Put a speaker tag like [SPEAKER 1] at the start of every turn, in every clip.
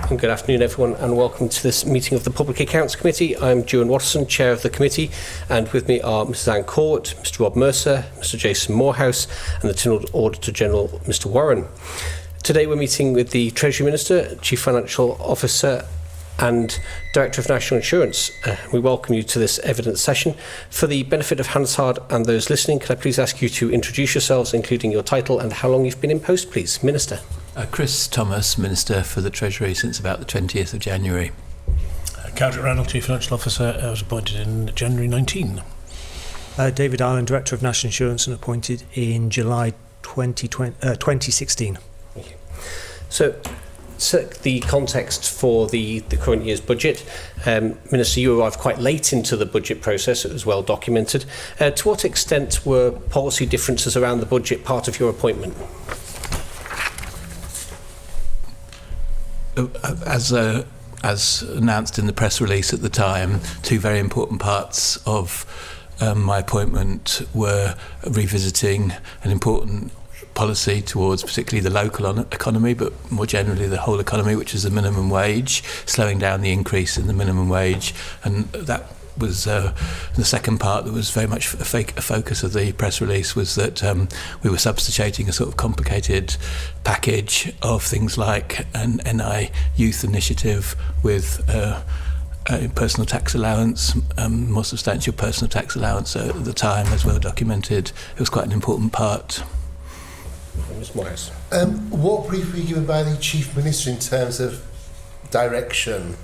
[SPEAKER 1] and good afternoon everyone, and welcome to this meeting of the Public Accounts Committee. I'm Duan Watterson, Chair of the committee, and with me are Mrs Anne Court, Mr Rob Mercer, Mr Jason Morehouse and the Tynwald Auditor General, Mr Warren. Today we're meeting with the Treasury Minister, Chief Financial Officer and Director of National Insurance. We welcome you to this evidence session. For the benefit of Hansard and those listening, can I please ask you to introduce yourselves, including your title and how long you've been in post, please. Minister.
[SPEAKER 2] Chris Thomas, Minister for the Treasury since about the 20th of January.
[SPEAKER 3] Caldric Randall, Chief Financial Officer. I was appointed in January 19.
[SPEAKER 4] David Ireland, Director of National Insurance and appointed in July 2016.
[SPEAKER 1] Thank you. So the context for the current year's budget. Minister, you arrived quite late into the budget process. It was well documented. To what extent were policy differences around the budget part of your appointment?
[SPEAKER 2] As announced in the press release at the time, two very important parts of my appointment were revisiting an important policy towards particularly the local economy, but more generally the whole economy, which is the minimum wage, slowing down the increase in the minimum wage. And that was the second part that was very much a focus of the press release, was that we were substituting a sort of complicated package of things like an NI youth initiative with a personal tax allowance, more substantial personal tax allowance. So at the time, as well documented, it was quite an important part.
[SPEAKER 1] Ms Morris.
[SPEAKER 5] What brief were you given by the Chief Minister in terms of direction?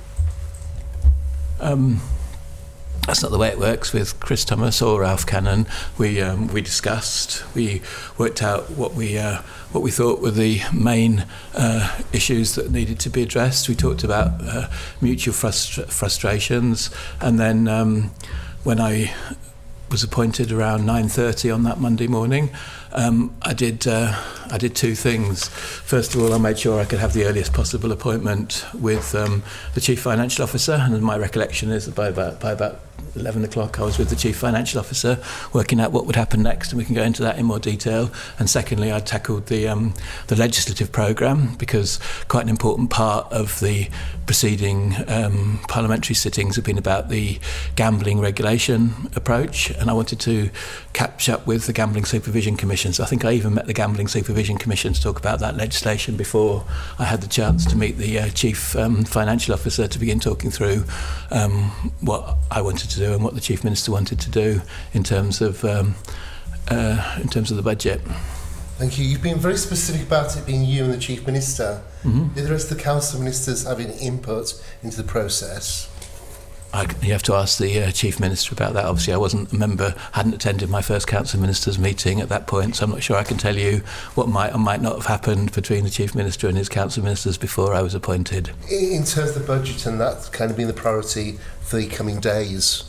[SPEAKER 2] That's not the way it works with Chris Thomas or Ralph Cannon. We discussed, we worked out what we thought were the main issues that needed to be addressed. We talked about mutual frustrations, and then when I was appointed around 9:30 on that Monday morning, I did two things. First of all, I made sure I could have the earliest possible appointment with the Chief Financial Officer, and my recollection is that by about 11 o'clock I was with the Chief Financial Officer working out what would happen next, and we can go into that in more detail. And secondly, I tackled the legislative programme, because quite an important part of the preceding parliamentary sittings have been about the gambling regulation approach, and I wanted to catch up with the Gambling Supervision Commission. So I think I even met the Gambling Supervision Commission to talk about that legislation before I had the chance to meet the Chief Financial Officer to begin talking through what I wanted to do and what the Chief Minister wanted to do in terms of the budget.
[SPEAKER 5] Thank you. You've been very specific about it being you and the Chief Minister. Mm-hmm. Did the rest of the Council Ministers have any input into the process?
[SPEAKER 2] You have to ask the Chief Minister about that. Obviously, I wasn't a member, hadn't attended my first Council Ministers meeting at that point, so I'm not sure I can tell you what might or might not have happened between the Chief Minister and his Council Ministers before I was appointed. In
[SPEAKER 5] terms of the budget, and that's kind of been the priority for the coming days?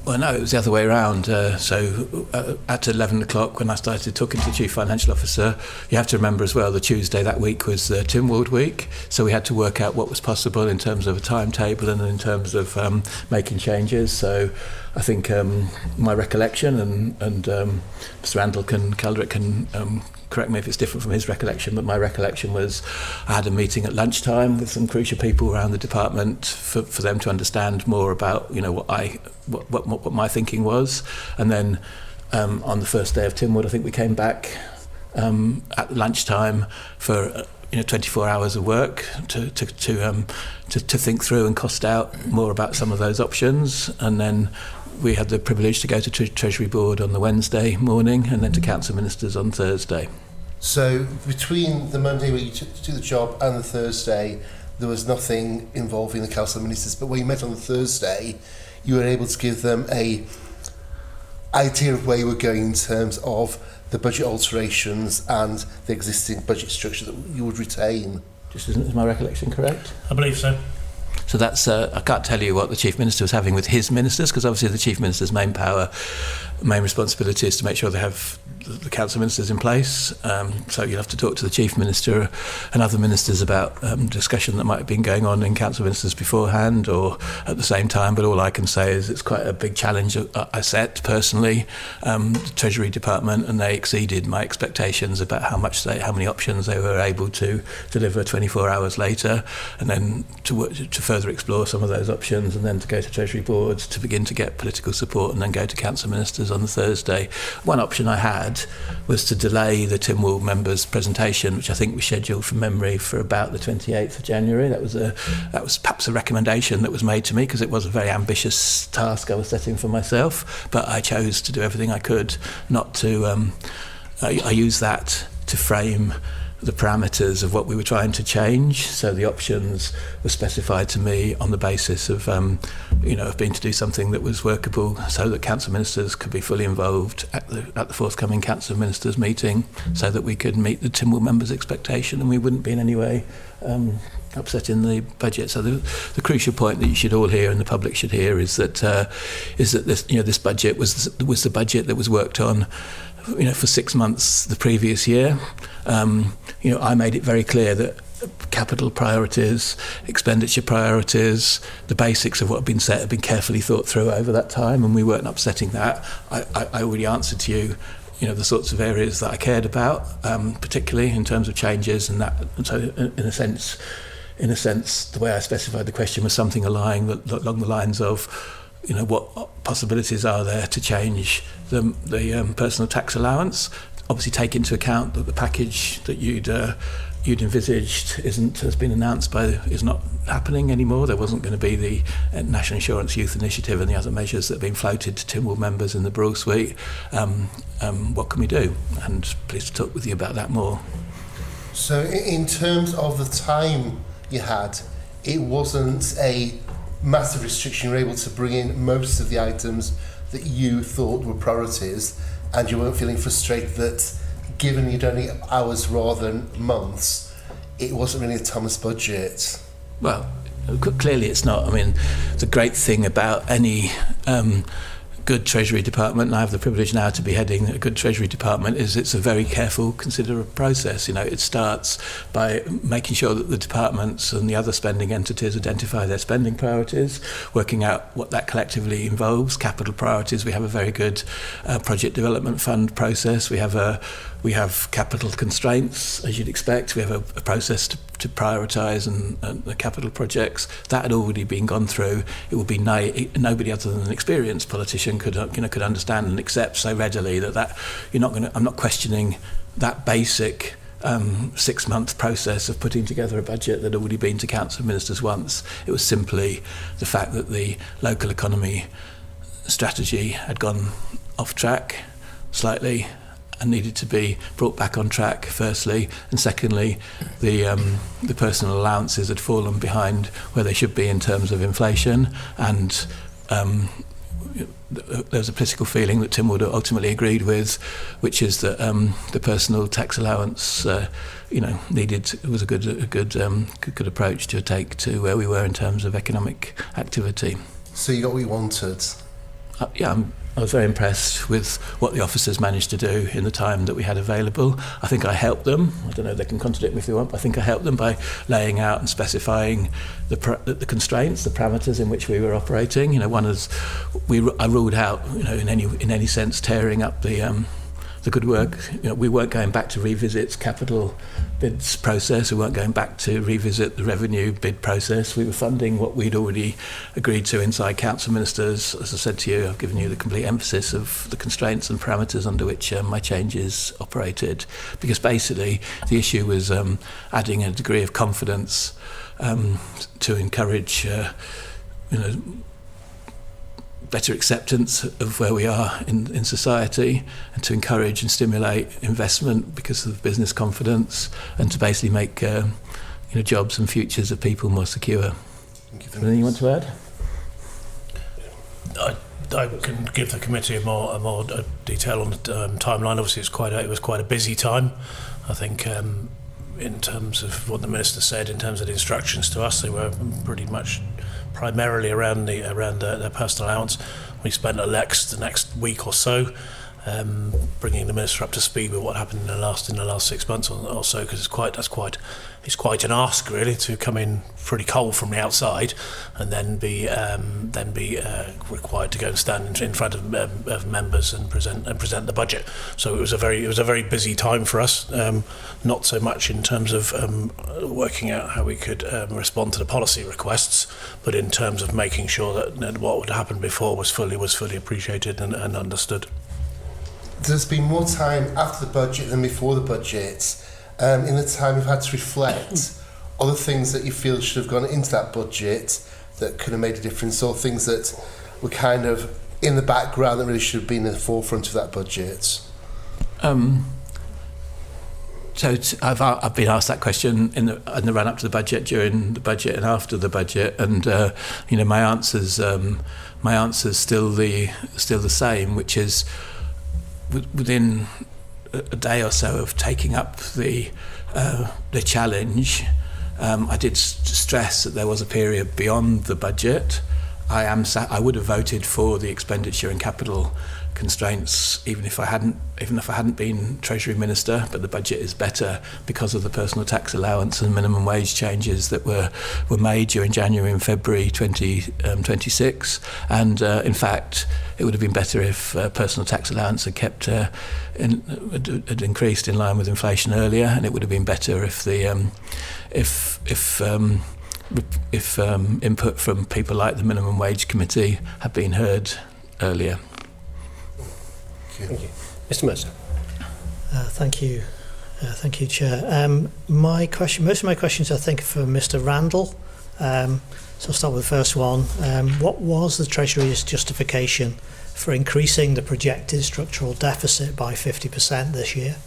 [SPEAKER 2] Well, no, it was the other way around. So at 11 o'clock, when I started talking to the Chief Financial Officer, you have to remember as well, the Tuesday that week was the Tynwald week. So we had to work out what was possible in terms of a timetable and in terms of making changes. So I think my recollection, and Mr Randall Caldric can correct me if it's different from his recollection, but my recollection was I had a meeting at lunchtime with some crucial people around the department for them to understand more about, you know, what my thinking was. And then on the first day of Tynwald, I think we came back at lunchtime for 24 hours of work to think through and cost out more about some of those options. And then we had the privilege to go to Treasury Board on the Wednesday morning and then to Council Ministers on Thursday.
[SPEAKER 5] So between the Monday where you took the job and the Thursday, there was nothing involving the Council Ministers, but when you met on the Thursday, you were able to give them a idea of where you were going in terms of the budget alterations and the existing budget structure that you would retain.
[SPEAKER 2] Is my recollection correct?
[SPEAKER 3] I believe so.
[SPEAKER 2] So that's I can't tell you what the Chief Minister was having with his ministers, because obviously the Chief Minister's main power main responsibility is to make sure they have the council ministers in place. So you'll have to talk to the chief minister and other ministers about discussion that might have been going on in council ministers beforehand or at the same time. But all I can say is it's quite a big challenge I set personally, the Treasury Department, and they exceeded my expectations about how many options they were able to deliver 24 hours later, and then to further explore some of those options, and then to go to Treasury boards to begin to get political support, and then go to council ministers on the Thursday. One option I had was to delay the Tynwald members' presentation, which I think was scheduled from memory for about the 28th of January. That was perhaps a recommendation that was made to me because it was a very ambitious task I was setting for myself, but I chose to do everything I could not to. I used that to frame the parameters of what we were trying to change. So the options were specified to me on the basis of, of being to do something that was workable, so that council ministers could be fully involved at the forthcoming council ministers meeting, so that we could meet the Tynwald members' expectation and we wouldn't be in any way upsetting the budget. So the crucial point that you should all hear and the public should hear is that this budget was the budget that was worked on for 6 months the previous year. I made it very clear that capital priorities, expenditure priorities, the basics of what had been set had been carefully thought through over that time, and we weren't upsetting that. I already answered to you, the sorts of areas that I cared about, particularly in terms of changes, and that. And so, in a sense, the way I specified the question was something along the lines of, what possibilities are there to change the personal tax allowance? Obviously, take into account that the package that you'd envisaged has been announced is not happening anymore. There wasn't going to be the National Insurance Youth Initiative and the other measures that have been floated to Tynwald members in the Brawl Suite. What can we do? And pleased to talk with you about that more.
[SPEAKER 5] So in terms of the time you had, it wasn't a massive restriction. You were able to bring in most of the items that you thought were priorities, and you weren't feeling frustrated that, given you'd only hours rather than months, it wasn't really a Thomas budget.
[SPEAKER 2] Well, clearly it's not. I mean, the great thing about any good Treasury Department, and I have the privilege now to be heading a good Treasury Department, is it's a very careful, considerate process. It starts by making sure that the departments and the other spending entities identify their spending priorities, working out what that collectively involves. Capital priorities, we have a very good project development fund process. We have capital constraints, as you'd expect. We have a process to prioritise and the capital projects. That had already been gone through. It would be nobody other than an experienced politician could understand and accept so readily that I'm not questioning that basic 6-month process of putting together a budget that had already been to council ministers once. It was simply the fact that the local economy strategy had gone off track slightly and needed to be brought back on track, firstly, and secondly, the personal allowances had fallen behind where they should be in terms of inflation, and there was a political feeling that Tynwald ultimately agreed with, which is that the personal tax allowance, was a good approach to take to where we were in terms of economic activity.
[SPEAKER 5] So you got what you wanted?
[SPEAKER 2] I was very impressed with what the officers managed to do in the time that we had available. I think I helped them. I don't know, they can contradict me if they want, but I think I helped them by laying out and specifying the constraints, the parameters in which we were operating. One is I ruled out, in any sense, tearing up the good work. We weren't going back to revisit capital bids process. We weren't going back to revisit the revenue bid process. We were funding what we'd already agreed to inside council ministers. As I said to you, I've given you the complete emphasis of the constraints and parameters under which my changes operated, because basically the issue was adding a degree of confidence to encourage better acceptance of where we are in society, and to encourage and stimulate investment because of business confidence, and to basically make jobs and futures of people more secure. Anything you want to add?
[SPEAKER 3] I can give the committee a more detail on the timeline. Obviously, it was quite a busy time. I think in terms of what the Minister said, in terms of the instructions to us, they were pretty much primarily around the personal allowance. We spent the next week or so bringing the Minister up to speed with what happened in the last 6 months or so, because it's quite an ask really to come in pretty cold from the outside and then be required to go and stand in front of members and present the budget. So it was a very busy time for us, not so much in terms of working out how we could respond to the policy requests, but in terms of making sure that what would happen before was fully appreciated and understood.
[SPEAKER 5] There's been more time after the budget than before the budget. In the time we've had to reflect, other things that you feel should have gone into that budget that could have made a difference, or things that were kind of in the background that really should have been in the forefront of that budget?
[SPEAKER 2] I've been asked that question in the run up to the budget, during the budget, and after the budget, and my answer's still the same, which is within a day or so of taking up the challenge, I did stress that there was a period beyond the budget. I would have voted for the expenditure and capital constraints even if I hadn't been Treasury Minister, but the budget is better because of the personal tax allowance and minimum wage changes that were made during January and February 2026. And in fact, it would have been better if personal tax allowance had had increased in line with inflation earlier, and it would have been better if the if input from people like the Minimum Wage Committee had been heard earlier.
[SPEAKER 1] Thank you. Mr. Mercer.
[SPEAKER 6] Thank you, Chair. Most of my questions, I think, are for Mr. Randall. So I'll start with the first one. What was the Treasury's justification for increasing the projected structural deficit by 50% this year?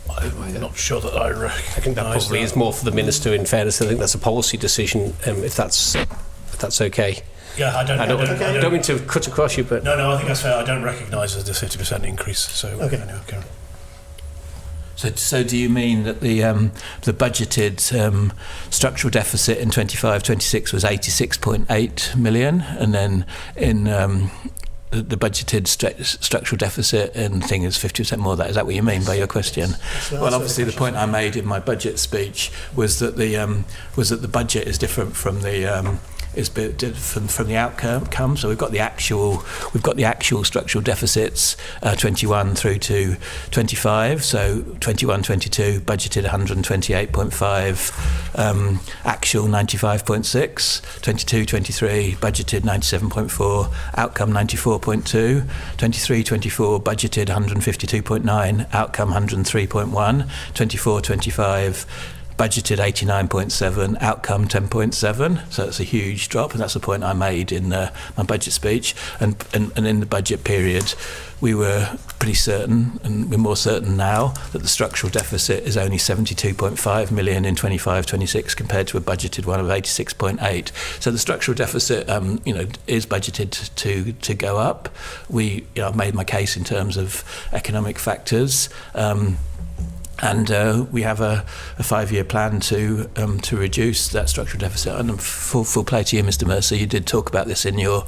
[SPEAKER 3] I'm not sure that I recognise
[SPEAKER 1] I think that probably is more for the Minister, in fairness. I think that's a policy decision, if that's okay.
[SPEAKER 3] Yeah, I
[SPEAKER 1] don't mean to cut across you, but...
[SPEAKER 3] No, I think that's fair. I don't recognise the 50% increase. So,
[SPEAKER 6] okay.
[SPEAKER 3] Anyway, okay.
[SPEAKER 2] So do you mean that the budgeted structural deficit in 25-26 was 86.8 million, and then in the budgeted structural deficit and thing is 50% more? Is that what you mean by your question? Well, obviously the point I made in my budget speech was that the budget is different from the from the outcome. So we've got the actual structural deficits 21 through to 25. So 21-22 budgeted 128.5, actual 95.6. 22-23 budgeted 97.4, outcome 94.2. 23-24 budgeted 152.9, outcome 103.1. 24-25 budgeted 89.7, outcome 10.7. So that's a huge drop, and that's the point I made in my budget speech. And in the budget period, we were pretty certain, and we're more certain now, that the structural deficit is only 72.5 million in 25-26 compared to a budgeted one of 86.8. So the structural deficit, is budgeted to go up. I've made my case in terms of economic factors. And we have a 5-year plan to reduce that structural deficit. And full play to you, Mr. Mercer. You did talk about this in your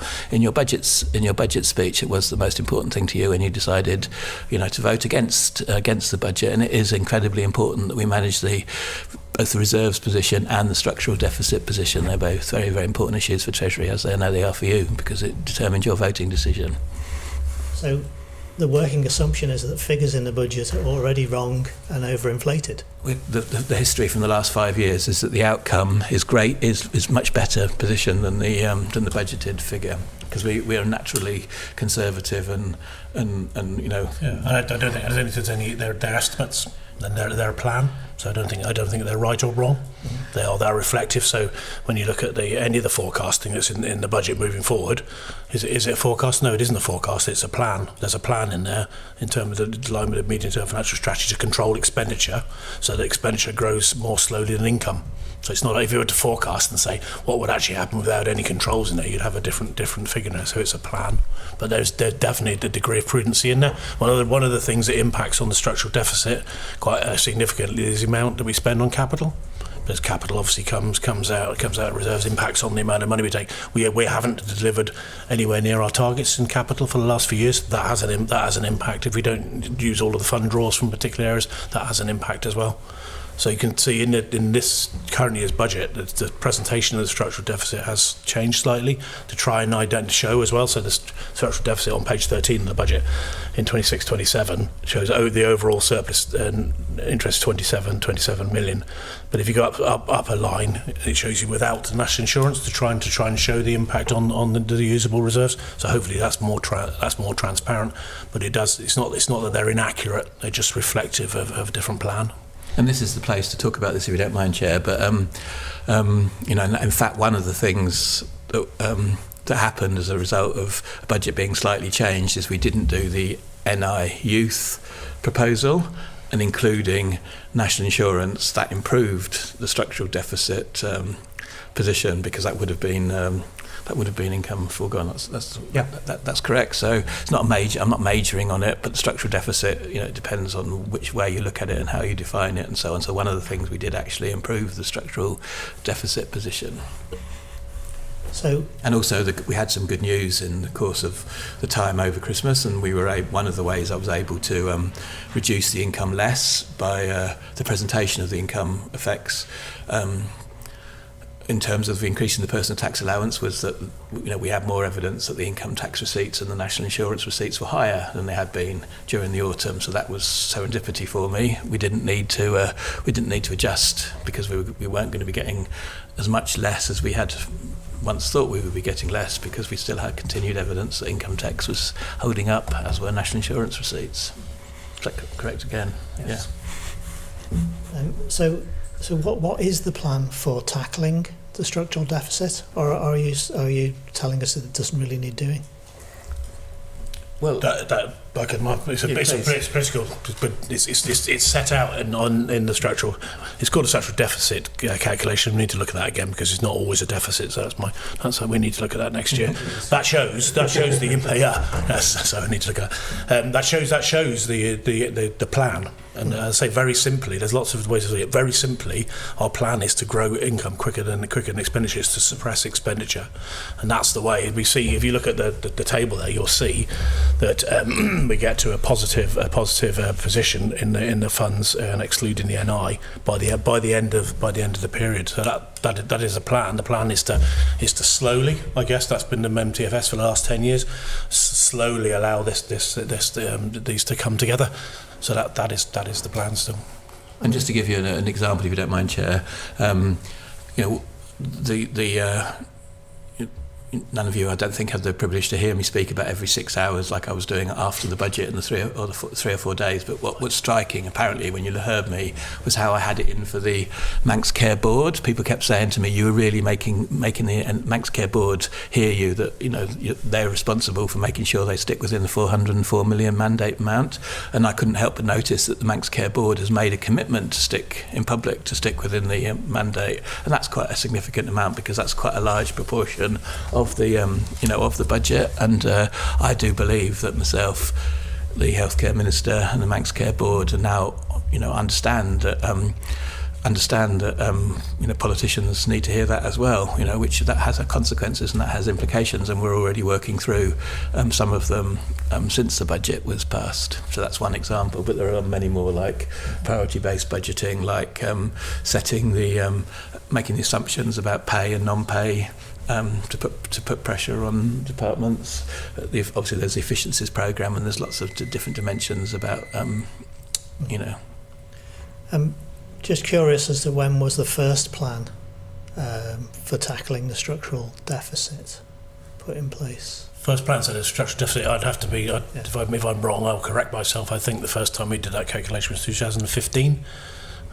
[SPEAKER 2] budget speech. It was the most important thing to you, and you decided, to vote against the budget. And it is incredibly important that we manage both the reserves position and the structural deficit position. They're both very, very important issues for Treasury, as I know they are for you, because it determined your voting decision.
[SPEAKER 6] So the working assumption is that figures in the budget are already wrong and overinflated.
[SPEAKER 2] The history from the last 5 years is that the outcome is much better position than the budgeted figure, because we are naturally conservative and.
[SPEAKER 3] Yeah, I don't think there's any. Their estimates and their plan. So I don't think they're right or wrong. They're reflective. So when you look at any of the forecasting that's in the budget moving forward, is it a forecast? No, it isn't a forecast. It's a plan. There's a plan in there in terms of the alignment of medium-term financial strategy to control expenditure, so that expenditure grows more slowly than income. So it's not, if you were to forecast and say what would actually happen without any controls in there, you'd have a different figure there. So it's a plan, but there's definitely a degree of prudency in there. One of the things that impacts on the structural deficit quite significantly is the amount that we spend on capital. Because capital obviously comes out of reserves, impacts on the amount of money we take. We haven't delivered anywhere near our targets in capital for the last few years. That has an impact. If we don't use all of the fund draws from particular areas, that has an impact as well. So you can see in this current year's budget, the presentation of the structural deficit has changed slightly to try and show as well. So the structural deficit on page 13 of the budget in 26-27 shows the overall surplus and interest 27 million. But if you go up a line, it shows you without the national insurance to try and show the impact on the usable reserves. So hopefully that's more transparent. But it does. It's not that they're inaccurate. They're just reflective of a different plan.
[SPEAKER 2] And this is the place to talk about this, if you don't mind, Chair. But in fact, one of the things that happened as a result of a budget being slightly changed is we didn't do the NI youth proposal, and including national insurance, that improved the structural deficit position, because that would have been income foregone. That's correct. So it's not I'm not majoring on it, but the structural deficit, it depends on which way you look at it and how you define it and so on. So one of the things we did actually improve the structural deficit position. And also we had some good news in the course of the time over Christmas, and one of the ways I was able to reduce the income less by the presentation of the income effects in terms of increasing the personal tax allowance was that we had more evidence that the income tax receipts and the national insurance receipts were higher than they had been during the autumn. So that was serendipity for me. We didn't need to adjust, because we weren't going to be getting as much less as we had once thought we would be getting less, because we still had continued evidence that income tax was holding up, as were national insurance receipts. Is that correct again?
[SPEAKER 3] Yes.
[SPEAKER 6] Yeah. So what is the plan for tackling the structural deficit, or are you telling us that it doesn't really need doing?
[SPEAKER 2] Well,
[SPEAKER 3] it's critical, but it's set out in the structural. It's called a structural deficit calculation. We need to look at that again, because it's not always a deficit. So that's why we need to look at that next year. that shows the impact. Yeah, so we need to look at that shows the plan. And I say very simply, there's lots of ways to do it. Very simply, our plan is to grow income quicker than expenditure, is to suppress expenditure, and that's the way we see. If you look at the table there, you'll see that we get to a positive position in the funds and excluding the NI by the end of the period. So that is a plan. The plan is to slowly, I guess that's been the MTFS for the last 10 years, slowly allow these to come together. So that is the plan still.
[SPEAKER 2] And just to give you an example, if you don't mind, Chair, none of you, I don't think, had the privilege to hear me speak about every 6 hours like I was doing after the budget in the 3 or 4 days. But what was striking, apparently, when you heard me, was how I had it in for the Manx Care Board. People kept saying to me, "You were really making the Manx Care Board hear you, that they're responsible for making sure they stick within the 404 million mandate amount." And I couldn't help but notice that the Manx Care Board has made a commitment to stick within the mandate, and that's quite a significant amount, because that's quite a large proportion of the budget. And I do believe that myself, the Healthcare Minister, and the Manx Care Board are now understand that politicians need to hear that as well, which that has consequences and that has implications, and we're already working through some of them since the budget was passed. So that's one example, but there are many more, like priority-based budgeting, like making the assumptions about pay and non-pay, to put pressure on departments. Obviously there's the efficiencies programme, and there's lots of different dimensions about
[SPEAKER 6] Just curious as to when was the first plan for tackling the structural deficit put in place?
[SPEAKER 3] First plan said a structural deficit. I'd have to be. If I'm wrong, I'll correct myself. I think the first time we did that calculation was 2015.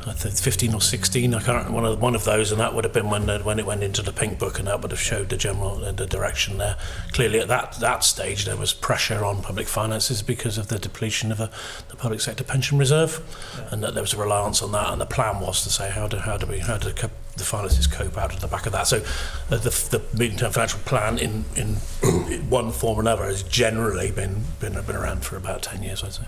[SPEAKER 3] I think 15 or 16, I can't remember, one of those, and that would have been when it went into the pink book, and that would have showed the general the direction there. Clearly at that stage there was pressure on public finances because of the depletion of the public sector pension reserve, and that there was a reliance on that, and the plan was to say how do the finances cope out of the back of that. So the medium-term financial plan in one form or another has generally been around for about 10 years, I'd say.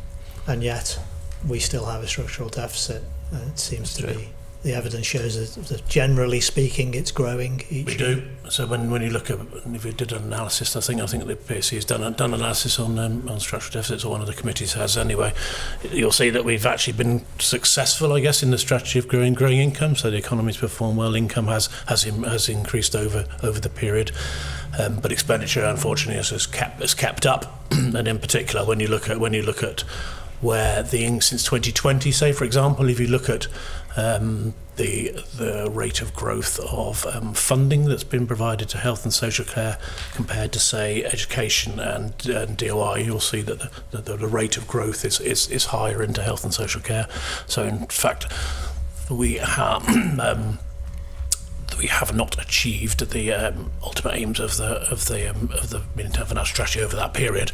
[SPEAKER 6] And yet we still have a structural deficit. It seems to be, the evidence shows that generally speaking it's growing each year.
[SPEAKER 3] We do. So when you look at, if you did an analysis, I think the PSC has done analysis on structural deficits, or one of the committees has anyway, you'll see that we've actually been successful, I guess, in the strategy of growing income. So the economy's performed well, income has increased over the period, but expenditure unfortunately has kept up. And in particular, when you look at where since 2020, say for example, if you look at the rate of growth of funding that's been provided to health and social care compared to, say, education and DOI, you'll see that the rate of growth is higher into health and social care. So in fact, we have not achieved the ultimate aims of the medium-term financial strategy over that period.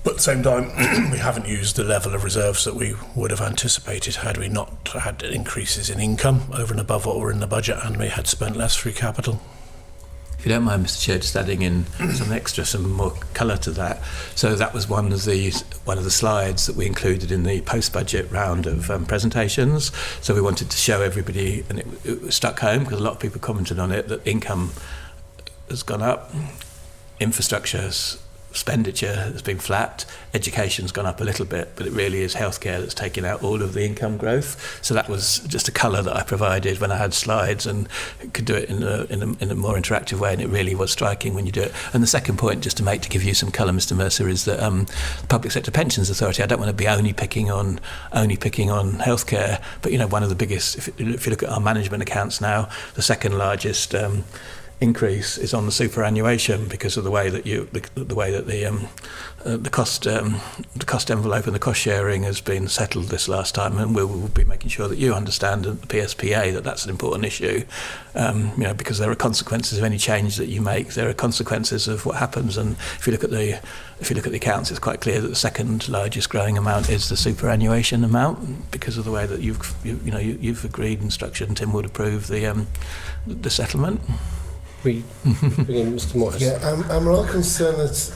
[SPEAKER 3] But at the same time, we haven't used the level of reserves that we would have anticipated had we not had increases in income over and above what were in the budget, and we had spent less free capital.
[SPEAKER 2] If you don't mind, Mr. Chair, just adding in some more colour to that. So that was one of the slides that we included in the post-budget round of presentations. So we wanted to show everybody, and it stuck home because a lot of people commented on it, that income has gone up, infrastructure expenditure has been flat, education's gone up a little bit, but it really is healthcare that's taken out all of the income growth. So that was just a colour that I provided when I had slides, and could do it in a more interactive way, and it really was striking when you do it. And the second point, just to give you some colour, Mr. Mercer, is that the Public Sector Pensions Authority, I don't want to be only picking on healthcare, but one of the biggest, if you look at our management accounts now, the second largest increase is on the superannuation, because of the way that the cost envelope and the cost sharing has been settled this last time, and we'll be making sure that you understand at the PSPA that's an important issue, because there are consequences of any change that you make. There are consequences of what happens, and if you look at the accounts, it's quite clear that the second largest growing amount is the superannuation amount, because of the way that you've agreed and structured, and Tynwald approved the settlement.
[SPEAKER 1] We bring in Mr. Morris.
[SPEAKER 5] Yeah, I'm rather concerned that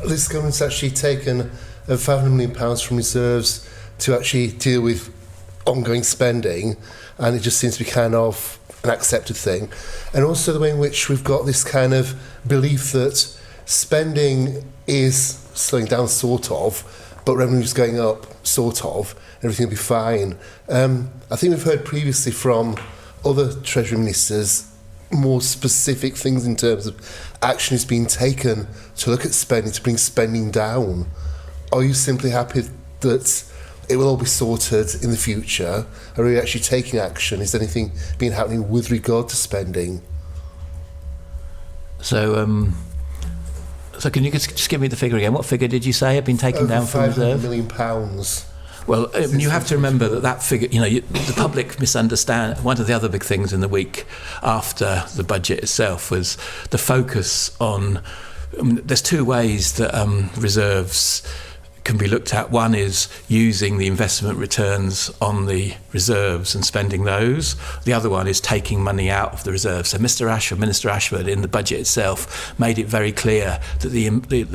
[SPEAKER 5] this government's actually taken £500 million from reserves to actually deal with ongoing spending, and it just seems to be kind of an accepted thing. And also the way in which we've got this kind of belief that spending is slowing down, sort of, but revenue's going up, sort of, everything will be fine. I think we've heard previously from other Treasury ministers more specific things in terms of action is being taken to look at spending, to bring spending down. Are you simply happy that it will all be sorted in the future? Are you actually taking action? Is anything been happening with regard to spending?
[SPEAKER 2] So can you just give me the figure again? What figure did you say had been taken down from reserve?
[SPEAKER 5] £500 million.
[SPEAKER 2] Well, you have to remember that figure, the public misunderstand. One of the other big things in the week after the budget itself was the focus on, there's two ways that reserves can be looked at. One is using the investment returns on the reserves and spending those. The other one is taking money out of the reserves. So Minister Ashford in the budget itself made it very clear that the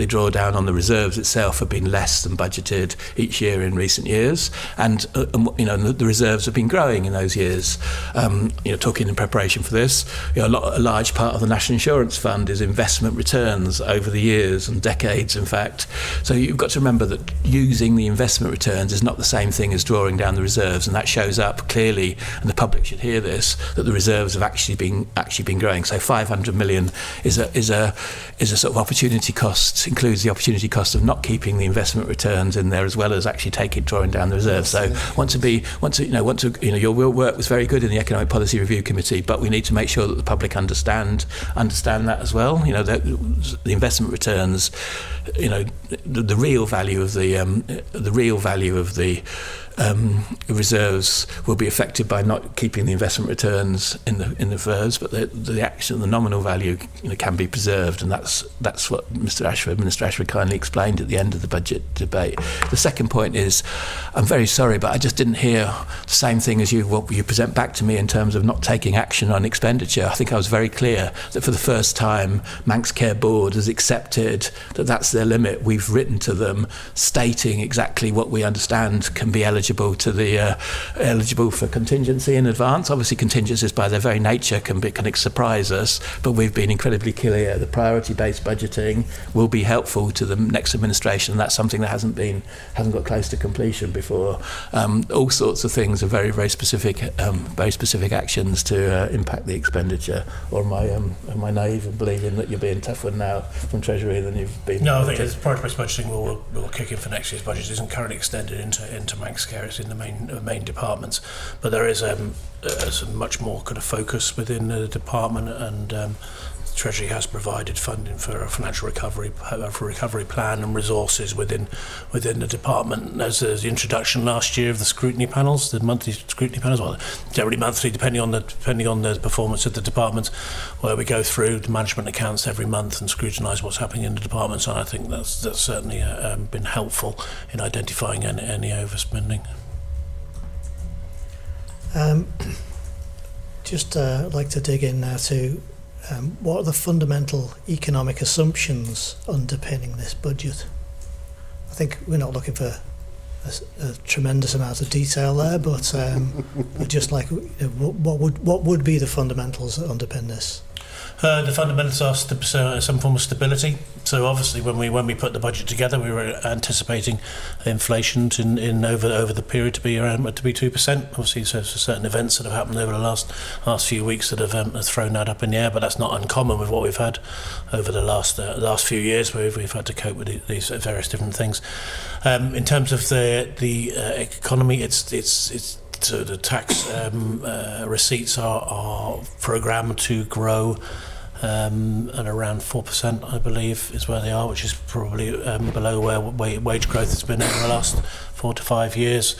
[SPEAKER 2] drawdown on the reserves itself had been less than budgeted each year in recent years, and the reserves have been growing in those years. Talking in preparation for this, a large part of the National Insurance Fund is investment returns over the years and decades, in fact. So you've got to remember that using the investment returns is not the same thing as drawing down the reserves, and that shows up clearly, and the public should hear this, that the reserves have actually been growing. So 500 million is a sort of opportunity cost, includes the opportunity cost of not keeping the investment returns in there, as well as actually drawing down the reserves. So your work was very good in the Economic Policy Review Committee, but we need to make sure that the public understand that as well. The investment returns, the real value of the reserves will be affected by not keeping the investment returns in the reserves, but the nominal value can be preserved, and that's what Minister Ashford kindly explained at the end of the budget debate. The second point is, I'm very sorry, but I just didn't hear the same thing as what you present back to me in terms of not taking action on expenditure. I think I was very clear that for the first time, Manx Care Board has accepted that that's their limit. We've written to them stating exactly what we understand can be eligible for contingency in advance. Obviously, contingencies by their very nature can surprise us, but we've been incredibly clear. The priority-based budgeting will be helpful to the next administration. That's something that hasn't got close to completion before. All sorts of things are very, very specific actions to impact the expenditure. Or am I naive in believing that you're being tougher now from Treasury than you've been?
[SPEAKER 3] No, I think the priority-based budgeting will kick in for next year's budget. It isn't currently extended into Manx Care. It's in the main departments, but there is some much more kind of focus within the department, and Treasury has provided funding for a financial recovery plan and resources within the department. There's the introduction last year of the scrutiny panels, the monthly scrutiny panels, well, generally monthly, depending on the performance of the department, where we go through the management accounts every month and scrutinise what's happening in the departments. And I think that's certainly been helpful in identifying any overspending.
[SPEAKER 6] I'd like to dig in now to what are the fundamental economic assumptions underpinning this budget? I think we're not looking for a tremendous amount of detail there, but just like what would be the fundamentals that underpin this?
[SPEAKER 3] The fundamentals are some form of stability. So obviously, when we put the budget together, we were anticipating inflation in over the period to be 2%. Obviously, so certain events that have happened over the last few weeks that have thrown that up in the air, but that's not uncommon with what we've had over the last few years, where we've had to cope with these various different things. In terms of the economy, it's so the tax receipts are programmed to grow at around 4%, I believe, is where they are, which is probably below where wage growth has been over the last 4 to 5 years.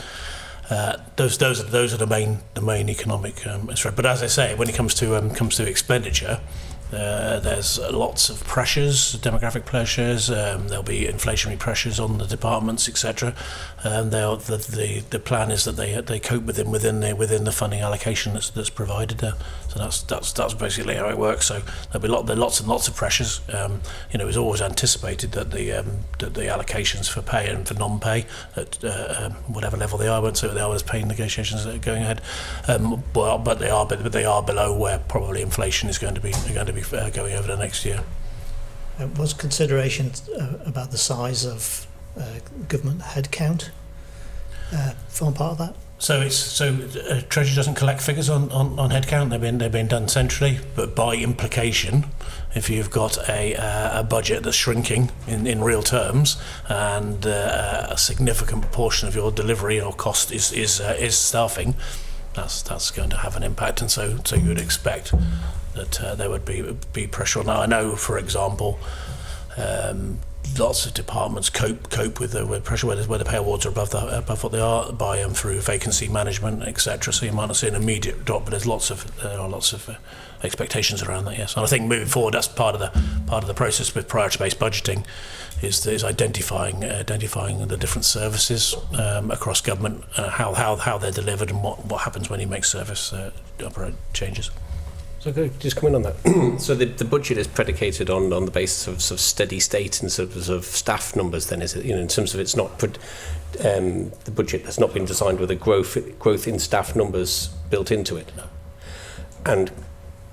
[SPEAKER 3] Those are the main economic threat. But as I say, when it comes to expenditure, there's lots of pressures, demographic pressures. There'll be inflationary pressures on the departments, etc. The plan is that they cope within the funding allocation that's provided there. So that's basically how it works. So there'll be lots and lots of pressures. It's always anticipated that the allocations for pay and for non-pay at whatever level they are, I won't say what they are as pay negotiations that are going ahead. But they are below where probably inflation is going to be going over the next year.
[SPEAKER 6] Was consideration about the size of government headcount form part of that? So
[SPEAKER 3] Treasury doesn't collect figures on headcount. They've been done centrally, but by implication, if you've got a budget that's shrinking in real terms, and a significant proportion of your delivery or cost is staffing, that's going to have an impact, and so you would expect that there would be pressure on that. I know, for example, lots of departments cope with pressure where the pay awards are above what they are by through vacancy management, etc. So you might not see an immediate drop, but there are lots of expectations around that. Yes, and I think moving forward, that's part of the process with priority-based budgeting, is identifying the different services across government, how they're delivered, and what happens when you make service changes.
[SPEAKER 1] So could I just come in on that? So the budget is predicated on the basis of sort of steady state and sort of staff numbers. Then is it, in terms of it's not the budget has not been designed with a growth in staff numbers built into it.
[SPEAKER 3] No.
[SPEAKER 1] And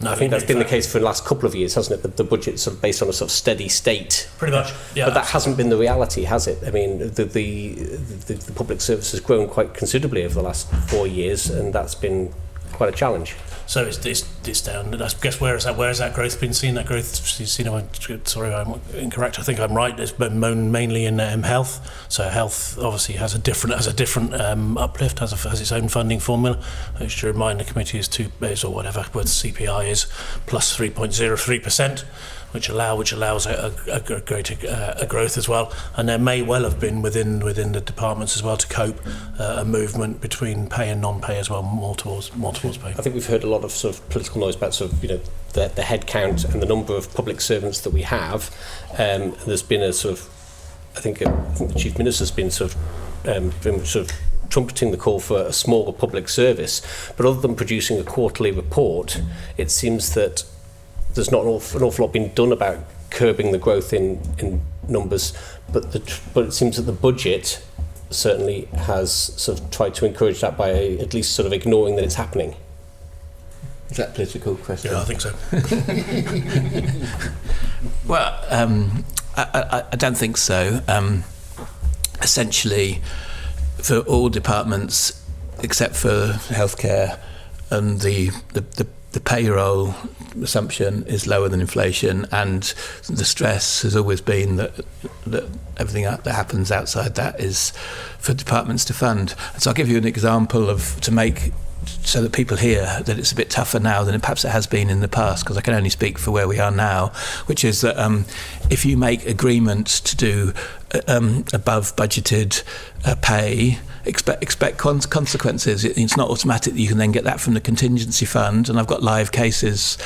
[SPEAKER 1] I think that's been the case for the last couple of years, hasn't it? The budget's sort of based on a sort of steady state.
[SPEAKER 3] Pretty much, yeah.
[SPEAKER 1] But that hasn't been the reality, has it? I mean, the public service has grown quite considerably over the last 4 years, and that's been quite a challenge.
[SPEAKER 3] So it's down. I guess where has that growth been seen? That growth seen? Sorry, I'm incorrect. I think I'm right. It's been mainly in health. So health obviously has a different uplift, has its own funding formula, which, to remind the committee, is or whatever what CPI is plus 3.03%. which allows a greater growth as well. And there may well have been within the departments as well to cope a movement between pay and non-pay as well, more towards pay.
[SPEAKER 1] I think we've heard a lot of sort of political noise about sort of, you know, the head count and the number of public servants that we have. There's been a sort of, I think the Chief Minister's been sort of trumpeting the call for a smaller public service, but other than producing a quarterly report, it seems that there's not an awful lot being done about curbing the growth in numbers, but it seems that the budget certainly has sort of tried to encourage that by at least sort of ignoring that it's happening.
[SPEAKER 2] Is that a political question?
[SPEAKER 3] Yeah, I think so.
[SPEAKER 2] Well, I don't think so. Essentially, for all departments except for healthcare, and the payroll assumption is lower than inflation, and the stress has always been that everything that happens outside that is for departments to fund. And so I'll give you an example to make so that people hear that it's a bit tougher now than perhaps it has been in the past, because I can only speak for where we are now, which is that if you make agreements to do above budgeted pay, expect consequences. It's not automatic that you can then get that from the contingency fund, and I've got live cases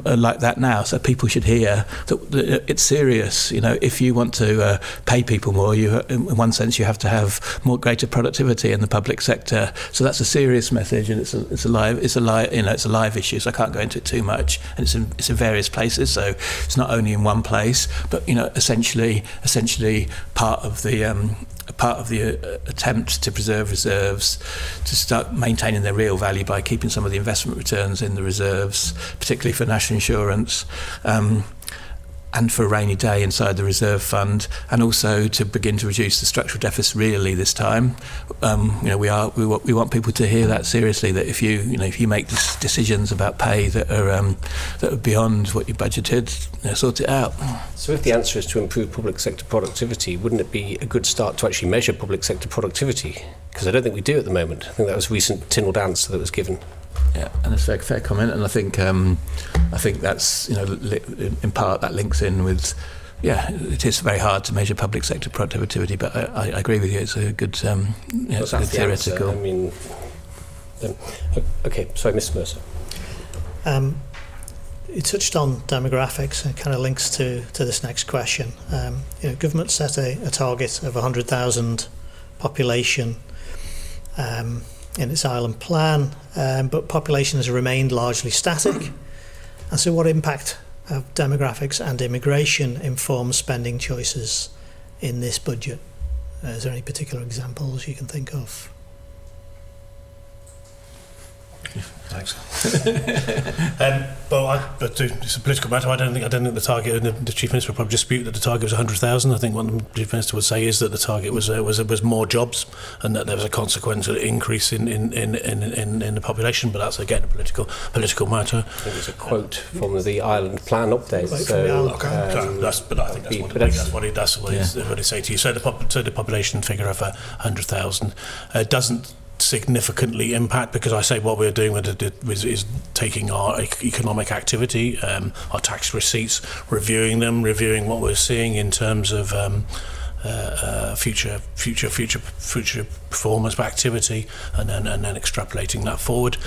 [SPEAKER 2] like that now, so people should hear that it's serious. You know, if you want to pay people more, in one sense you have to have greater productivity in the public sector. So that's a serious message, and it's a live issue. So I can't go into it too much, and it's in various places. So it's not only in one place, but you know, essentially part of the attempt to preserve reserves, to start maintaining their real value by keeping some of the investment returns in the reserves, particularly for national insurance, and for a rainy day inside the reserve fund, and also to begin to reduce the structural deficit really this time. You know, we want people to hear that seriously, that if you make decisions about pay that are beyond what you budgeted, you know, sort it out.
[SPEAKER 1] So if the answer is to improve public sector productivity, wouldn't it be a good start to actually measure public sector productivity? Because I don't think we do at the moment. I think that was a recent Tynwald answer that was given.
[SPEAKER 2] Yeah, and it's a fair comment, and I think that's, you know, in part that links in with, yeah, it is very hard to measure public sector productivity, but I agree with you. It's a good, it's a good theoretical.
[SPEAKER 1] I mean, okay, sorry, Mr. Mercer.
[SPEAKER 6] You touched on demographics, and it kind of links to this next question. You know, government set a target of 100,000 population in its island plan, but population has remained largely static. And so what impact of demographics and immigration inform spending choices in this budget? Is there any particular examples you can think of?
[SPEAKER 3] Thanks. But it's a political matter. I don't think the target, and the Chief Minister would probably dispute that the target was 100,000. I think what the Chief Minister would say is that the target was more jobs, and that there was a consequential increase in the population. But that's again a political matter.
[SPEAKER 1] I think there's a quote from the Island Plan update.
[SPEAKER 3] That's what he say to you. So the population figure of 100,000 doesn't significantly impact, because I say what we're doing with it is taking our economic activity, our tax receipts, reviewing what we're seeing in terms of future performance of activity, and then extrapolating that forward.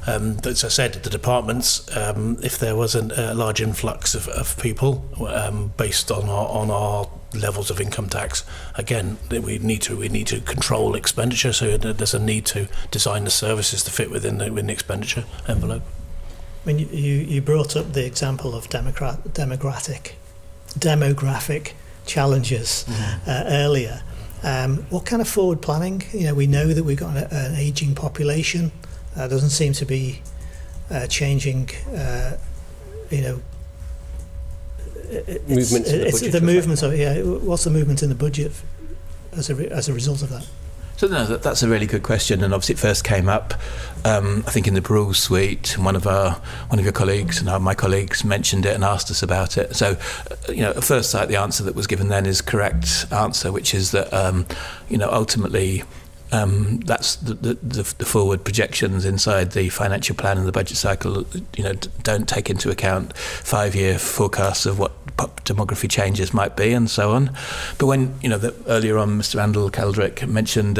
[SPEAKER 3] As I said, the departments, if there was a large influx of people based on our levels of income tax, again, we need to control expenditure. So there's a need to design the services to fit within the expenditure envelope.
[SPEAKER 6] I mean, you brought up the example of demographic challenges earlier. What kind of forward planning? You know, we know that we've got an ageing population. Doesn't seem to be changing. You know,
[SPEAKER 1] movements in the budget.
[SPEAKER 6] The movement of what's the movement in the budget as a result of that?
[SPEAKER 2] So no, that's a really good question, and obviously it first came up, I think, in the Brules suite, and one of your colleagues and my colleagues mentioned it and asked us about it. So, you know, at first sight, the answer that was given then is correct answer, which is that, you know, ultimately, that's the forward projections inside the financial plan and the budget cycle, don't take into account 5-year forecasts of what demography changes might be and so on. But when, earlier on Mr. Randall Caldric mentioned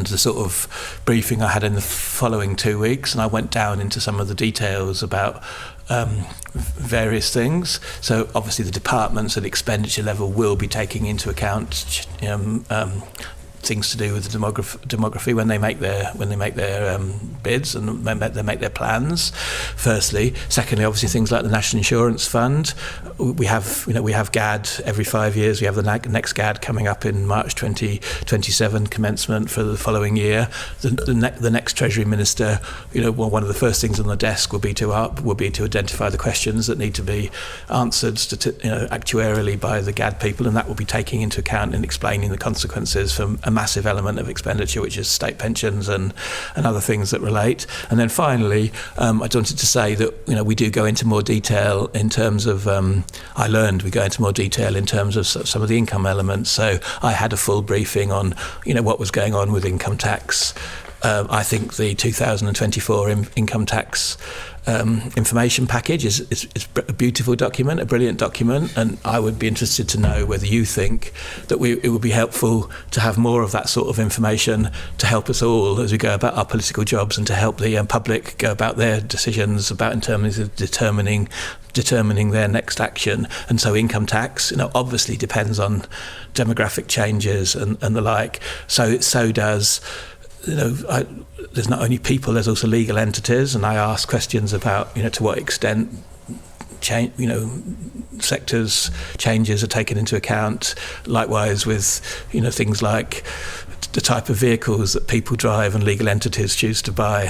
[SPEAKER 2] the sort of briefing I had in the following 2 weeks, and I went down into some of the details about various things. So obviously the departments at expenditure level will be taking into account things to do with the demography when they make their bids and they make their plans. Firstly, secondly, obviously things like the National Insurance Fund. We have GAD every 5 years. We have the next GAD coming up in March 2027, commencement for the following year. The next Treasury Minister, one of the first things on the desk will be to identify the questions that need to be answered actuarially by the GAD people, and that will be taking into account and explaining the consequences from a massive element of expenditure, which is state pensions and other things that relate. And then finally, I wanted to say that we do go into more detail in terms of we go into more detail in terms of some of the income elements. So I had a full briefing on what was going on with income tax. I think the 2024 income tax information package is a beautiful document, a brilliant document, and I would be interested to know whether you think that it would be helpful to have more of that sort of information to help us all as we go about our political jobs and to help the public go about their decisions in terms of determining their next action. And so income tax, obviously depends on demographic changes and the like. So does there's not only people, there's also legal entities, and I ask questions about to what extent sectors changes are taken into account. Likewise with things like the type of vehicles that people drive and legal entities choose to buy.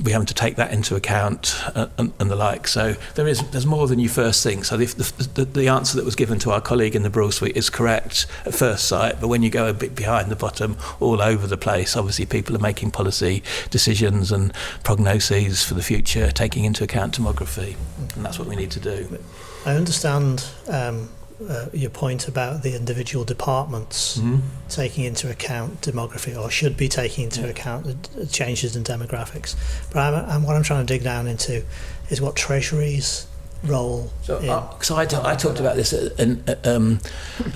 [SPEAKER 2] We have to take that into account and the like. So there's more than you first think. So the answer that was given to our colleague in the Broad Suite is correct at first sight, but when you go a bit behind the bottom, all over the place, obviously people are making policy decisions and prognoses for the future, taking into account demography, and that's what we need to do.
[SPEAKER 6] I understand your point about the individual departments taking into account demography, or should be taking into account the changes in demographics. But what I'm trying to dig down into is what Treasury's role
[SPEAKER 2] So I talked about this, and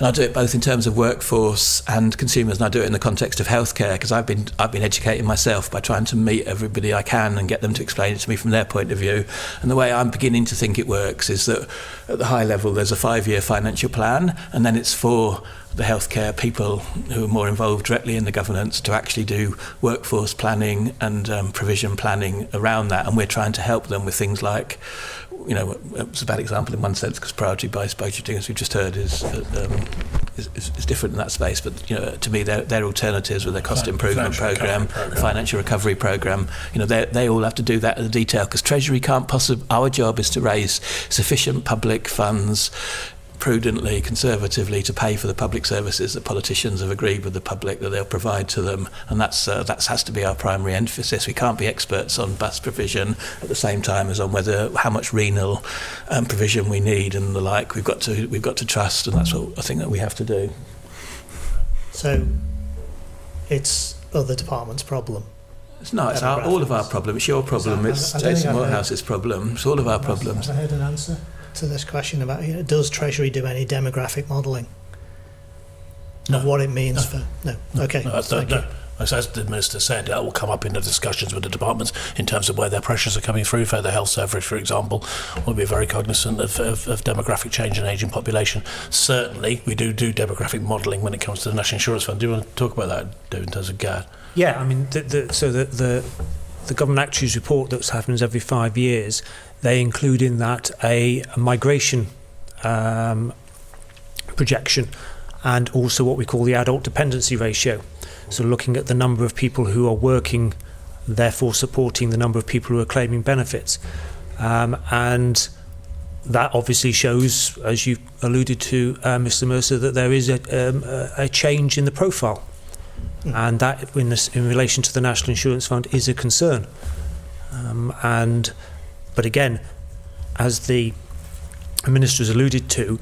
[SPEAKER 2] I do it both in terms of workforce and consumers, and I do it in the context of healthcare, because I've been educating myself by trying to meet everybody I can and get them to explain it to me from their point of view. And the way I'm beginning to think it works is that at the high level there's a 5-year financial plan, and then it's for the healthcare people who are more involved directly in the governance to actually do workforce planning and provision planning around that. And we're trying to help them with things like, it's a bad example in one sense because priority-based budgeting, as we've just heard, is different in that space. But to me, they're alternatives with their cost improvement program, financial recovery program. They all have to do that in the detail, because Treasury can't possibly. Our job is to raise sufficient public funds prudently, conservatively, to pay for the public services that politicians have agreed with the public that they'll provide to them, and that has to be our primary emphasis. We can't be experts on bus provision at the same time as on how much renal provision we need and the like. We've got to trust, and that's what I think that we have to do.
[SPEAKER 6] So it's other departments' problem.
[SPEAKER 2] It's not. It's all of our problem. It's your problem. It's Jason Morehouse's problem. It's all of our problems.
[SPEAKER 6] Have I heard an answer to this question about does Treasury do any demographic modelling of what it means for? No. Okay. Thank you.
[SPEAKER 3] As the Minister said, that will come up in the discussions with the departments in terms of where their pressures are coming through. For the health service, for example, will be very cognizant of demographic change and ageing population. Certainly, we do demographic modelling when it comes to the National Insurance Fund. Do you want to talk about that, Dave, in terms of GAD?
[SPEAKER 4] Yeah, I mean, the Government Actuaries report that happens every 5 years, they include in that a migration projection, and also what we call the adult dependency ratio. So looking at the number of people who are working, therefore supporting the number of people who are claiming benefits. And that obviously shows, as you alluded to, Mr. Mercer, that there is a change in the profile. And that, in relation to the National Insurance Fund, is a concern. But again, as the Minister has alluded to,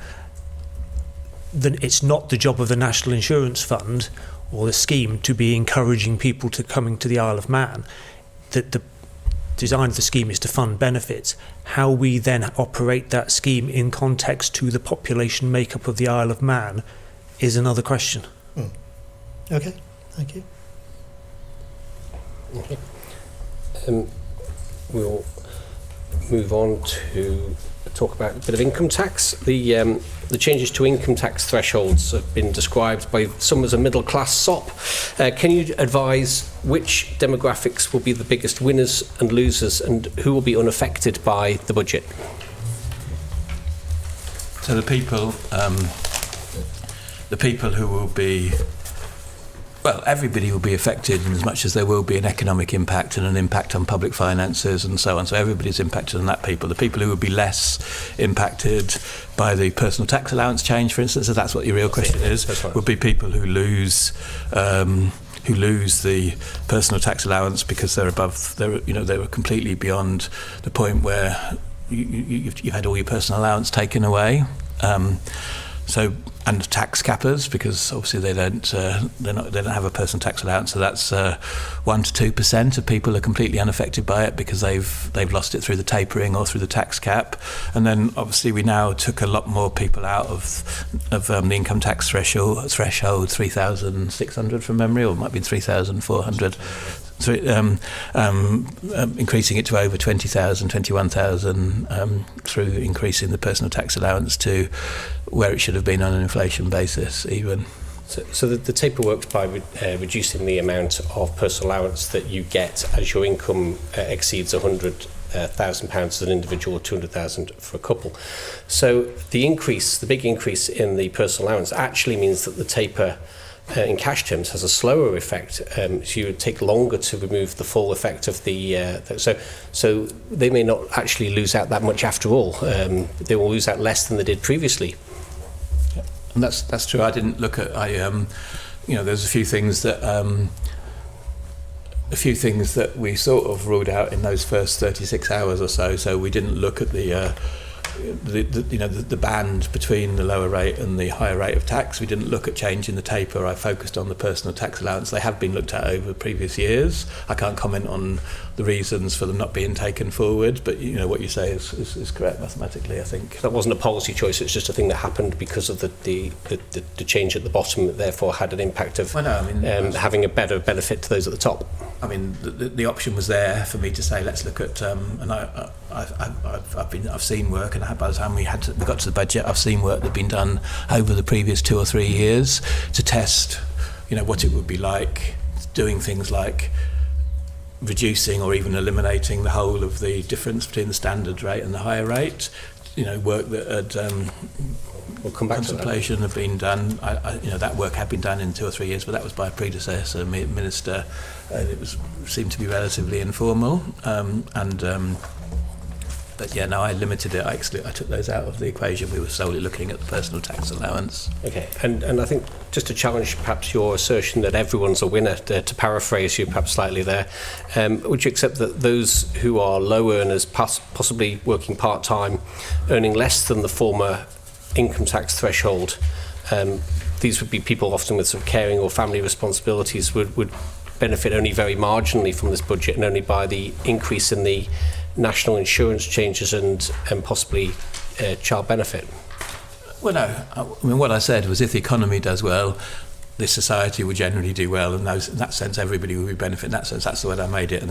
[SPEAKER 4] it's not the job of the National Insurance Fund or the scheme to be encouraging people to coming to the Isle of Man. That the design of the scheme is to fund benefits. How we then operate that scheme in context to the population makeup of the Isle of Man is another question.
[SPEAKER 6] Okay, thank you.
[SPEAKER 1] Okay. We'll move on to talk about a bit of income tax. The changes to income tax thresholds have been described by some as a middle class SOP. Can you advise which demographics will be the biggest winners and losers, and who will be unaffected by the budget?
[SPEAKER 2] So the people who will be, well, everybody will be affected in as much as there will be an economic impact and an impact on public finances and so on. So everybody's impacted on that people. The people who will be less impacted by the personal tax allowance change, for instance, if that's what your real question is, would be people who lose the personal tax allowance because they were completely beyond the point where you had all your personal allowance taken away. And tax cappers, because obviously they don't have a personal tax allowance, so that's 1 to 2% of people are completely unaffected by it because they've lost it through the tapering or through the tax cap. And then obviously we now took a lot more people out of the income tax threshold 3,600 from memory, or it might be 3,400. Increasing it to over 20,000, 21,000 through increasing the personal tax allowance to where it should have been on an inflation basis even.
[SPEAKER 1] So the taper works by reducing the amount of personal allowance that you get as your income exceeds £100,000 as an individual, or 200,000 for a couple. So the big increase in the personal allowance actually means that the taper in cash terms has a slower effect, so you would take longer to remove the full effect of the so they may not actually lose out that much after all. They will lose out less than they did previously.
[SPEAKER 2] And that's true. I didn't look at there's a few things that we sort of ruled out in those first 36 hours or so we didn't look at the band between the lower rate and the higher rate of tax. We didn't look at changing the taper. I focused on the personal tax allowance. They have been looked at over previous years. I can't comment on the reasons for them not being taken forward, but what you say is correct mathematically, I think.
[SPEAKER 1] That wasn't a policy choice, it's just a thing that happened because of the change at the bottom, that therefore had an impact of having a better benefit to those at the top.
[SPEAKER 2] I mean, the option was there for me to say, let's look at, and I've seen work, and by the time we got to the budget, I've seen work that's been done over the previous 2 or 3 years to test, what it would be like doing things like reducing or even eliminating the whole of the difference between the standard rate and the higher rate. Work that had
[SPEAKER 1] we'll come back
[SPEAKER 2] contemplation
[SPEAKER 1] to that.
[SPEAKER 2] Have been done. That work had been done in 2 or 3 years, but that was by a predecessor minister, and it seemed to be relatively informal. But yeah, no, I limited it. I took those out of the equation. We were solely looking at the personal tax allowance.
[SPEAKER 1] Okay, and I think just to challenge perhaps your assertion that everyone's a winner, to paraphrase you perhaps slightly there, would you accept that those who are low earners, possibly working part-time, earning less than the former income tax threshold, these would be people often with sort of caring or family responsibilities, would benefit only very marginally from this budget, and only by the increase in the national insurance changes and possibly child benefit?
[SPEAKER 2] Well, no. I mean, what I said was if the economy does well, the society will generally do well, and in that sense, everybody will be benefiting. In that sense, that's the way I made it. And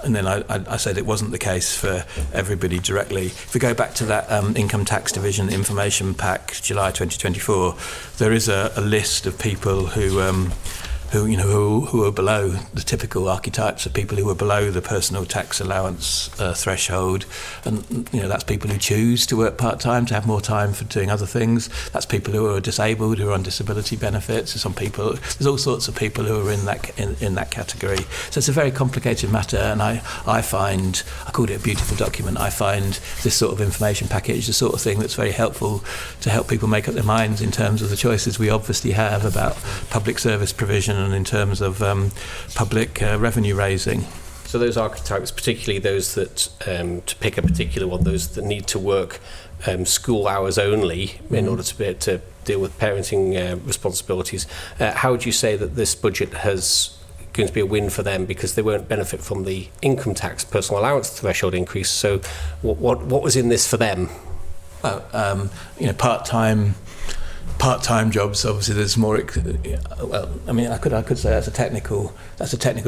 [SPEAKER 2] then I said it wasn't the case for everybody directly. If we go back to that income tax division information pack, July 2024, there is a list of people who are below the typical archetypes of people who are below the personal tax allowance threshold, and that's people who choose to work part-time to have more time for doing other things. That's people who are disabled, who are on disability benefits. There's all sorts of people who are in that category. So it's a very complicated matter, and I called it a beautiful document. I find this sort of information package the sort of thing that's very helpful to help people make up their minds in terms of the choices we obviously have about public service provision and in terms of public revenue raising.
[SPEAKER 1] So those archetypes, particularly those that, to pick a particular one, those that need to work school hours only in order to be able to deal with parenting responsibilities, how would you say that this budget has going to be a win for them, because they won't benefit from the income tax personal allowance threshold increase? So what was in this for them?
[SPEAKER 2] Well, part-time jobs, obviously there's more, well, I mean, I could say that's a technical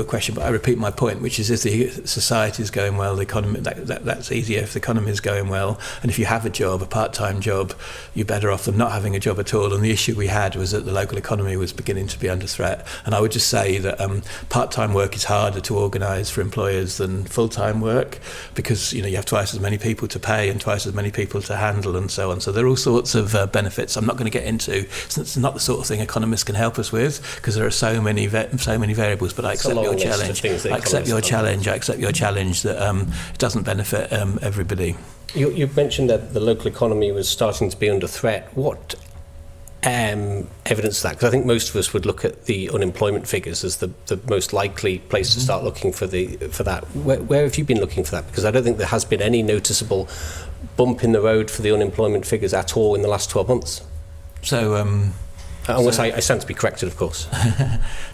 [SPEAKER 2] question, but I repeat my point, which is if the society is going well, the economy, that's easier if the economy is going well, and if you have a job, a part-time job, you're better off than not having a job at all. And the issue we had was that the local economy was beginning to be under threat, and I would just say that part-time work is harder to organise for employers than full-time work, because you have twice as many people to pay and twice as many people to handle and so on. So there are all sorts of benefits. I'm not going to get into. It's not the sort of thing economists can help us with, because there are so many variables. But I accept your challenge. I accept your challenge that it doesn't benefit everybody.
[SPEAKER 1] You mentioned that the local economy was starting to be under threat. What evidence of that? Because I think most of us would look at the unemployment figures as the most likely place to start looking for that. Where have you been looking for that? Because I don't think there has been any noticeable bump in the road for the unemployment figures at all in the last 12 months.
[SPEAKER 2] So,
[SPEAKER 1] unless I stand to be corrected, of course.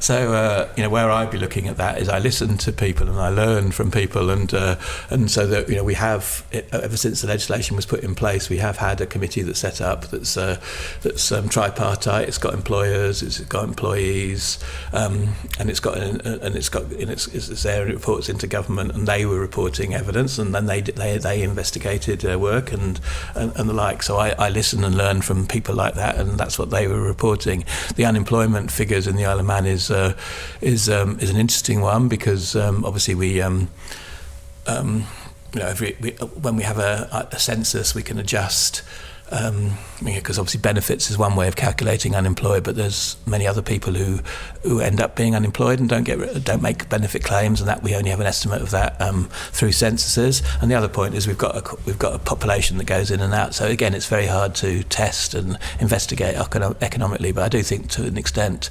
[SPEAKER 2] So, where I'd be looking at that is I listen to people and I learn from people, and so that we have, ever since the legislation was put in place, we have had a committee that's set up that's tripartite. It's got employers, it's got employees, and it's got in its area, it reports into government, and they were reporting evidence, and then they investigated work and the like. So I listen and learn from people like that, and that's what they were reporting. The unemployment figures in the Isle of Man is an interesting one, because obviously when we have a census, we can adjust. Because obviously benefits is one way of calculating unemployed, but there's many other people who end up being unemployed and don't make benefit claims, and that we only have an estimate of that through censuses. And the other point is we've got a population that goes in and out. So again, it's very hard to test and investigate economically. But I do think to an extent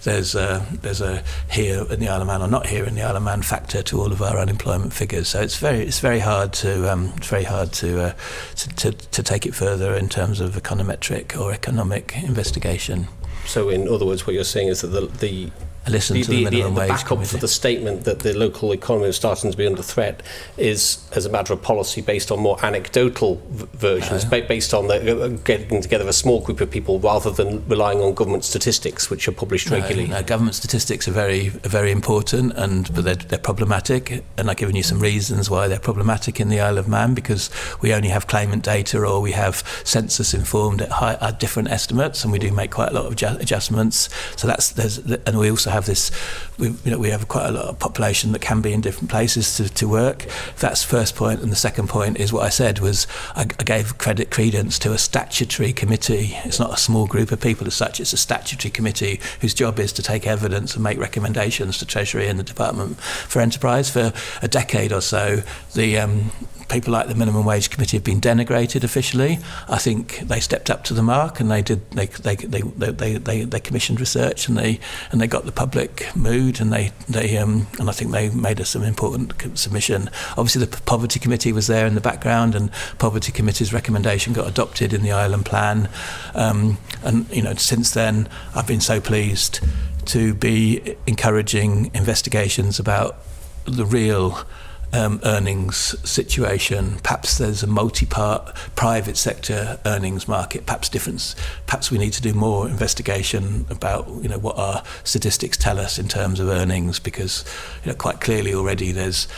[SPEAKER 2] there's a here in the Isle of Man or not here in the Isle of Man factor to all of our unemployment figures. So it's very hard to take it further in terms of econometric or economic investigation.
[SPEAKER 1] So in other words, what you're saying is that the backup for the statement that the local economy is starting to be under threat is as a matter of policy based on more anecdotal versions, based on getting together a small group of people rather than relying on government statistics, which are published regularly.
[SPEAKER 2] No, government statistics are very important, but they're problematic, and I've given you some reasons why they're problematic in the Isle of Man, because we only have claimant data, or we have census informed at different estimates, and we do make quite a lot of adjustments. So and we also have this, we have quite a lot of population that can be in different places to work. That's the first point. And the second point is what I said was I gave credence to a statutory committee. It's not a small group of people as such, it's a statutory committee whose job is to take evidence and make recommendations to Treasury and the Department for Enterprise. For a decade or so, the people like the Minimum Wage Committee have been denigrated officially. I think they stepped up to the mark, and they commissioned research, and they got the public mood, and I think they made us some important submission. Obviously, the Poverty Committee was there in the background, and Poverty Committee's recommendation got adopted in the Island Plan. And since then, I've been so pleased to be encouraging investigations about the real earnings situation. Perhaps there's a multi-part private sector earnings market. Perhaps we need to do more investigation about what our statistics tell us in terms of earnings, because quite clearly already there's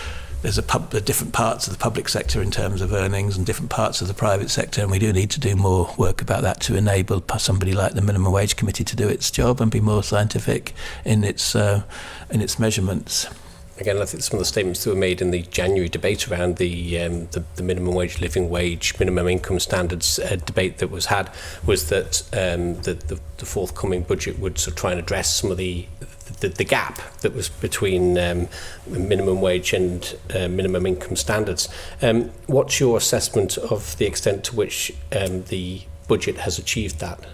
[SPEAKER 2] different parts of the public sector in terms of earnings and different parts of the private sector, and we do need to do more work about that to enable somebody like the Minimum Wage Committee to do its job and be more scientific in its measurements.
[SPEAKER 1] Again, I think some of the statements that were made in the January debate around the minimum wage, living wage, minimum income standards debate that was had was that the forthcoming budget would sort of try and address some of the gap that was between minimum wage and minimum income standards. What's your assessment of the extent to which the budget has achieved that?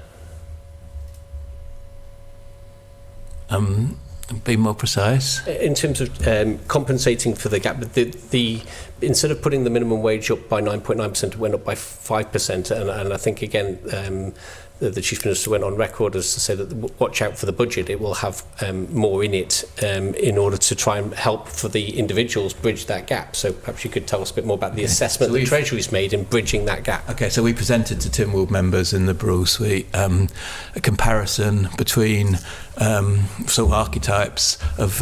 [SPEAKER 2] Be more precise.
[SPEAKER 1] In terms of compensating for the gap, the instead of putting the minimum wage up by 9.9%, it went up by 5%, and I think again the Chief Minister went on record as to say that watch out for the budget, it will have more in it in order to try and help for the individuals bridge that gap. So perhaps you could tell us a bit more about the assessment the Treasury's made in bridging that gap.
[SPEAKER 2] Okay, so we presented to Tynwald members in the Brule Suite a comparison between sort of archetypes of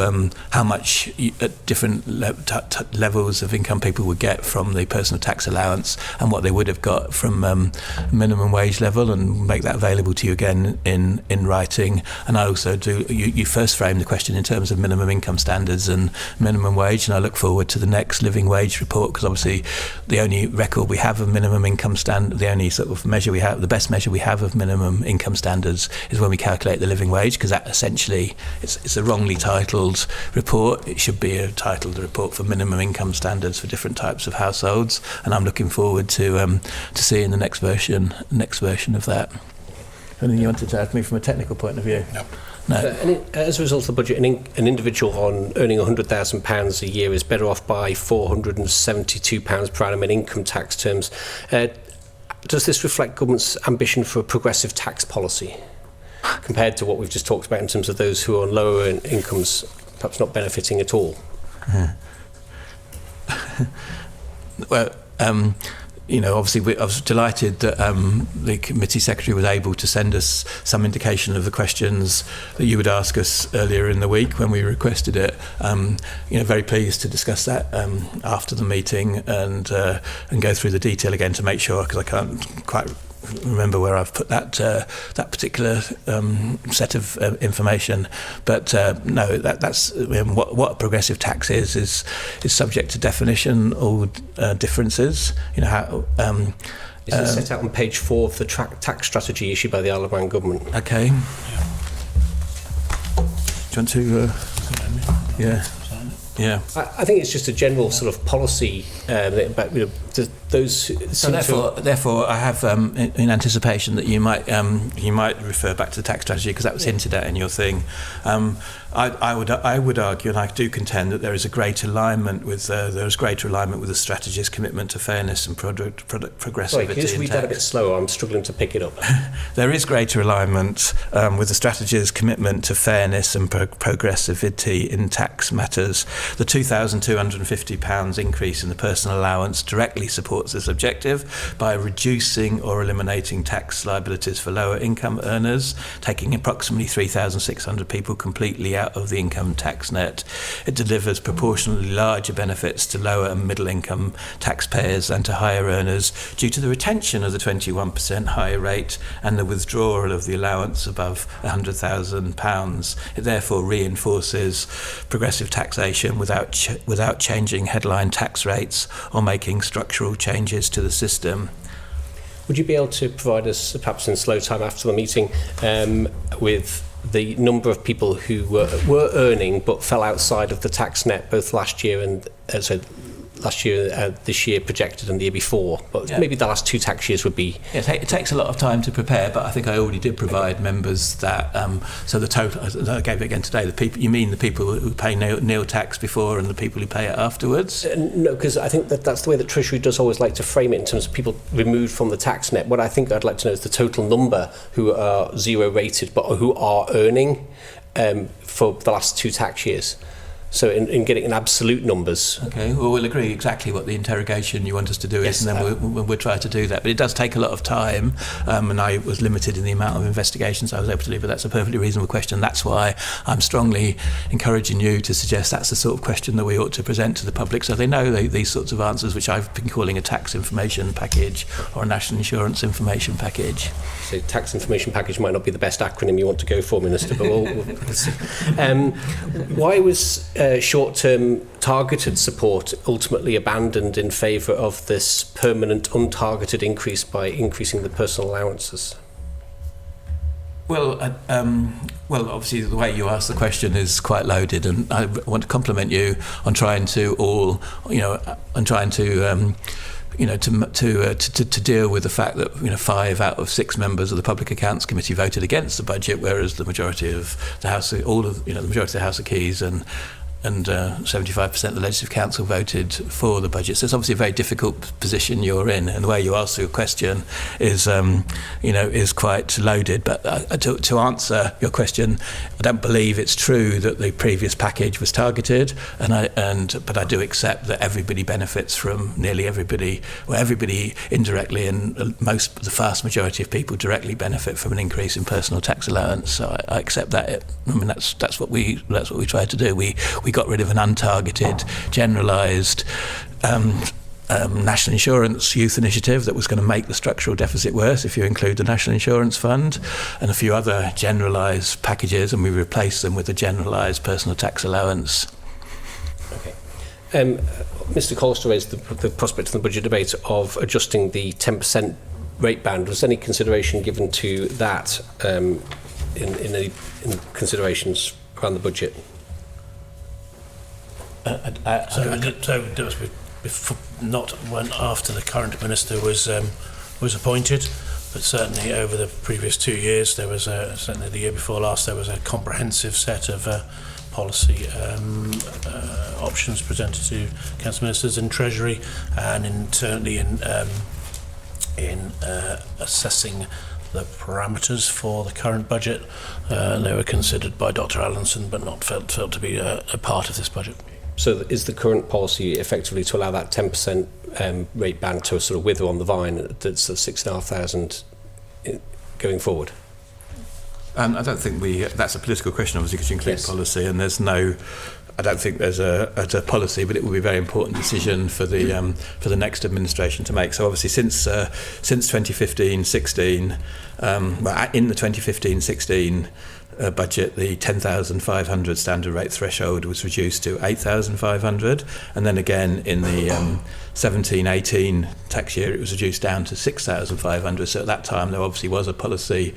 [SPEAKER 2] how much at different levels of income people would get from the personal tax allowance and what they would have got from minimum wage level, and make that available to you again in writing. And I also do, you first framed the question in terms of minimum income standards and minimum wage, and I look forward to the next living wage report, because obviously the only record we have of minimum income standard, the only sort of measure we have, the best measure we have of minimum income standards is when we calculate the living wage, because that essentially it's a wrongly titled report. It should be titled a report for minimum income standards for different types of households, and I'm looking forward to seeing the next version of that. Anything you wanted to add to me from a technical point of view? No.
[SPEAKER 1] As a result of the budget, an individual on earning £100,000 a year is better off by £472 per annum in income tax terms. Does this reflect government's ambition for a progressive tax policy, compared to what we've just talked about in terms of those who are on lower incomes perhaps not benefiting at all?
[SPEAKER 2] Well, obviously I was delighted that the committee secretary was able to send us some indication of the questions that you would ask us earlier in the week when we requested it. Very pleased to discuss that after the meeting and go through the detail again to make sure, because I can't quite remember where I've put that particular set of information, but no, that's what a progressive tax is subject to definition or differences. How
[SPEAKER 1] is it set out on page 4 of the tax strategy issued by the Isle of Man government?
[SPEAKER 2] Okay. Do you want to? Yeah.
[SPEAKER 1] I think it's just a general sort of policy about those.
[SPEAKER 2] So therefore, I have in anticipation that you might refer back to the tax strategy, because that was hinted at in your thing. I would argue, and I do contend, that there is greater alignment with the strategy's commitment to fairness and progressivity.
[SPEAKER 1] Sorry, can you just read that a bit slower? I'm struggling to pick it up.
[SPEAKER 2] There is greater alignment with the strategy's commitment to fairness and progressivity in tax matters. The £2,250 increase in the personal allowance directly supports this objective by reducing or eliminating tax liabilities for lower income earners, taking approximately 3,600 people completely out of the income tax net. It delivers proportionally larger benefits to lower and middle income taxpayers than to higher earners due to the retention of the 21% higher rate and the withdrawal of the allowance above £100,000. It therefore reinforces progressive taxation without changing headline tax rates or making structural changes to the system.
[SPEAKER 1] Would you be able to provide us, perhaps in slow time after the meeting, with the number of people who were earning but fell outside of the tax net, both last year and this year projected and the year before, but maybe the last 2 tax years would be...
[SPEAKER 2] Yes, it takes a lot of time to prepare, but I think I already did provide members that, so the total, I gave it again today, you mean the people who pay nil tax before and the people who pay it afterwards?
[SPEAKER 1] No, because I think that's the way that Treasury does always like to frame it in terms of people removed from the tax net. What I think I'd like to know is the total number who are zero rated but who are earning for the last 2 tax years. So in getting in absolute numbers.
[SPEAKER 2] Okay, well, we'll agree exactly what the interrogation you want us to do is, and then we'll try to do that. But it does take a lot of time, and I was limited in the amount of investigations I was able to do, but that's a perfectly reasonable question. That's why I'm strongly encouraging you to suggest that's the sort of question that we ought to present to the public, so they know these sorts of answers, which I've been calling a tax information package or a national insurance information package.
[SPEAKER 1] So tax information package might not be the best acronym you want to go for, Minister, but we'll see. Why was short-term targeted support ultimately abandoned in favour of this permanent untargeted increase by increasing the personal allowances?
[SPEAKER 2] Well, obviously the way you ask the question is quite loaded, and I want to compliment you on trying to to deal with the fact that 5 out of 6 members of the Public Accounts Committee voted against the budget, whereas the majority of the House, the majority of the House of Keys and 75% of the Legislative Council voted for the budget. So it's obviously a very difficult position you're in, and the way you ask your question is quite loaded. But to answer your question, I don't believe it's true that the previous package was targeted, but I do accept that everybody benefits from everybody indirectly, and the vast majority of people directly benefit from an increase in personal tax allowance. So I accept that. I mean, that's what we tried to do. We got rid of an untargeted, generalised national insurance youth initiative that was going to make the structural deficit worse if you include the National Insurance Fund, and a few other generalised packages, and we replaced them with a generalised personal tax allowance.
[SPEAKER 1] Okay. Mr. Collister raised the prospect in the budget debate of adjusting the 10% rate band. Was any consideration given to that in considerations around the budget?
[SPEAKER 3] So it was before, not when after the current minister was appointed, but certainly over the previous 2 years, there was certainly the year before last, there was a comprehensive set of policy options presented to council ministers and Treasury, and internally in assessing the parameters for the current budget. They were considered by Dr. Allinson, but not felt to be a part of this budget.
[SPEAKER 1] So is the current policy effectively to allow that 10% rate band to sort of wither on the vine that's 6,500 going forward?
[SPEAKER 2] I don't think that's a political question, obviously, because you include policy, and I don't think there's a policy, but it will be a very important decision for the next administration to make. So obviously since 2015-16, in the 2015-16 budget, the 10,500 standard rate threshold was reduced to 8,500, and then again in the 17-18 tax year it was reduced down to 6,500. So at that time there obviously was a policy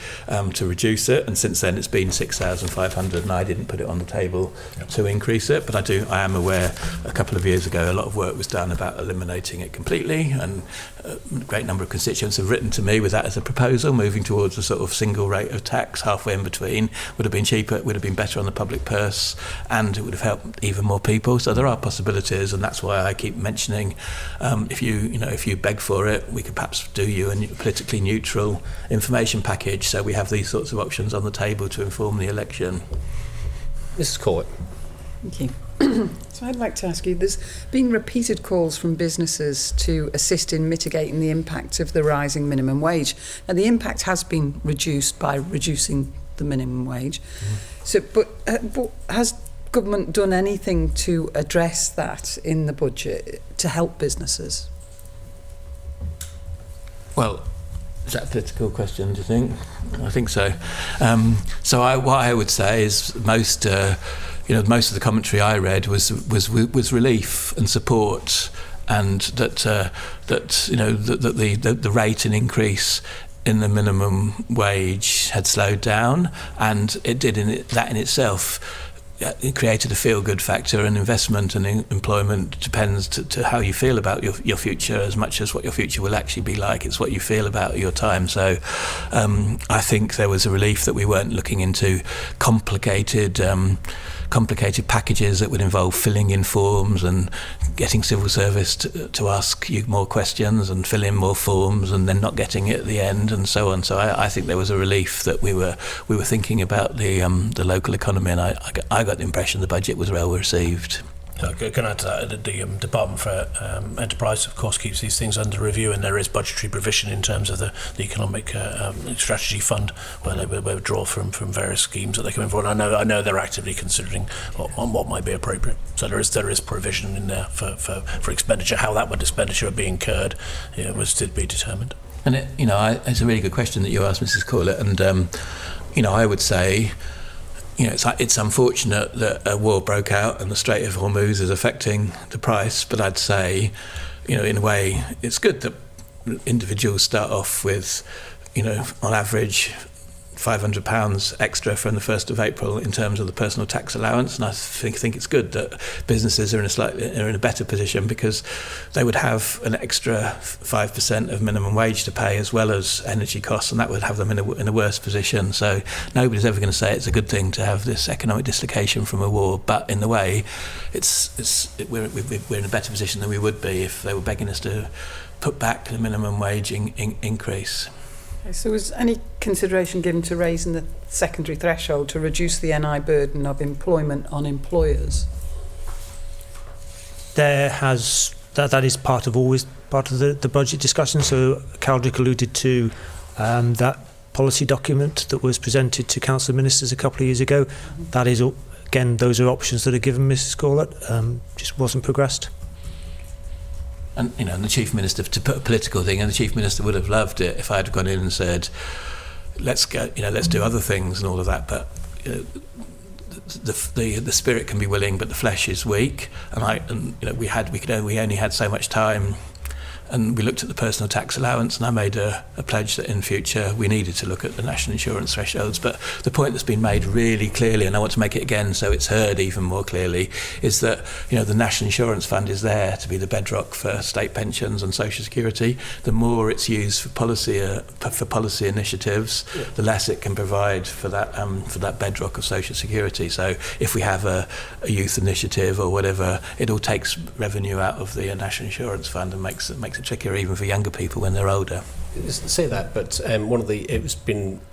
[SPEAKER 2] to reduce it, and since then it's been 6,500, and I didn't put it on the table to increase it, but I am aware a couple of years ago a lot of work was done about eliminating it completely, and a great number of constituents have written to me with that as a proposal, moving towards a sort of single rate of tax halfway in between. Would have been cheaper, it would have been better on the public purse, and it would have helped even more people. So there are possibilities, and that's why I keep mentioning if you beg for it, we could perhaps do you a politically neutral information package, so we have these sorts of options on the table to inform the election.
[SPEAKER 1] Mrs. Court.
[SPEAKER 7] Thank you. So I'd like to ask you, there's been repeated calls from businesses to assist in mitigating the impact of the rising minimum wage. Now, the impact has been reduced by reducing the minimum wage. So, but has government done anything to address that in the budget to help businesses?
[SPEAKER 2] Well, is that a political question, do you think? I think so. What I would say is most of the commentary I read was relief and support, and that the rate and increase in the minimum wage had slowed down, and it did that in itself. It created a feel-good factor, and investment and employment depends to how you feel about your future as much as what your future will actually be like. It's what you feel about your time. So I think there was a relief that we weren't looking into complicated packages that would involve filling in forms and getting civil service to ask you more questions and fill in more forms and then not getting it at the end and so on. So I think there was a relief that we were thinking about the local economy, and I got the impression the budget was well received.
[SPEAKER 3] Can I add to that? The Department for Enterprise, of course, keeps these things under review, and there is budgetary provision in terms of the Economic Strategy Fund, where they withdraw from various schemes that they come in for. And I know they're actively considering what might be appropriate. So there is provision in there for expenditure. How that expenditure would be incurred was to be determined.
[SPEAKER 2] And it's a really good question that you asked, Mrs. Corlett. And I would say, it's unfortunate that a war broke out and the Strait of Hormuz is affecting the price, but I'd say, in a way, it's good that individuals start off with, on average, £500 extra from the 1st of April in terms of the personal tax allowance, and I think it's good that businesses are in a better position, because they would have an extra 5% of minimum wage to pay as well as energy costs, and that would have them in a worse position. So nobody's ever going to say it's a good thing to have this economic dislocation from a war, but in the way, we're in a better position than we would be if they were begging us to put back the minimum wage increase.
[SPEAKER 7] Okay, so was any consideration given to raising the secondary threshold to reduce the NI burden of employment on employers?
[SPEAKER 4] That is part of the budget discussion. So Caldric alluded to that policy document that was presented to council ministers a couple of years ago. That is, again, those are options that are given Mrs. Corlett, just wasn't progressed.
[SPEAKER 2] And and the Chief Minister, to put a political thing, and the Chief Minister would have loved it if I had gone in and said, let's go, let's do other things and all of that, but the spirit can be willing, but the flesh is weak. And we only had so much time, and we looked at the personal tax allowance, and I made a pledge that in future we needed to look at the national insurance thresholds. But the point that's been made really clearly, and I want to make it again so it's heard even more clearly, is that the National Insurance Fund is there to be the bedrock for state pensions and social security. The more it's used for policy initiatives, the less it can provide for that bedrock of social security. So if we have a youth initiative or whatever, it all takes revenue out of the National Insurance Fund and makes it trickier even for younger people when they're older.
[SPEAKER 1] Say that, but it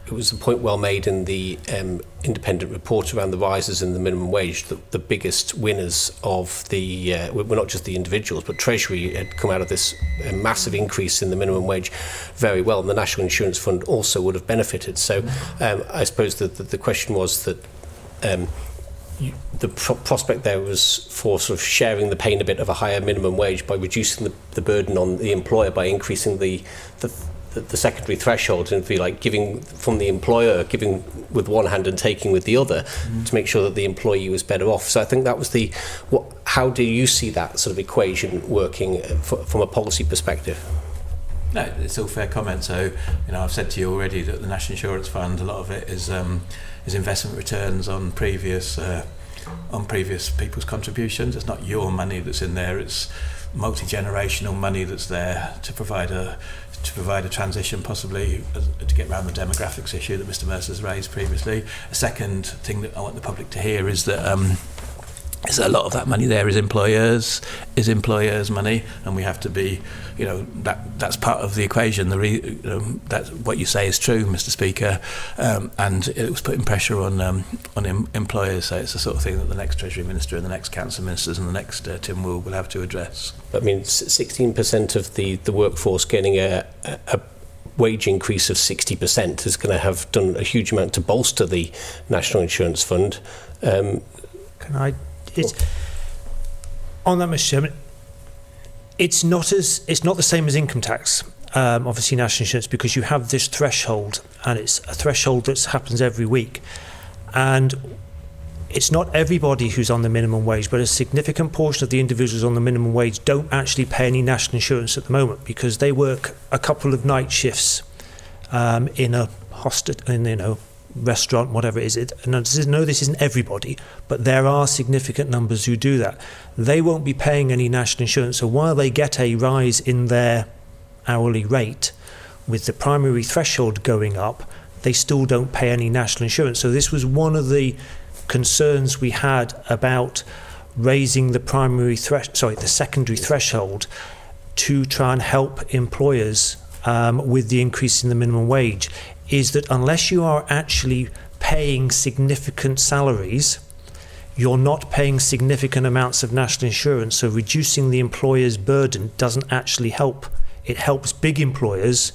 [SPEAKER 1] was a point well made in the independent report around the rises in the minimum wage. The biggest winners of were not just the individuals, but Treasury had come out of this massive increase in the minimum wage very well, and the National Insurance Fund also would have benefited. So I suppose that the question was that the prospect there was for sort of sharing the pain a bit of a higher minimum wage by reducing the burden on the employer by increasing the secondary threshold, and be like giving from the employer, giving with one hand and taking with the other, to make sure that the employee was better off. So I think that was how do you see that sort of equation working from a policy perspective?
[SPEAKER 2] No, it's all fair comment. So, I've said to you already that the National Insurance Fund, a lot of it is investment returns on previous people's contributions. It's not your money that's in there. It's multi-generational money that's there to provide a transition, possibly to get around the demographics issue that Mr. Mercer's raised previously. A second thing that I want the public to hear is that a lot of that money there is employers' money, and we have to be, that's part of the equation. That's what you say is true, Mr. Speaker, and it was putting pressure on employers. So it's the sort of thing that the next Treasury Minister and the next Council Ministers and the next Tynwald will have to address.
[SPEAKER 1] I mean, 16% of the workforce getting a wage increase of 60% is going to have done a huge amount to bolster the National Insurance Fund. On that, Mr. Chairman, it's not the same as income tax. Obviously, national insurance, because you have this threshold, and it's a threshold that happens every week, and it's not everybody who's on the minimum wage, but a significant portion of the individuals on the minimum wage don't actually pay any national insurance at the moment, because they work a couple of night shifts in a restaurant, whatever it is. This isn't everybody, but there are significant numbers who do that. They won't be paying any national insurance, so while they get a rise in their hourly rate, with the primary threshold going up, they still don't pay any national insurance. So this was one of the concerns we had about raising the secondary threshold to try and help employers with the increase in the minimum wage, is that unless you are actually paying significant salaries, you're not paying significant amounts of national insurance. So reducing the employer's burden doesn't actually help. It helps big employers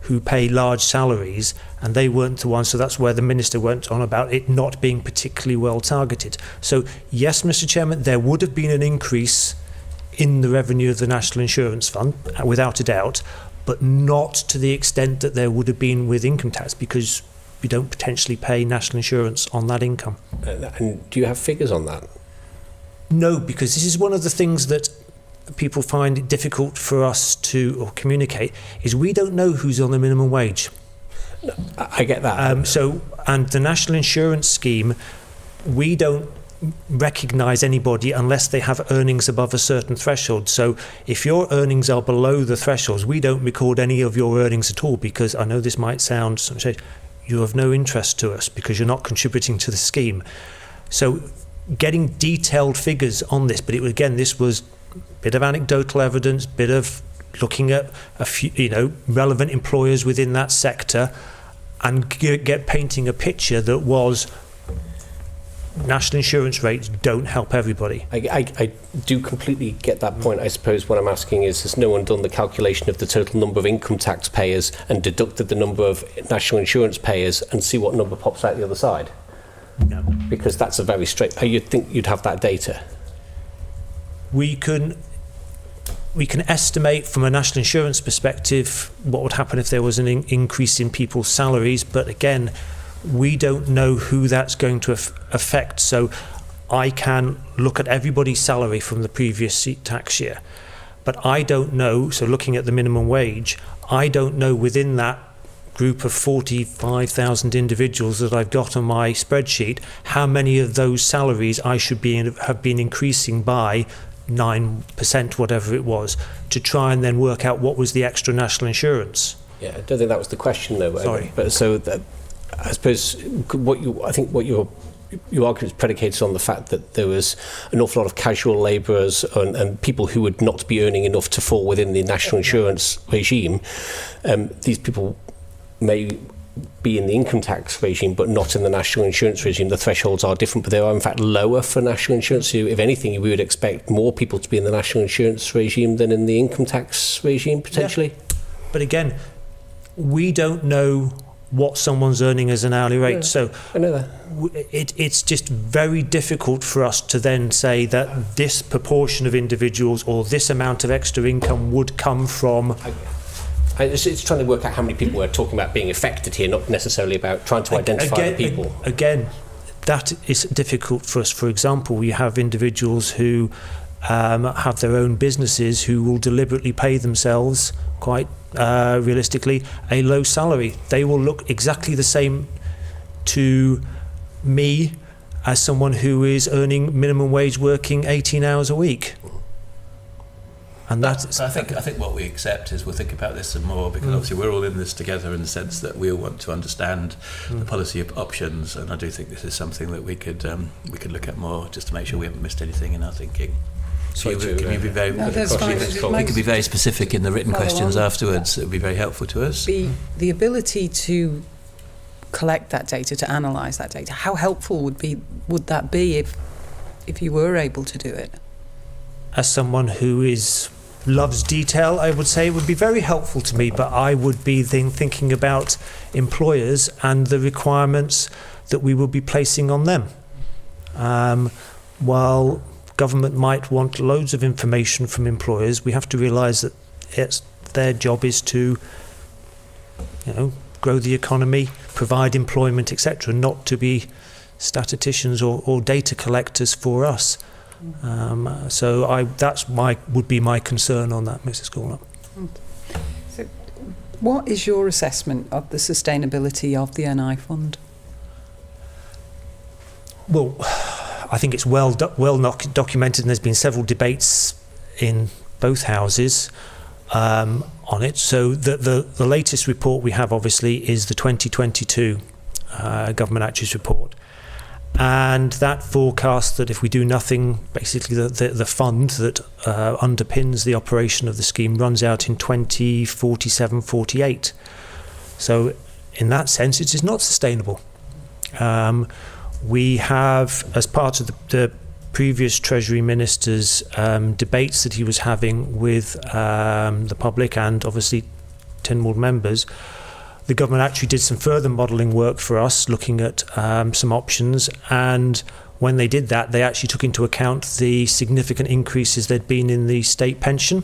[SPEAKER 1] who pay large salaries, and they weren't the ones. So that's where the Minister went on about it not being particularly well targeted. So yes, Mr. Chairman, there would have been an increase in the revenue of the National Insurance Fund, without a doubt, but not to the extent that there would have been with income tax, because you don't potentially pay national insurance on that income. And do you have figures on that?
[SPEAKER 4] No, because this is one of the things that people find it difficult for us to communicate, is we don't know who's on the minimum wage.
[SPEAKER 1] I get that.
[SPEAKER 4] And the national insurance scheme, we don't recognise anybody unless they have earnings above a certain threshold. So if your earnings are below the thresholds, we don't record any of your earnings at all, because I know this might sound strange, you're of no interest to us because you're not contributing to the scheme. So getting detailed figures on this, but this was a bit of anecdotal evidence, bit of looking at a few, relevant employers within that sector, and get painting a picture that was national insurance rates don't help everybody.
[SPEAKER 1] I do completely get that point. I suppose what I'm asking is, has no one done the calculation of the total number of income tax payers and deducted the number of national insurance payers and see what number pops out the other side?
[SPEAKER 4] No.
[SPEAKER 1] Because that's a very straight... You'd think you'd have that data.
[SPEAKER 4] We can estimate from a national insurance perspective what would happen if there was an increase in people's salaries, but again, we don't know who that's going to affect. So I can look at everybody's salary from the previous tax year, but I don't know, so looking at the minimum wage, I don't know within that group of 45,000 individuals that I've got on my spreadsheet how many of those salaries I should have been increasing by 9%, whatever it was, to try and then work out what was the extra national insurance.
[SPEAKER 1] Yeah, I don't think that was the question, though.
[SPEAKER 4] Sorry.
[SPEAKER 1] But so that, I suppose what your argument is predicated on the fact that there was an awful lot of casual labourers and people who would not be earning enough to fall within the national insurance regime. These people may be in the income tax regime but not in the national insurance regime. The thresholds are different, but they are in fact lower for national insurance. So if anything, we would expect more people to be in the national insurance regime than in the income tax regime, potentially.
[SPEAKER 4] Yeah. But again, we don't know what someone's earning as an hourly rate.
[SPEAKER 1] Yeah,
[SPEAKER 4] so
[SPEAKER 1] I know that.
[SPEAKER 4] It's just very difficult for us to then say that this proportion of individuals or this amount of extra income would come from...
[SPEAKER 1] It's trying to work out how many people we're talking about being affected here, not necessarily about trying to identify the people.
[SPEAKER 4] Again, that is difficult for us. For example, we have individuals who have their own businesses who will deliberately pay themselves, quite realistically, a low salary. They will look exactly the same to me as someone who is earning minimum wage working 18 hours a week. And that's,
[SPEAKER 2] I think what we accept is we'll think about this some more, because obviously we're all in this together in the sense that we all want to understand the policy options, and I do think this is something that we could look at more just to make sure we haven't missed anything in our thinking. So can you be very?
[SPEAKER 7] No, that's fine.
[SPEAKER 2] We could be very specific in the written questions afterwards. It would be very helpful to us.
[SPEAKER 7] The ability to collect that data, to analyse that data, how helpful would that be if you were able to do it?
[SPEAKER 4] As someone who loves detail, I would say it would be very helpful to me, but I would be then thinking about employers and the requirements that we will be placing on them. While government might want loads of information from employers, we have to realise that their job is to, grow the economy, provide employment, etc., not to be statisticians or data collectors for us. So would be my concern on that, Mrs. Gornall.
[SPEAKER 7] So, what is your assessment of the sustainability of the NI fund?
[SPEAKER 4] Well, I think it's well documented, and there's been several debates in both houses on it. So the latest report we have, obviously, is the 2022 Government Actuaries Report. And that forecasts that if we do nothing, basically the fund that underpins the operation of the scheme runs out in 2047-48. So in that sense, it is not sustainable. We have, as part of the previous Treasury Minister's debates that he was having with the public and obviously Tynwald members, the government actually did some further modelling work for us, looking at some options, and when they did that, they actually took into account the significant increases there'd been in the state pension,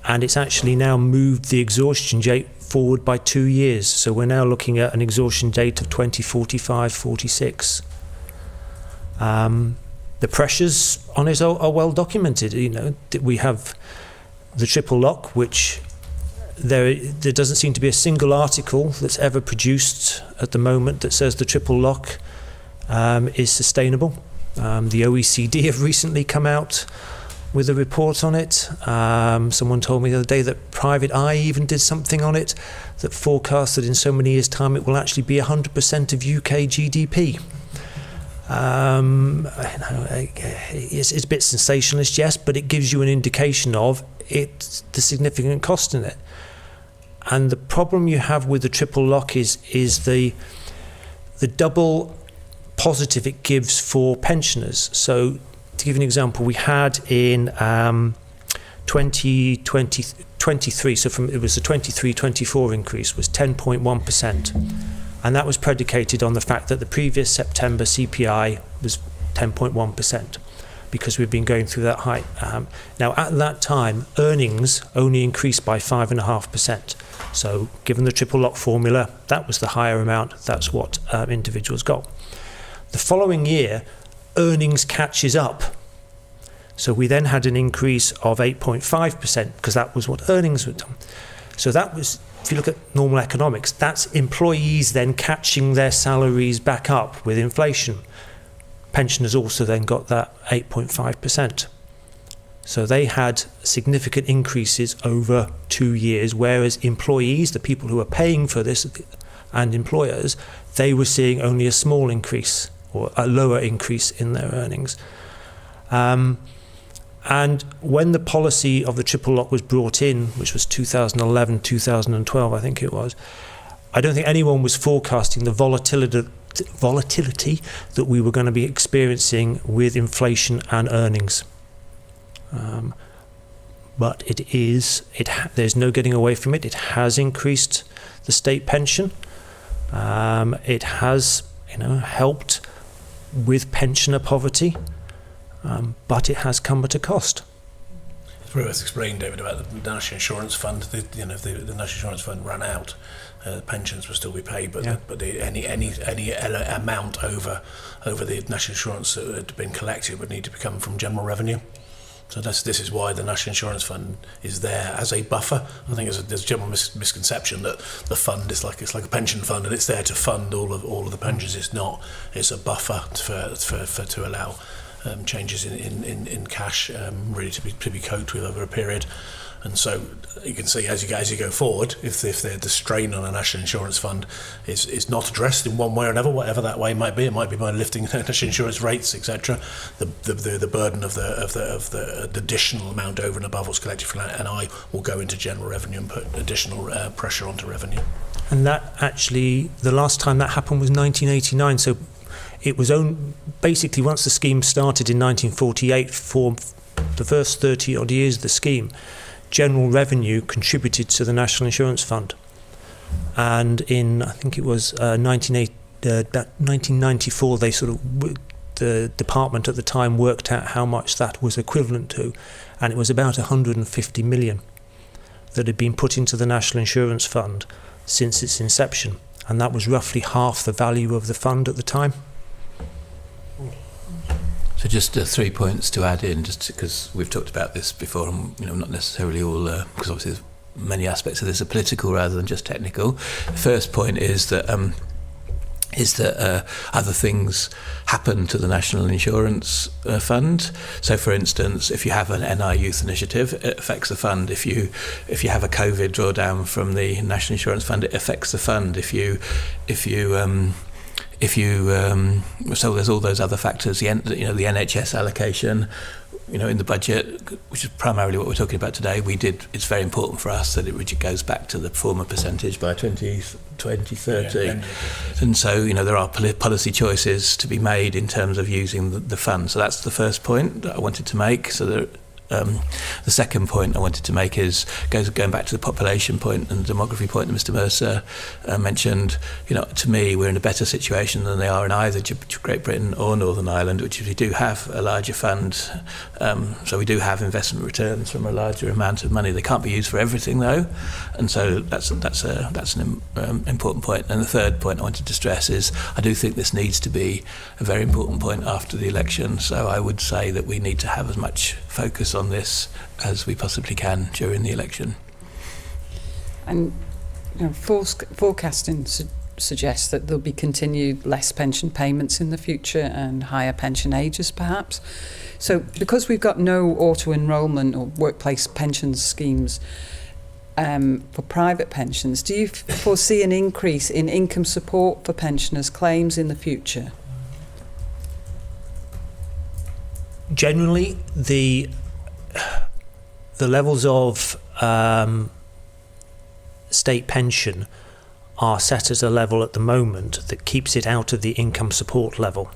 [SPEAKER 4] and it's actually now moved the exhaustion date forward by 2 years. So we're now looking at an exhaustion date of 2045-46. The pressures on it are well documented. We have the triple lock, which there doesn't seem to be a single article that's ever produced at the moment that says the triple lock is sustainable. The OECD have recently come out with a report on it. Someone told me the other day that Private Eye even did something on it that forecasts that in so many years' time it will actually be 100% of UK GDP. It's a bit sensationalist, yes, but it gives you an indication of the significant cost in it. And the problem you have with the triple lock is the double positive it gives for pensioners. So to give you an example, we had in 2023, so it was the 23-24 increase was 10.1%. And that was predicated on the fact that the previous September CPI was 10.1%, because we've been going through that height. Now, at that time, earnings only increased by 5.5%. So given the triple lock formula, that was the higher amount. That's what individuals got. The following year, earnings catches up. So we then had an increase of 8.5%, because that was what earnings were done. So that was, if you look at normal economics, that's employees then catching their salaries back up with inflation. Pensioners also then got that 8.5%. So they had significant increases over 2 years, whereas employees, the people who are paying for this, and employers, they were seeing only a small increase or a lower increase in their earnings. And when the policy of the triple lock was brought in, which was 2011, 2012, I think it was, I don't think anyone was forecasting the volatility that we were going to be experiencing with inflation and earnings. But there's no getting away from it. It has increased the state pension. It has, helped with pensioner poverty, but it has come at a cost.
[SPEAKER 3] It's probably worth explaining, David, about the National Insurance Fund. The National Insurance Fund ran out, pensions will still be paid, but any amount over the National Insurance that had been collected would need to come from general revenue. So this is why the National Insurance Fund is there as a buffer. I think there's a general misconception that the fund is like a pension fund and it's there to fund all of the pensions. It's not. It's a buffer to allow changes in cash really to be coped with over a period. And so you can see as you go forward, if the strain on a national insurance fund is not addressed in one way or another, whatever that way might be, it might be by lifting national insurance rates, etc. The burden of the additional amount over and above what's collected from NI will go into general revenue and put additional pressure onto revenue.
[SPEAKER 4] And that actually, the last time that happened was 1989. So it was basically once the scheme started in 1948, for the first 30 odd years of the scheme, general revenue contributed to the National Insurance Fund. And in, I think it was 1994, they the department at the time worked out how much that was equivalent to, and it was about 150 million that had been put into the National Insurance Fund since its inception, and that was roughly half the value of the fund at the time.
[SPEAKER 2] So just 3 points to add in, just because we've talked about this before, and not necessarily all, because obviously there's many aspects of this are political rather than just technical. The first point is that other things happen to the National Insurance Fund. So, for instance, if you have an NI Youth Initiative, it affects the fund. If you have a COVID drawdown from the National Insurance Fund, it affects the fund. So there's all those other factors. The NHS allocation, in the budget, which is primarily what we're talking about today. It's very important for us that it goes back to the former percentage by 2030. Yeah, and so there are policy choices to be made in terms of using the fund. So that's the first point that I wanted to make. So that. The second point I wanted to make is going back to the population point and the demography point that Mr. Mercer mentioned. To me, we're in a better situation than they are in either Great Britain or Northern Ireland, which we do have a larger fund. So we do have investment returns from a larger amount of money. They can't be used for everything though, and so that's an important point. And the third point I wanted to stress is I do think this needs to be a very important point after the election. So I would say that we need to have as much focus on this as we possibly can during the election.
[SPEAKER 7] And forecasting suggests that there'll be continued less pension payments in the future and higher pension ages perhaps. So because we've got no auto-enrolment or workplace pension schemes for private pensions, do you foresee an increase in income support for pensioners' claims in the future?
[SPEAKER 4] Generally, the levels of state pension are set at a level at the moment that keeps it out of the income support level.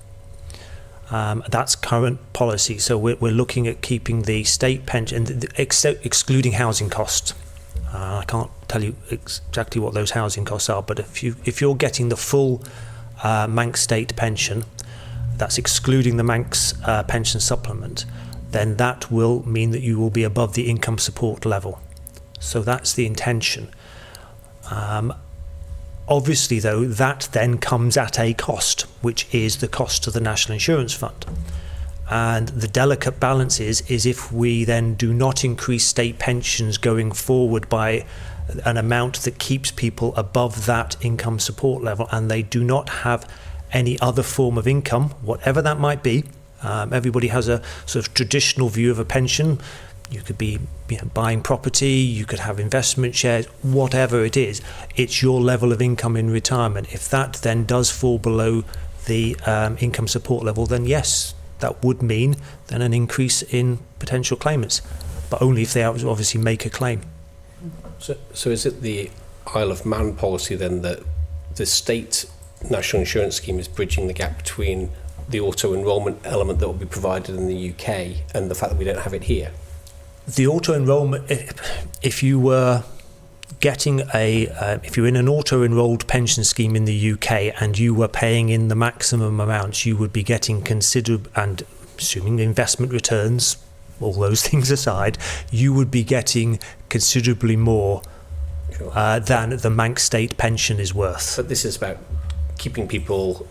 [SPEAKER 4] That's current policy. So we're looking at keeping the state pension, excluding housing costs. I can't tell you exactly what those housing costs are, but if you're getting the full Manx state pension, that's excluding the Manx pension supplement, then that will mean that you will be above the income support level. So that's the intention. Obviously, though, that then comes at a cost, which is the cost to the National Insurance Fund. And the delicate balance is if we then do not increase state pensions going forward by an amount that keeps people above that income support level, and they do not have any other form of income, whatever that might be. Everybody has a sort of traditional view of a pension. You could be buying property, you could have investment shares, whatever it is. It's your level of income in retirement. If that then does fall below the income support level, then yes, that would mean then an increase in potential claimants, but only if they obviously make a claim.
[SPEAKER 1] So is it the Isle of Man policy then that the state national insurance scheme is bridging the gap between the auto-enrolment element that will be provided in the UK and the fact that we don't have it here?
[SPEAKER 4] The auto-enrolment, if you were getting if you're in an auto-enrolled pension scheme in the UK and you were paying in the maximum amounts, you would be getting considerable, and assuming investment returns, all those things aside, you would be getting considerably more than the Manx state pension is worth.
[SPEAKER 1] But this is about keeping people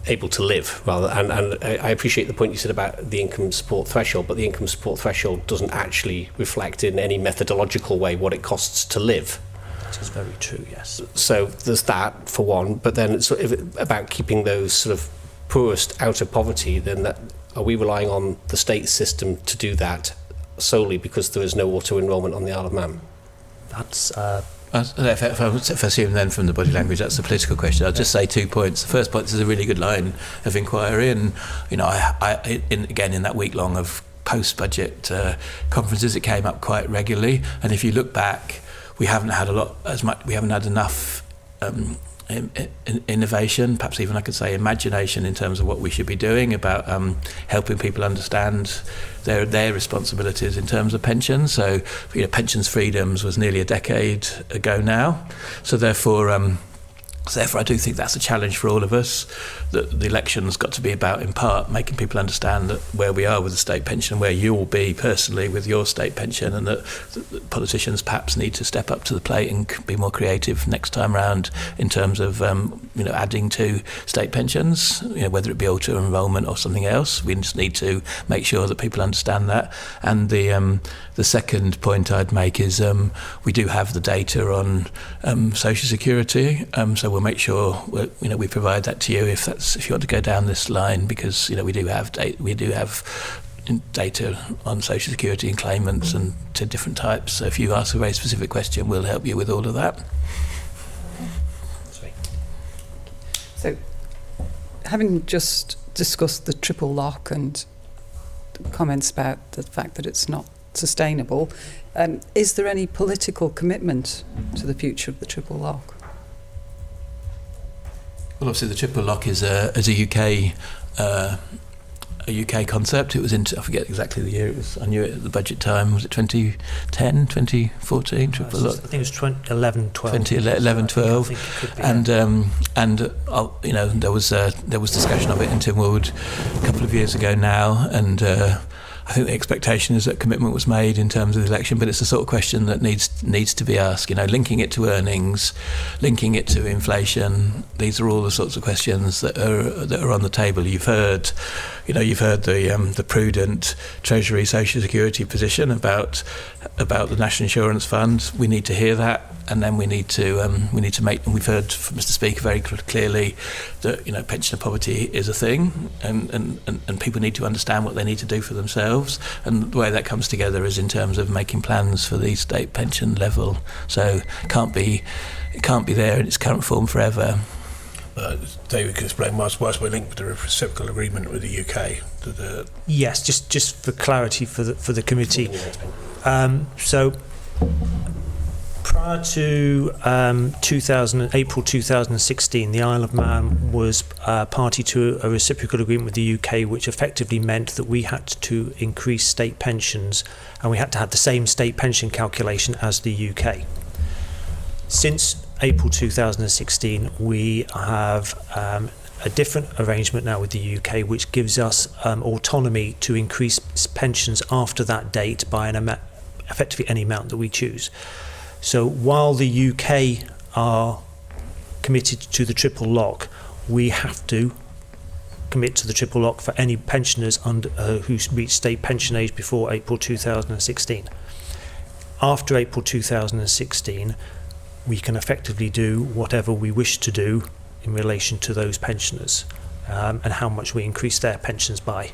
[SPEAKER 1] able to live rather, and I appreciate the point you said about the income support threshold, but the income support threshold doesn't actually reflect in any methodological way what it costs to live.
[SPEAKER 4] That is very true, yes.
[SPEAKER 1] So there's that for one, but then it's sort of about keeping those sort of poorest out of poverty. Then are we relying on the state system to do that solely because there is no auto-enrolment on the Isle of Man?
[SPEAKER 4] That's
[SPEAKER 2] if I assume then from the body language that's a political question, I'll just say 2 points. The first point, this is a really good line of inquiry, and again in that week long of post-budget conferences, it came up quite regularly. And if you look back, we haven't had enough innovation, perhaps even I could say imagination, in terms of what we should be doing about helping people understand their responsibilities in terms of pensions. So, pensions freedoms was nearly a decade ago now. So therefore, I do think that's a challenge for all of us, that the election's got to be about, in part, making people understand that where we are with the state pension, where you will be personally with your state pension, and that politicians perhaps need to step up to the plate and be more creative next time round in terms of adding to state pensions, whether it be auto-enrolment or something else. We just need to make sure that people understand that. And the second point I'd make is we do have the data on social security, so we'll make sure we provide that to you if you want to go down this line, because we do have data on social security and claimants and to different types. So if you ask a very specific question, we'll help you with all of that.
[SPEAKER 7] So, having just discussed the triple lock and comments about the fact that it's not sustainable, is there any political commitment to the future of the triple lock?
[SPEAKER 2] Well, obviously the triple lock is a UK concept. It was I forget exactly the year it was. I knew it at the budget time. Was it 2010, 2014? Triple lock.
[SPEAKER 4] I think it was 2011, 12.
[SPEAKER 2] 2011, 12. There was discussion of it in Tynwald a couple of years ago now, and I think the expectation is that commitment was made in terms of the election, but it's the sort of question that needs to be asked. You know, linking it to earnings, linking it to inflation. These are all the sorts of questions that are on the table. You've heard the prudent Treasury Social Security position about the National Insurance Fund. We need to hear that, and then we need to make. And we've heard from Mr. Speaker very clearly that pensioner poverty is a thing, and people need to understand what they need to do for themselves. And the way that comes together is in terms of making plans for the state pension level. So it can't be there in its current form forever.
[SPEAKER 3] David can explain why we're linked with the reciprocal agreement with the UK.
[SPEAKER 4] Yes, just for clarity for the committee. So prior to April 2016, the Isle of Man was party to a reciprocal agreement with the UK, which effectively meant that we had to increase state pensions, and we had to have the same state pension calculation as the UK. Since April 2016, we have a different arrangement now with the UK, which gives us autonomy to increase pensions after that date by effectively any amount that we choose. So while the UK are committed to the triple lock, we have to commit to the triple lock for any pensioners who reach state pension age before April 2016. After April 2016, we can effectively do whatever we wish to do in relation to those pensioners and how much we increase their pensions by.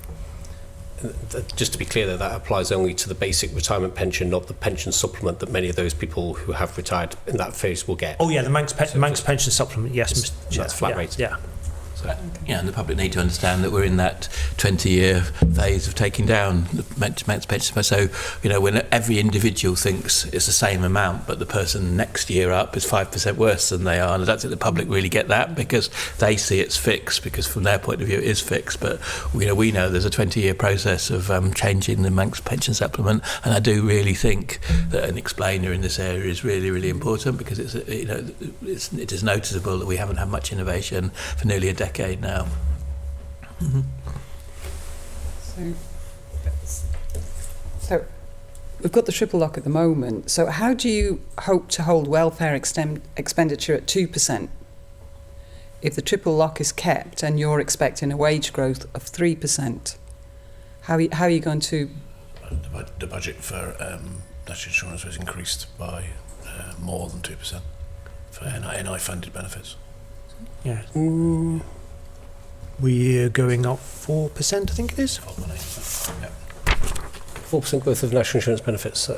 [SPEAKER 1] Just to be clear, that applies only to the basic retirement pension, not the pension supplement that many of those people who have retired in that phase will get.
[SPEAKER 4] Oh yeah, the Manx pension supplement, yes. Mr. Chair.
[SPEAKER 1] That's flat rate.
[SPEAKER 4] Yeah.
[SPEAKER 2] So, and the public need to understand that we're in that 20-year phase of taking down the Manx pension. So, when every individual thinks it's the same amount, but the person next year up is 5% worse than they are, and I don't think the public really get that because they see it's fixed, because from their point of view it is fixed. But we know there's a 20-year process of changing the Manx pension supplement, and I do really think that an explainer in this area is really, really important, because it is noticeable that we haven't had much innovation for nearly a decade now. Mm-hmm.
[SPEAKER 7] So we've got the triple lock at the moment. So how do you hope to hold welfare expenditure at 2% if the triple lock is kept and you're expecting a wage growth of 3%? How are you going to...
[SPEAKER 3] The budget for national insurance was increased by more than 2% for NI funded benefits.
[SPEAKER 4] Yeah. We're going up 4%, I think it is.
[SPEAKER 3] 4.8%. Yeah.
[SPEAKER 1] 4% growth of national insurance benefits.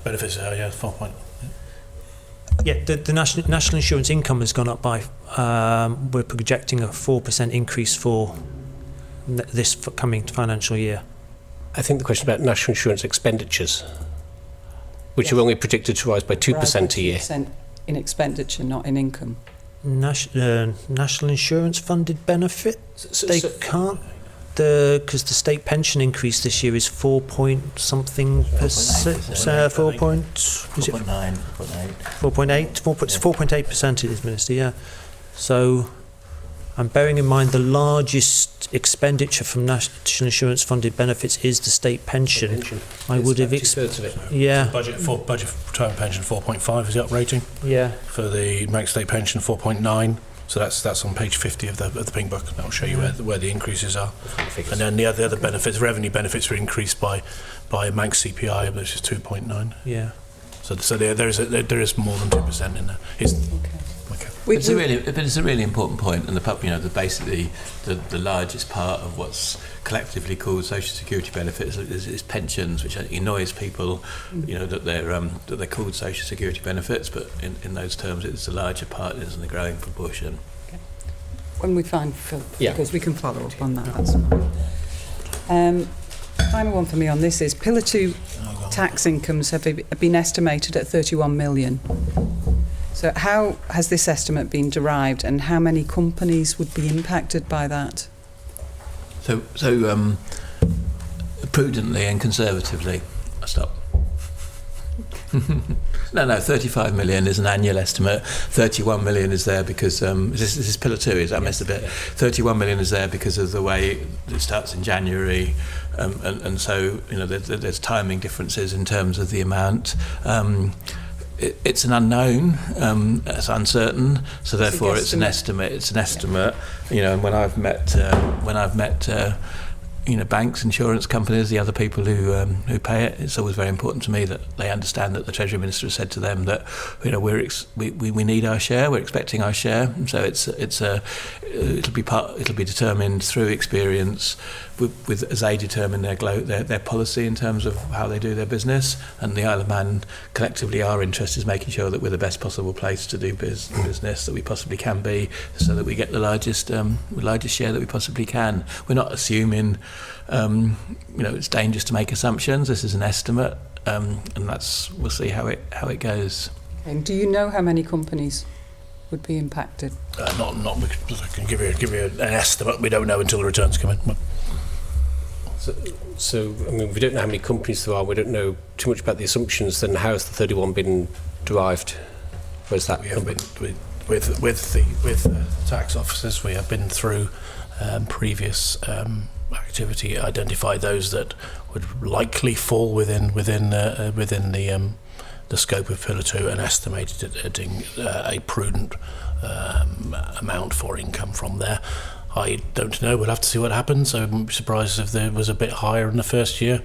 [SPEAKER 3] Benefits, 4 point.
[SPEAKER 4] Yeah, the national insurance income has gone up by. We're projecting a 4% increase for this coming financial year.
[SPEAKER 1] I think the question about national insurance expenditures, which are only predicted to rise by 2% a year.
[SPEAKER 7] 2% in expenditure, not in income.
[SPEAKER 4] National insurance funded benefits, can't, because the state pension increase this year is 4 point something percent. 4.8% it is, Minister. Yeah. So I'm bearing in mind the largest expenditure from national insurance funded benefits is the state pension. I would have
[SPEAKER 1] two-thirds of it.
[SPEAKER 4] Yeah.
[SPEAKER 3] Budget for retirement pension 4.5 is the up rating.
[SPEAKER 4] Yeah.
[SPEAKER 3] For the Manx state pension 4.9. So that's on page 50 of the pink book. That will show you where the increases are. And then the other benefits, revenue benefits, were increased by Manx CPI, which is 2.9.
[SPEAKER 4] Yeah.
[SPEAKER 3] So there is more than 2% in there.
[SPEAKER 2] It's a really important point, and basically the largest part of what's collectively called social security benefits is pensions, which annoys people, that they're called social security benefits, but in those terms it's the larger part, isn't the growing proportion.
[SPEAKER 7] Okay. When we find because we can follow up on that. That's fine. Final one for me on this is Pillar 2 tax incomes have been estimated at 31 million. So how has this estimate been derived, and how many companies would be impacted by that?
[SPEAKER 2] So prudently and conservatively, I stop. No, 35 million is an annual estimate. 31 million is there because this is Pillar 2, is that missed a bit? 31 million is there because of the way it starts in January, and so there's timing differences in terms of the amount. It's an unknown, it's uncertain, so therefore it's an estimate. It's an estimate, and when I've met banks, insurance companies, the other people who pay it, it's always very important to me that they understand that the Treasury Minister has said to them that we need our share, we're expecting our share. So it'll be determined through experience with as they determine their policy in terms of how they do their business. And the Isle of Man collectively, our interest is making sure that we're the best possible place to do business that we possibly can be, so that we get the largest share that we possibly can. We're not assuming. It's dangerous to make assumptions. This is an estimate, and we'll see how it goes.
[SPEAKER 7] And do you know how many companies would be impacted?
[SPEAKER 3] Not because I can give you an estimate. We don't know until the returns come in.
[SPEAKER 1] So we don't know how many companies there are. We don't know too much about the assumptions. Then how has the 31 been derived? Where's that?
[SPEAKER 3] We have been with the tax officers. We have been through previous activity, identified those that would likely fall within the scope of Pillar 2, and estimated it at a prudent amount for income from there. I don't know. We'll have to see what happens. I wouldn't be surprised if there was a bit higher in the first year.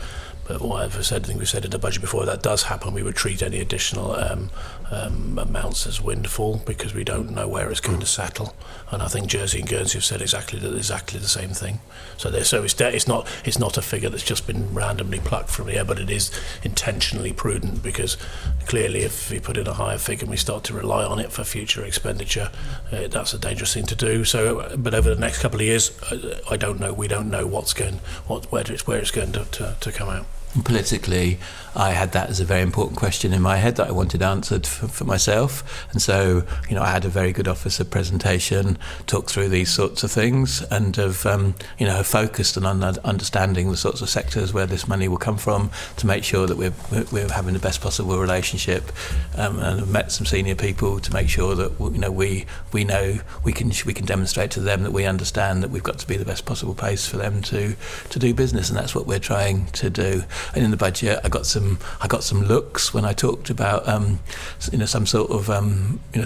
[SPEAKER 3] But whatever I think we said in the budget before, that does happen, we would treat any additional amounts as windfall, because we don't know where it's going to settle. And I think Jersey and Guernsey have said exactly the same thing. So it's not a figure that's just been randomly plucked from the air, but it is intentionally prudent, because clearly if we put in a higher figure and we start to rely on it for future expenditure, that's a dangerous thing to do. So, but over the next couple of years, I don't know. We don't know where it's going to come out.
[SPEAKER 2] Politically, I had that as a very important question in my head that I wanted answered for myself, and so I had a very good officer presentation, talked through these sorts of things, and have focused on understanding the sorts of sectors where this money will come from, to make sure that we're having the best possible relationship, and I've met some senior people to make sure that we know we can demonstrate to them that we understand that we've got to be the best possible place for them to do business, and that's what we're trying to do. And in the budget, I got some looks when I talked about some sort of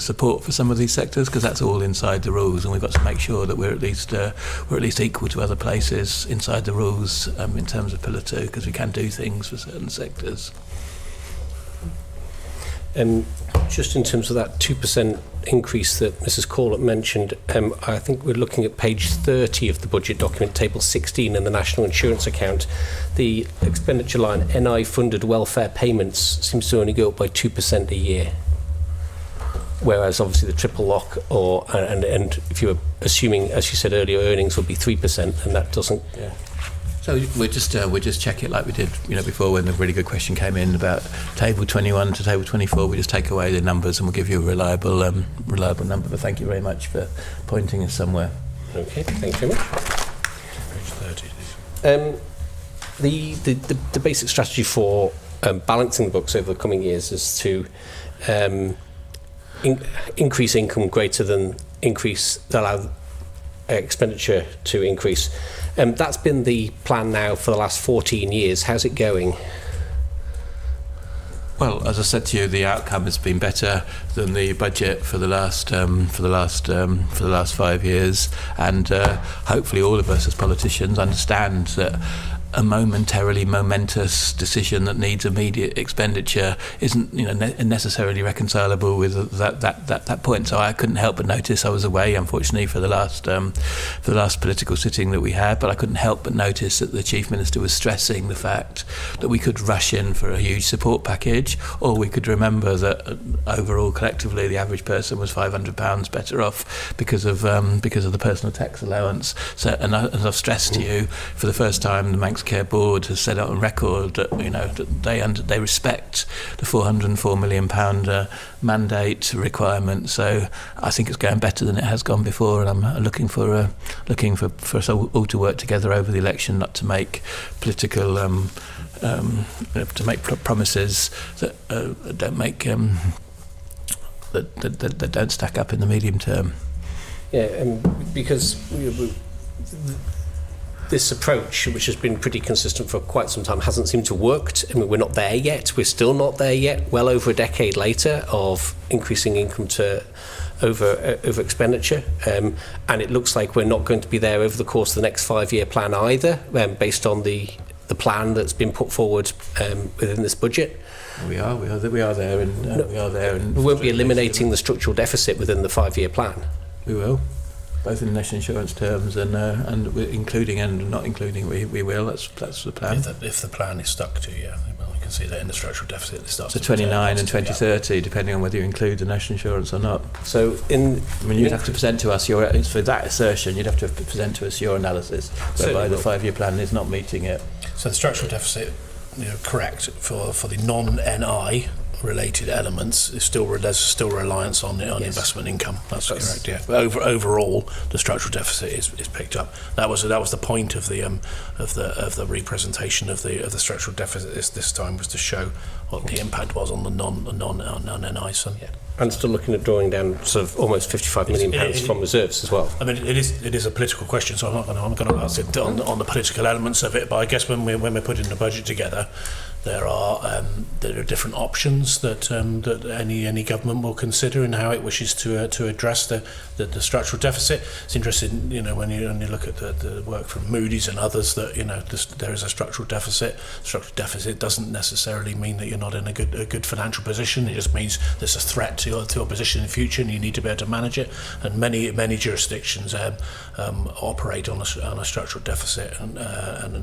[SPEAKER 2] support for some of these sectors, because that's all inside the rules, and we've got to make sure that we're at least equal to other places inside the rules in terms of Pillar 2, because we can do things for certain sectors.
[SPEAKER 1] Just in terms of that 2% increase that Mrs. Corlett mentioned, I think we're looking at page 30 of the budget document, table 16 in the National Insurance account. The expenditure line, NI funded welfare payments, seems to only go up by 2% a year. Whereas obviously the triple lock, and if you were assuming, as you said earlier, earnings would be 3%, and that doesn't. Yeah.
[SPEAKER 2] So we just check it like we did before, when the really good question came in about table 21 to table 24. We just take away the numbers and we'll give you a reliable number. But thank you very much for pointing us somewhere.
[SPEAKER 1] Okay, thank you very much. Page 30. The basic strategy for balancing the books over the coming years is to increase income greater than allow expenditure to increase. That's been the plan now for the last 14 years. How's it going?
[SPEAKER 2] Well, as I said to you, the outcome has been better than the budget for the last 5 years, and hopefully all of us as politicians understand that a momentarily momentous decision that needs immediate expenditure isn't necessarily reconcilable with that point. So I couldn't help but notice, I was away unfortunately for the last political sitting that we had, but I couldn't help but notice that the Chief Minister was stressing the fact that we could rush in for a huge support package, or we could remember that overall collectively the average person was £500 better off because of the personal tax allowance. So, and as I've stressed to you, for the first time the Manx Healthcare Board has said on record that that they respect the £404 million mandate requirement. So I think it's going better than it has gone before, and I'm looking for us all to work together over the election, not to make political to make promises that don't make that don't stack up in the medium term.
[SPEAKER 1] Yeah, because this approach, which has been pretty consistent for quite some time, hasn't seemed to work. I mean, we're not there yet. We're still not there yet. Well over a decade later of increasing income to over expenditure, and it looks like we're not going to be there over the course of the next 5-year plan either, based on the plan that's been put forward within this budget.
[SPEAKER 2] We are there, and
[SPEAKER 1] We won't be eliminating the structural deficit within the 5-year plan.
[SPEAKER 2] We will, both in national insurance terms and including and not including. We will. That's the plan.
[SPEAKER 3] If the plan is stuck to, well, you can see that in the structural deficit it starts
[SPEAKER 2] to
[SPEAKER 3] to
[SPEAKER 2] 29 and 2030, depending on whether you include the national insurance or not.
[SPEAKER 1] So
[SPEAKER 2] you'd have to present to us for that assertion. You'd have to present to us your analysis, whereby the 5-year plan is not meeting it.
[SPEAKER 3] So the structural deficit, correct for the non-NI related elements, there's still reliance on investment income. That's correct. Yeah. But overall, the structural deficit is picked up. That was the point of the representation of the structural deficit this time, was to show what the impact was on the non-NI sum. Yeah.
[SPEAKER 1] And still looking at drawing down sort of almost £55 million from reserves as well.
[SPEAKER 3] I mean, it is a political question, so I'm not going to answer it on the political elements of it. But I guess when we're putting the budget together, there are different options that any government will consider in how it wishes to address the structural deficit. It's interesting, when you look at the work from Moody's and others, that there is a structural deficit. Structural deficit doesn't necessarily mean that you're not in a good financial position. It just means there's a threat to your position in the future, and you need to be able to manage it. And many jurisdictions operate on a structural deficit, and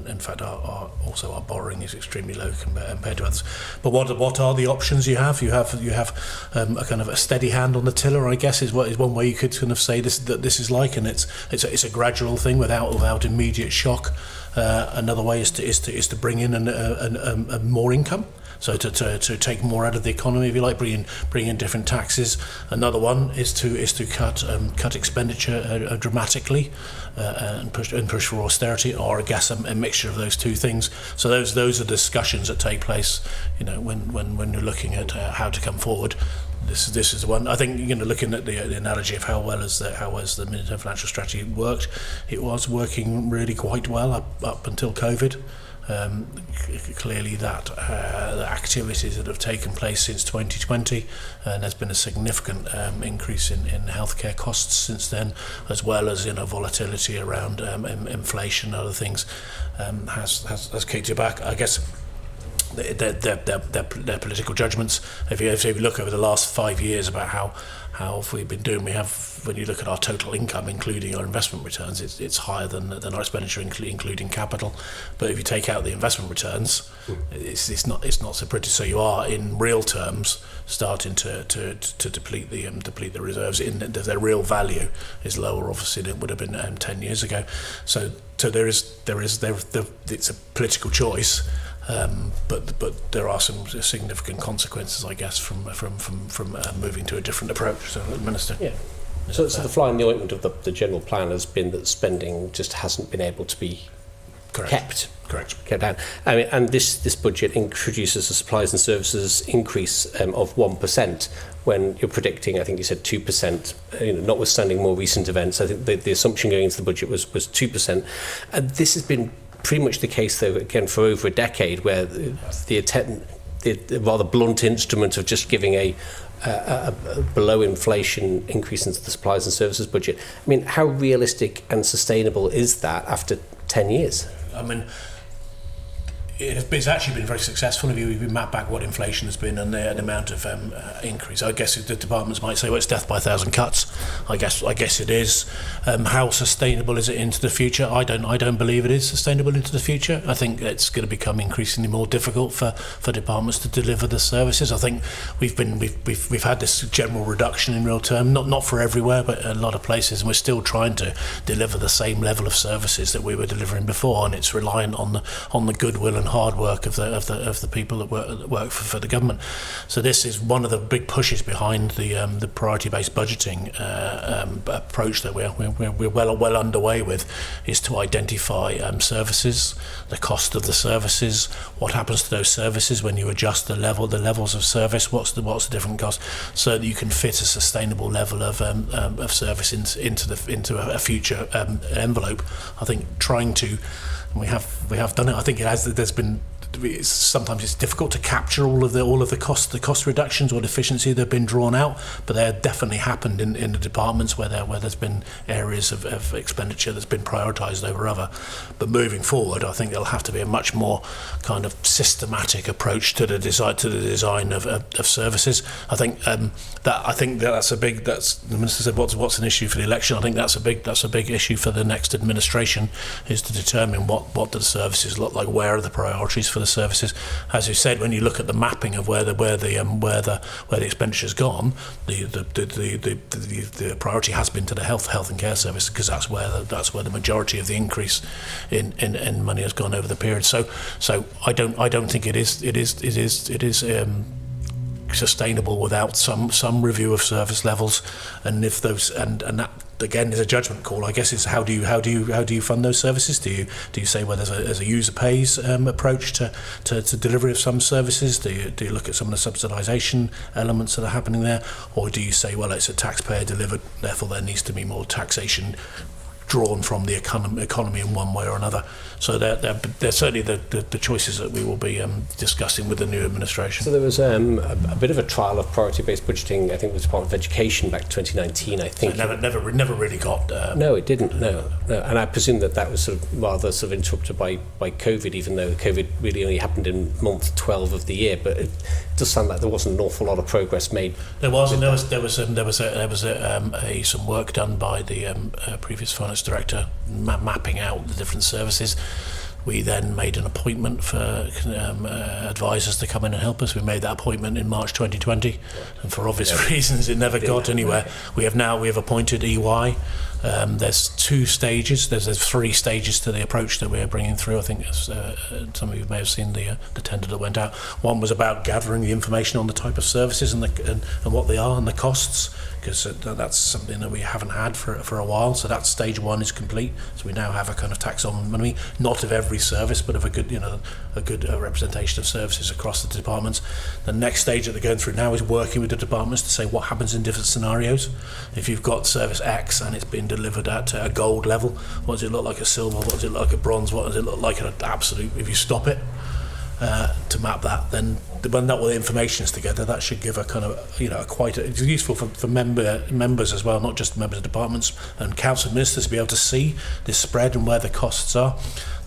[SPEAKER 3] in fact our borrowing is extremely low compared to others. But what are the options you have? You have a kind of a steady hand on the tiller, I guess, is one way you could kind of say that this is like, and it's a gradual thing without immediate shock. Another way is to bring in a more income. So to take more out of the economy, if you like, bring in different taxes. Another one is to cut expenditure dramatically and push for austerity, or I guess a mixture of those two things. So those are discussions that take place, when you're looking at how to come forward. This is the one. I think, looking at the analogy of how has the mid-term financial strategy worked, it was working really quite well up until COVID. Clearly that the activities that have taken place since 2020, and there's been a significant increase in healthcare costs since then, as well as volatility around inflation and other things, has kicked it back. I guess their political judgments. If you look over the last 5 years about how have we been doing, when you look at our total income, including our investment returns, it's higher than our expenditure, including capital. But if you take out the investment returns, it's not so pretty. So you are, in real terms, starting to deplete the reserves. Their real value is lower, obviously, than it would have been 10 years ago. So it's a political choice. But there are some significant consequences, I guess, from moving to a different approach. So, Minister.
[SPEAKER 1] Yeah. So the fly in the ointment of the general plan has been that spending just hasn't been able to be kept down. I mean, and this budget introduces a supplies and services increase of 1%, when you're predicting, I think you said 2%. Notwithstanding more recent events, I think the assumption going into the budget was 2%. And this has been pretty much the case, though, again, for over a decade, where the rather blunt instrument of just giving a below inflation increase into the supplies and services budget. I mean, how realistic and sustainable is that after 10 years?
[SPEAKER 3] I mean, it's actually been very successful. If you map back what inflation has been and the amount of increase, I guess the departments might say, well, it's death by a thousand cuts. I guess it is. How sustainable is it into the future? I don't believe it is sustainable into the future. I think it's going to become increasingly more difficult for departments to deliver the services. I think we've had this general reduction in real term, not for everywhere, but a lot of places, and we're still trying to deliver the same level of services that we were delivering before, and it's reliant on the goodwill and hard work of the people that work for the government. So this is one of the big pushes behind the priority-based budgeting approach that we're well underway with, is to identify services, the cost of the services, what happens to those services when you adjust the levels of service, what's the different cost, so that you can fit a sustainable level of service into a future envelope. I think trying to, and we have done it. I think it has. Sometimes it's difficult to capture all of the cost reductions or efficiency that have been drawn out, but they have definitely happened in the departments where there's been areas of expenditure that's been prioritised over other. But moving forward, I think there'll have to be a much more kind of systematic approach to the design of services. I think that's a big. That's the minister said. What's an issue for the election? I think that's a big issue for the next administration, is to determine what do the services look like, where are the priorities for the services. As you said, when you look at the mapping of where the expenditure's gone, the priority has been to the health and care service, because that's where the majority of the increase in money has gone over the period. So I don't think it is sustainable without some review of service levels, and if those and that again is a judgment call. I guess it's how do you fund those services? Do you say, well, there's a user pays approach to delivery of some services? Do you look at some of the subsidisation elements that are happening there, or do you say, well, it's a taxpayer delivered, therefore there needs to be more taxation drawn from the economy in one way or another? So they're certainly the choices that we will be discussing with the new administration.
[SPEAKER 1] So there was a bit of a trial of priority-based budgeting, I think it was Department of Education back in 2019, I think.
[SPEAKER 3] So never really got...
[SPEAKER 1] No, it didn't, no. And I presume that was sort of rather sort of interrupted by COVID, even though COVID really only happened in month 12 of the year, but it does sound like there wasn't an awful lot of progress made.
[SPEAKER 3] There wasn't. There was some work done by the previous finance director mapping out the different services. We then made an appointment for advisors to come in and help us. We made that appointment in March 2020, and for obvious reasons it never got anywhere. We have appointed EY. There's 2 stages. There's 3 stages to the approach that we're bringing through. I think some of you may have seen the tender that went out. One was about gathering the information on the type of services and what they are and the costs, because that's something that we haven't had for a while. So that stage 1 is complete. So we now have a kind of taxonomy, not of every service, but of a good representation of services across the departments. The next stage that they're going through now is working with the departments to say what happens in different scenarios. If you've got service X and it's been delivered at a gold level, what does it look like a silver? What does it look like a bronze? What does it look like at an absolute? If you stop it, to map that, then when all the information is together, that should give a kind of it's useful for members as well, not just members of departments and council ministers, to be able to see this spread and where the costs are.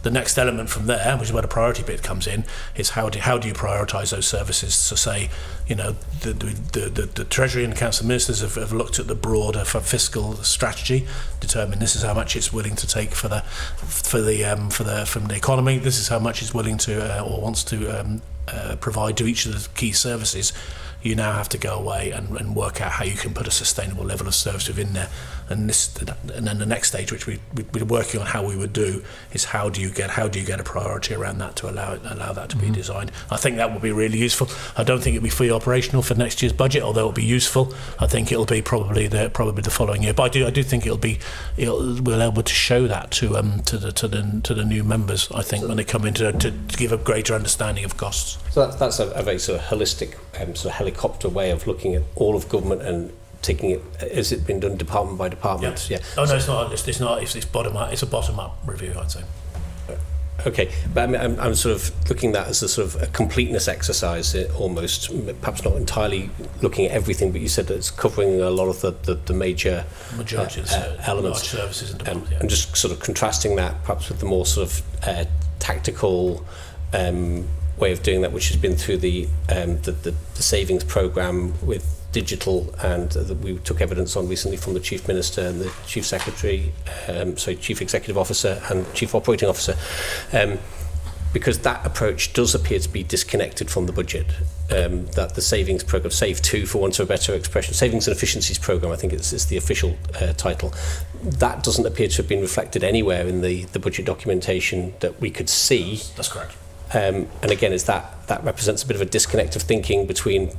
[SPEAKER 3] The next element from there, which is where the priority bit comes in, is how do you prioritise those services? So say, the Treasury and the Council of Ministers have looked at the broader fiscal strategy, determined this is how much it's willing to take from the economy. This is how much it's willing to or wants to provide to each of the key services. You now have to go away and work out how you can put a sustainable level of service within there. And then the next stage, which we're working on how we would do, is how do you get a priority around that to allow that to be designed. I think that will be really useful. I don't think it'll be fully operational for next year's budget, although it'll be useful. I think it'll be probably the following year. But I do think we'll be able to show that to the new members, I think, when they come in to give a greater understanding of costs.
[SPEAKER 1] So that's a very sort of holistic, sort of helicopter way of looking at all of government and taking it. Has it been done department by department? Yeah.
[SPEAKER 3] Oh no, it's not. It's not. It's bottom up. It's a bottom up review, I'd say.
[SPEAKER 1] Okay, but I'm sort of looking at that as a sort of a completeness exercise, almost, perhaps not entirely looking at everything, but you said that it's covering a lot of the major elements.
[SPEAKER 3] Large services and departments.
[SPEAKER 1] And just sort of contrasting that perhaps with the more sort of tactical way of doing that, which has been through the savings programme with digital, and we took evidence on recently from the Chief Minister and the Chief Secretary, Chief Executive Officer and Chief Operating Officer, because that approach does appear to be disconnected from the budget. That the savings programme, Save 2 for want of a better expression, Savings and Efficiencies Programme, I think it's the official title, that doesn't appear to have been reflected anywhere in the budget documentation that we could see.
[SPEAKER 3] That's correct.
[SPEAKER 1] And again, is that represents a bit of a disconnect of thinking between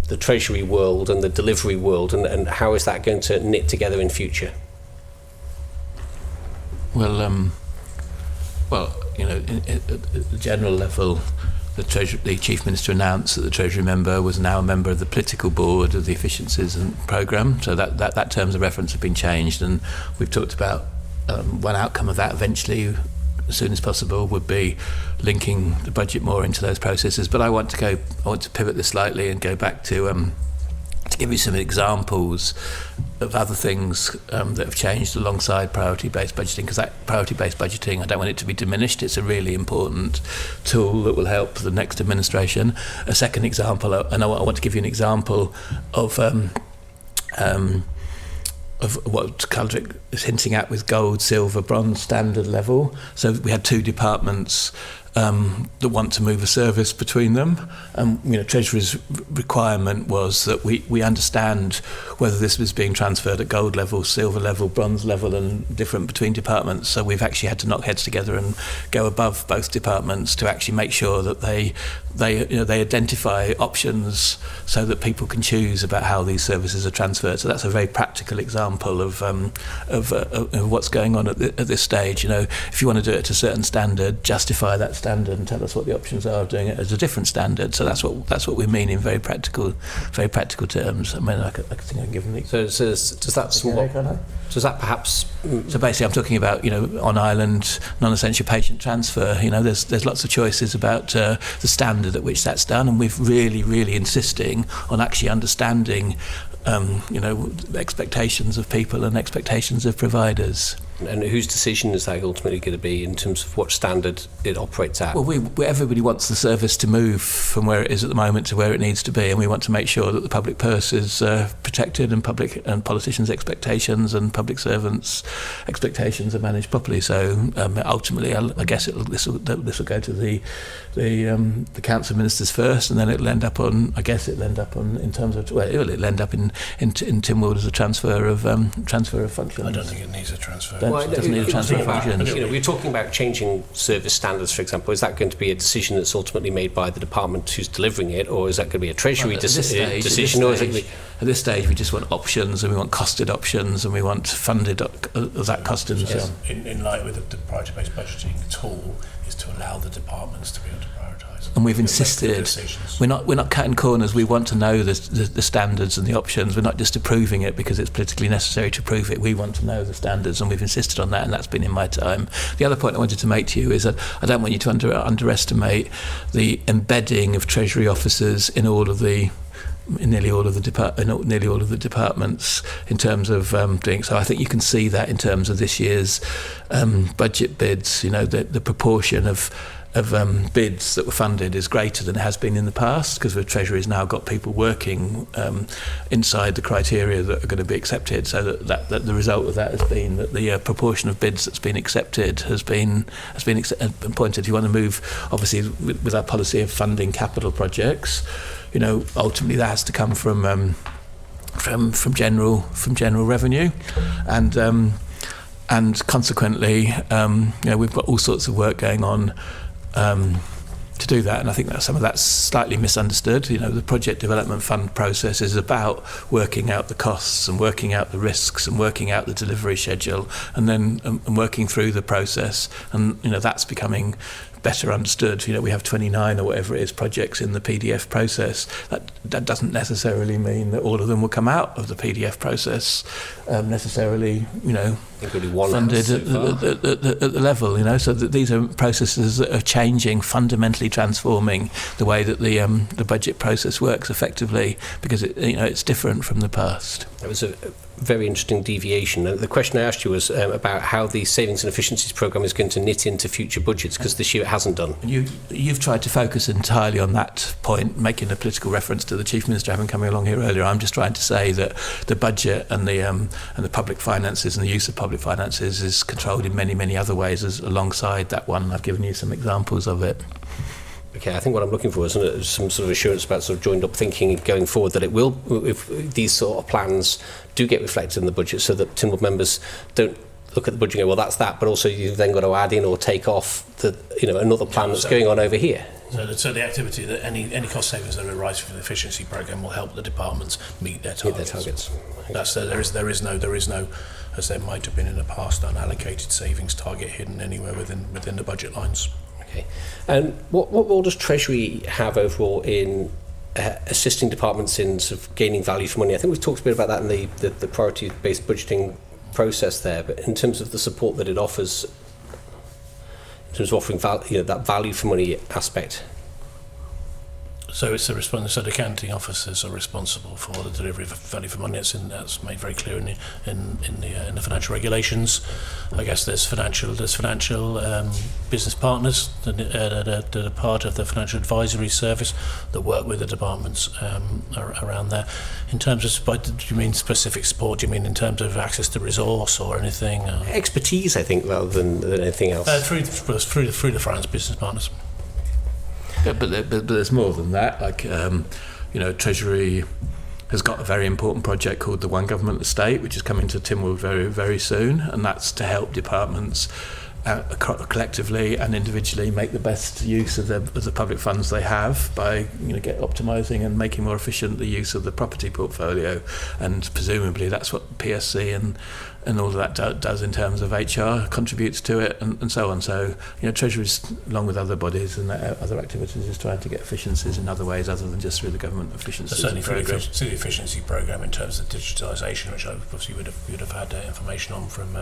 [SPEAKER 1] the Treasury world and the delivery world, and how is that going to knit together in future?
[SPEAKER 2] Well, you know, at the general level, the Chief Minister announced that the Treasury member was now a member of the political board of the Efficiencies and Programme, so that terms of reference have been changed, and we've talked about one outcome of that eventually, as soon as possible, would be linking the budget more into those processes. But I want to pivot this slightly and go back to give you some examples of other things that have changed alongside priority-based budgeting, because that priority-based budgeting, I don't want it to be diminished. It's a really important tool that will help the next administration. A second example, and I want to give you an example of what Caldric is hinting at with gold, silver, bronze standard level. So we had two departments that want to move a service between them. Treasury's requirement was that we understand whether this was being transferred at gold level, silver level, bronze level, and different between departments. So we've actually had to knock heads together and go above both departments to actually make sure that they identify options so that people can choose about how these services are transferred. So that's a very practical example of what's going on at this stage. If you want to do it at a certain standard, justify that standard and tell us what the options are of doing it as a different standard. So that's what we mean in very practical terms. I mean, I think I can give them.
[SPEAKER 1] So does that perhaps?
[SPEAKER 2] So basically, I'm talking about on island non-essential patient transfer. There's lots of choices about the standard at which that's done, and we're really insisting on actually understanding expectations of people and expectations of providers.
[SPEAKER 1] And whose decision is that ultimately going to be in terms of what standard it operates at?
[SPEAKER 2] Well, everybody wants the service to move from where it is at the moment to where it needs to be, and we want to make sure that the public purse is protected, and public and politicians' expectations and public servants' expectations are managed properly. So ultimately, I guess this will go to the council ministers first, and then it'll end up on in terms of it'll end up in Tynwald as a transfer of functions.
[SPEAKER 3] I don't think it needs a transfer.
[SPEAKER 2] It doesn't need a transfer of functions.
[SPEAKER 1] We're talking about changing service standards, for example. Is that going to be a decision that's ultimately made by the department who's delivering it, or is that going to be a Treasury decision?
[SPEAKER 2] At this stage, we just want options, and we want costed options, and we want funded that costed and so on.
[SPEAKER 3] In line with the priority-based budgeting tool, is to allow the departments to be able to prioritise.
[SPEAKER 2] And we've insisted we're not cutting corners. We want to know the standards and the options. We're not just approving it because it's politically necessary to approve it. We want to know the standards, and we've insisted on that, and that's been in my time. The other point I wanted to make to you is that I don't want you to underestimate the embedding of Treasury officers in nearly all of the departments in terms of doing so. I think you can see that in terms of this year's budget bids. The proportion of bids that were funded is greater than it has been in the past, because the Treasury has now got people working inside the criteria that are going to be accepted. So that the result of that has been that the proportion of bids that's been accepted has been pointed. You want to move, obviously, with our policy of funding capital projects. Ultimately that has to come from general revenue, and consequently, we've got all sorts of work going on to do that, and I think that some of that's slightly misunderstood. The project development fund process is about working out the costs and working out the risks and working out the delivery schedule, and then working through the process, and that's becoming better understood. We have 29 or whatever it is projects in the PDF process. That doesn't necessarily mean that all of them will come out of the PDF process necessarily, funded at the level, so that these are processes that are changing, fundamentally transforming the way that the budget process works effectively, because it's different from the past.
[SPEAKER 1] It was a very interesting deviation. The question I asked you was about how the Savings and Efficiencies Programme is going to knit into future budgets, because this year it hasn't done.
[SPEAKER 2] You've tried to focus entirely on that point, making a political reference to the Chief Minister having come along here earlier. I'm just trying to say that the budget and the public finances and the use of public finances is controlled in many, many other ways alongside that one. I've given you some examples of it.
[SPEAKER 1] Okay, I think what I'm looking for is some sort of assurance about sort of joined up thinking going forward that it will, if these sort of plans do get reflected in the budget, so that Tynwald members don't look at the budget and go, well, that's that, but also you've then got to add in or take off another plan that's going on over here.
[SPEAKER 3] So the activity that any cost savings that arise from the efficiency programme will help the departments meet their targets. There is no, as there might have been in the past, unallocated savings target hidden anywhere within the budget lines.
[SPEAKER 1] Okay. And what role does Treasury have overall in assisting departments in sort of gaining value for money? I think we've talked a bit about that in the priority-based budgeting process there, but in terms of the support that it offers, in terms of offering that value for money aspect.
[SPEAKER 3] So it's the accounting officers are responsible for the delivery of value for money. That's made very clear in the financial regulations. I guess there's financial business partners that are part of the financial advisory service that work with the departments around there. In terms of, do you mean specific support? Do you mean in terms of access to resource or anything?
[SPEAKER 1] Expertise, I think, rather than anything else.
[SPEAKER 3] Through the finance business partners.
[SPEAKER 2] Yeah, but there's more than that. Like, Treasury has got a very important project called the One Government Estate, which is coming to Tynwald very, very soon, and that's to help departments collectively and individually make the best use of the public funds they have by optimising and making more efficient the use of the property portfolio, and presumably that's what PSC and all of that does in terms of HR, contributes to it, and so on. So, Treasury's, along with other bodies and other activities, is trying to get efficiencies in other ways other than just through the government efficiencies.
[SPEAKER 3] Certainly through the efficiency programme in terms of digitalisation, which obviously you'd have had information on from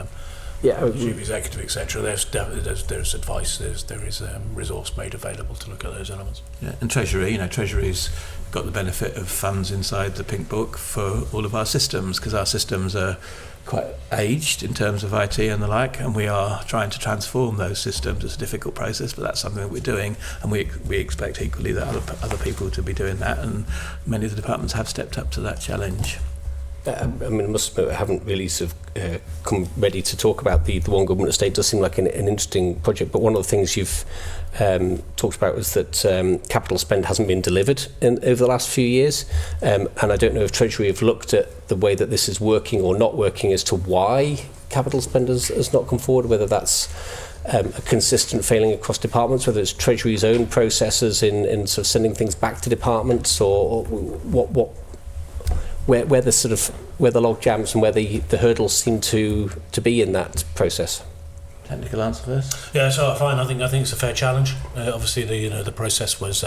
[SPEAKER 3] chief executive, etc. There's advice, there is resource made available to look at those elements.
[SPEAKER 2] Yeah, and Treasury's got the benefit of funds inside the Pink Book for all of our systems, because our systems are quite aged in terms of IT and the like, and we are trying to transform those systems. It's a difficult process, but that's something that we're doing, and we expect equally that other people to be doing that, and many of the departments have stepped up to that challenge.
[SPEAKER 1] I must admit, I haven't really sort of come ready to talk about the One Government Estate. It does seem like an interesting project, but one of the things you've talked about was that capital spend hasn't been delivered over the last few years, and I don't know if Treasury have looked at the way that this is working or not working as to why capital spend has not come forward, whether that's a consistent failing across departments, whether it's Treasury's own processes in sort of sending things back to departments, or where the log jams and where the hurdles seem to be in that process.
[SPEAKER 2] Technical answer first.
[SPEAKER 3] Yeah, so fine. I think it's a fair challenge. Obviously, the process was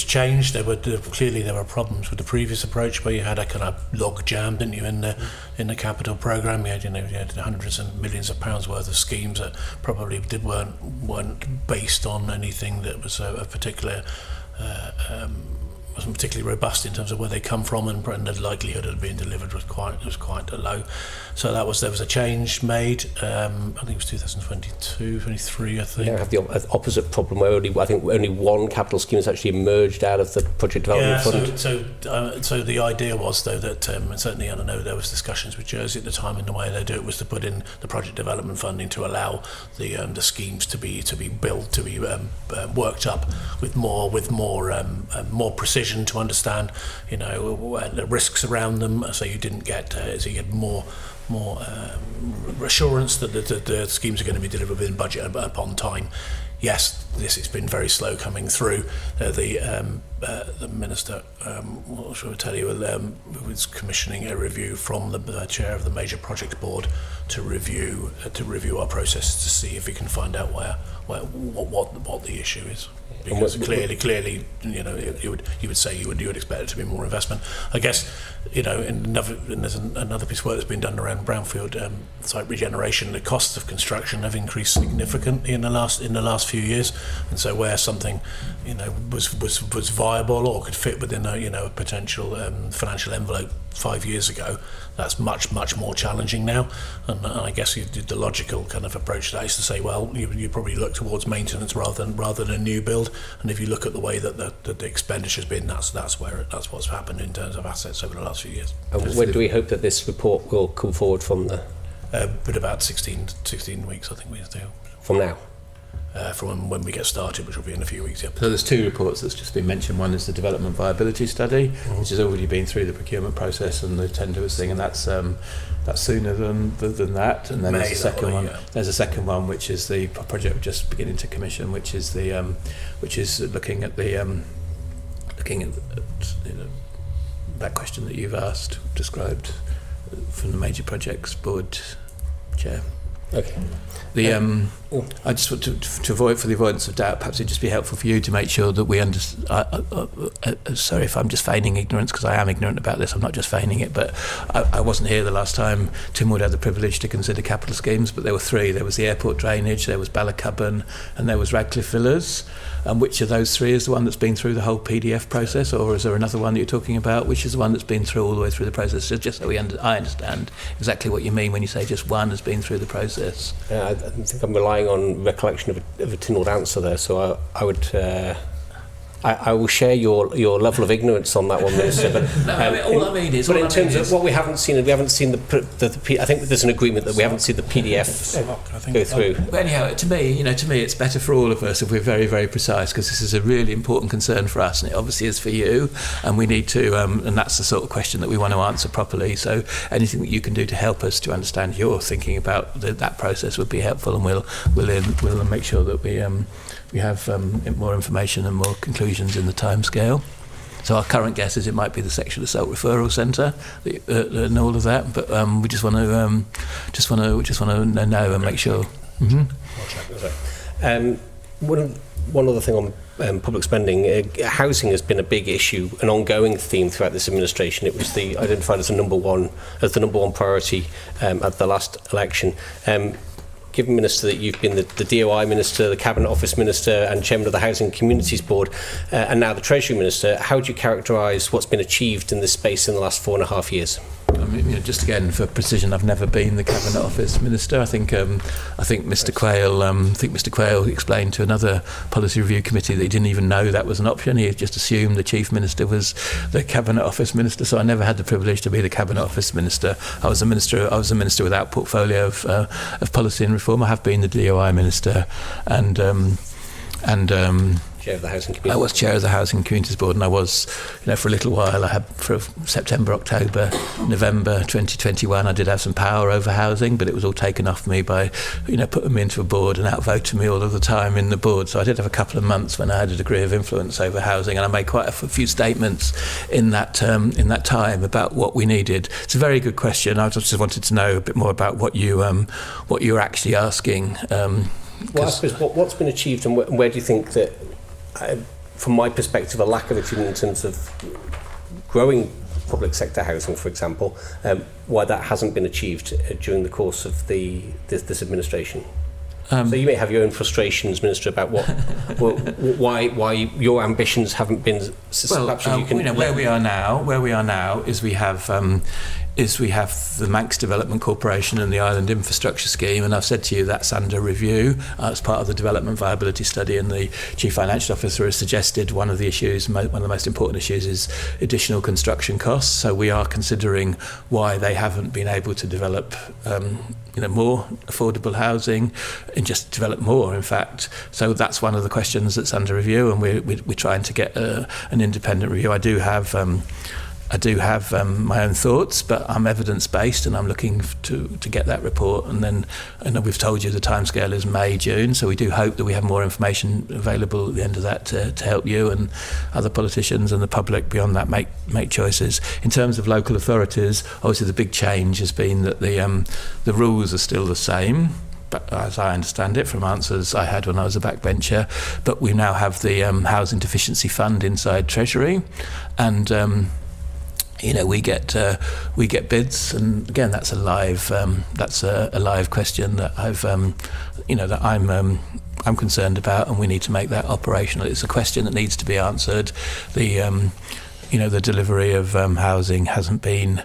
[SPEAKER 3] changed. There were problems with the previous approach, where you had a kind of log jam, didn't you, in the capital programme? You had hundreds and millions of pounds worth of schemes that probably weren't based on anything that was a particular. Wasn't particularly robust in terms of where they come from, and the likelihood of being delivered was quite low. So there was a change made. I think it was 2022, 23. I think.
[SPEAKER 1] Yeah, I have the opposite problem where only one capital scheme has actually emerged out of the project development fund.
[SPEAKER 3] So the idea was, though, that and certainly I don't know, there was discussions with Jersey at the time, and the way they do it was to put in the project development funding to allow the schemes to be built, to be worked up with more precision, to understand, the risks around them, so you didn't get so you get more assurance that the schemes are going to be delivered within budget upon time. Yes, this has been very slow coming through. The minister, what should I tell you, was commissioning a review from the chair of the major project board to review our process to see if we can find out what the issue is. Because clearly, you would say you would expect it to be more investment. I guess, and there's another piece of work that's been done around brownfield site regeneration. The costs of construction have increased significantly in the last last few years, and so where something was viable or could fit within a potential financial envelope 5 years ago, that's much more challenging now. And I guess the logical kind of approach to that is to say, well, you probably look towards maintenance rather than a new build. And if you look at the way that the expenditure's been, that's what's happened in terms of assets over the last few years.
[SPEAKER 1] And when do we hope that this report will come forward from the?
[SPEAKER 3] But about 16 weeks, I think we do.
[SPEAKER 1] From now?
[SPEAKER 3] From when we get started, which will be in a few weeks. Yep.
[SPEAKER 2] So there's two reports that's just been mentioned. One is the development viability study, which has already been through the procurement process and the tender thing, and that's sooner than that. And then there's a second one. Yeah. There's a second one, which is the project we're just beginning to commission, which is looking at that question that you've asked, described from the major projects board chair.
[SPEAKER 1] Okay.
[SPEAKER 2] I just want to avoid, for the avoidance of doubt, perhaps it'd just be helpful for you to make sure that we understand. Sorry if I'm just feigning ignorance, because I am ignorant about this. I'm not just feigning it, but I wasn't here the last time Tynwald had the privilege to consider capital schemes, but there were three. There was the airport drainage, there was Ballacubban, and there was Radcliffe Villas. And which of those three is the one that's been through the whole PDF process, or is there another one that you're talking about? Which is the one that's been through all the way through the process? So just so I understand exactly what you mean when you say just one has been through the process.
[SPEAKER 1] I think I'm relying on recollection of a Tynwald answer there, so I would. I will share your level of ignorance on that one, Minister. But in terms of what we haven't seen the I think there's an agreement that we haven't seen the PDF go through.
[SPEAKER 2] But anyhow, to me, it's better for all of us if we're very, very precise, because this is a really important concern for us, and it obviously is for you. And we need to, and that's the sort of question that we want to answer properly. So anything that you can do to help us to understand your thinking about that process would be helpful, and we'll make sure that we have more information and more conclusions in the timescale. So our current guess is it might be the Sexual Assault Referral Centre and all of that, but we just want to know and make sure.
[SPEAKER 1] Mm-hmm. One other thing on public spending, housing has been a big issue, an ongoing theme throughout this administration. It was identified as the number one priority at the last election. Given, Minister, that you've been the DOI Minister, the Cabinet Office Minister and Chairman of the Housing and Communities Board, and now the Treasury Minister, how would you characterise what's been achieved in this space in the last 4.5 years?
[SPEAKER 2] I mean, just again for precision, I've never been the Cabinet Office Minister. I think Mr. Quayle explained to another policy review committee that he didn't even know that was an option. He just assumed the Chief Minister was the Cabinet Office Minister. So I never had the privilege to be the Cabinet Office Minister. I was a minister without portfolio of policy and reform. I have been the DOI Minister and
[SPEAKER 1] Chair of the Housing Communities.
[SPEAKER 2] I was Chair of the Housing and Communities Board, and I was, for a little while, I had for September, October, November 2021, I did have some power over housing, but it was all taken off me by, putting me into a board and outvoting me all of the time in the board. So I did have a couple of months when I had a degree of influence over housing, and I made quite a few statements in that time about what we needed. It's a very good question. I just wanted to know a bit more about what you're actually asking.
[SPEAKER 1] Well, I suppose what's been achieved, and where do you think that, from my perspective, a lack of achievement in terms of growing public sector housing, for example, why that hasn't been achieved during the course of this administration? So you may have your own frustrations, Minister, about why your ambitions haven't been.
[SPEAKER 2] Where we are now is we have the Manx Development Corporation and the Island Infrastructure Scheme, and I've said to you that's under review as part of the development viability study, and the Chief Financial Officer has suggested one of the most important issues is additional construction costs. So we are considering why they haven't been able to develop more affordable housing and just develop more, in fact. So that's one of the questions that's under review, and we're trying to get an independent review. I do have my own thoughts, but I'm evidence-based, and I'm looking to get that report. And we've told you the timescale is May, June, so we do hope that we have more information available at the end of that to help you and other politicians and the public beyond that make choices. In terms of local authorities, obviously the big change has been that the rules are still the same, but as I understand it from answers I had when I was a backbencher, but we now have the Housing Deficiency Fund inside Treasury, and we get bids, and again that's a live question that I'm concerned about, and we need to make that operational. It's a question that needs to be answered. The the delivery of housing hasn't been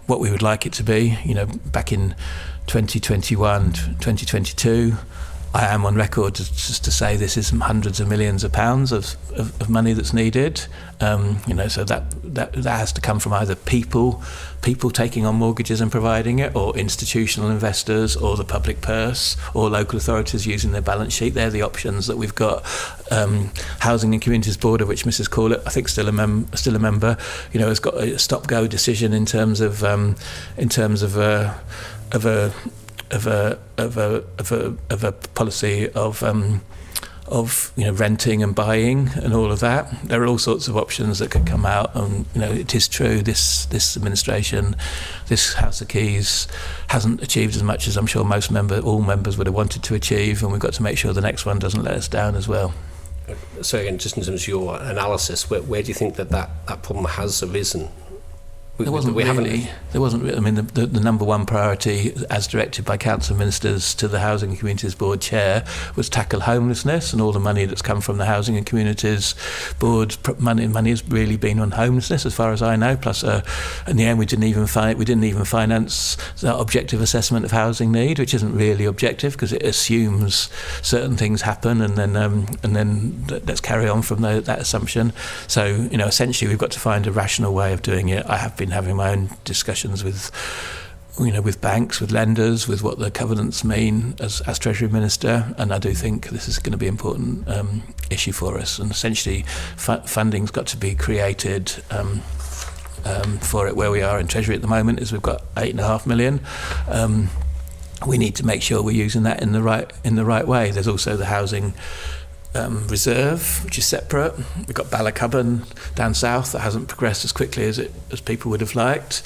[SPEAKER 2] what we would like it to be. Back in 2021, 2022, I am on record just to say this is hundreds of millions of pounds of money that's needed. So that has to come from either people taking on mortgages and providing it, or institutional investors, or the public purse, or local authorities using their balance sheet. They're the options that we've got. Housing and Communities Board, of which Mrs. Corlett, I think still a member, has got a stop-go decision in terms of a policy of renting and buying and all of that. There are all sorts of options that could come out, and it is true this administration, this House of Keys, hasn't achieved as much as I'm sure all members would have wanted to achieve, and we've got to make sure the next one doesn't let us down as well.
[SPEAKER 1] So again, just in terms of your analysis, where do you think that problem has arisen?
[SPEAKER 2] There wasn't really. I mean, the number one priority, as directed by council ministers to the Housing and Communities Board chair, was tackle homelessness, and all the money that's come from the Housing and Communities Board money has really been on homelessness, as far as I know. Plus, in the end, we didn't even finance the objective assessment of housing need, which isn't really objective because it assumes certain things happen, and then let's carry on from that assumption. So, essentially, we've got to find a rational way of doing it. I have been having my own discussions with banks, with lenders, with what the covenants mean as Treasury Minister, and I do think this is going to be an important issue for us. And essentially, funding's got to be created for it. Where we are in Treasury at the moment is we've got 8.5 million. We need to make sure we're using that in the right way. There's also the housing reserve, which is separate. We've got Ballacubban down south that hasn't progressed as quickly as people would have liked.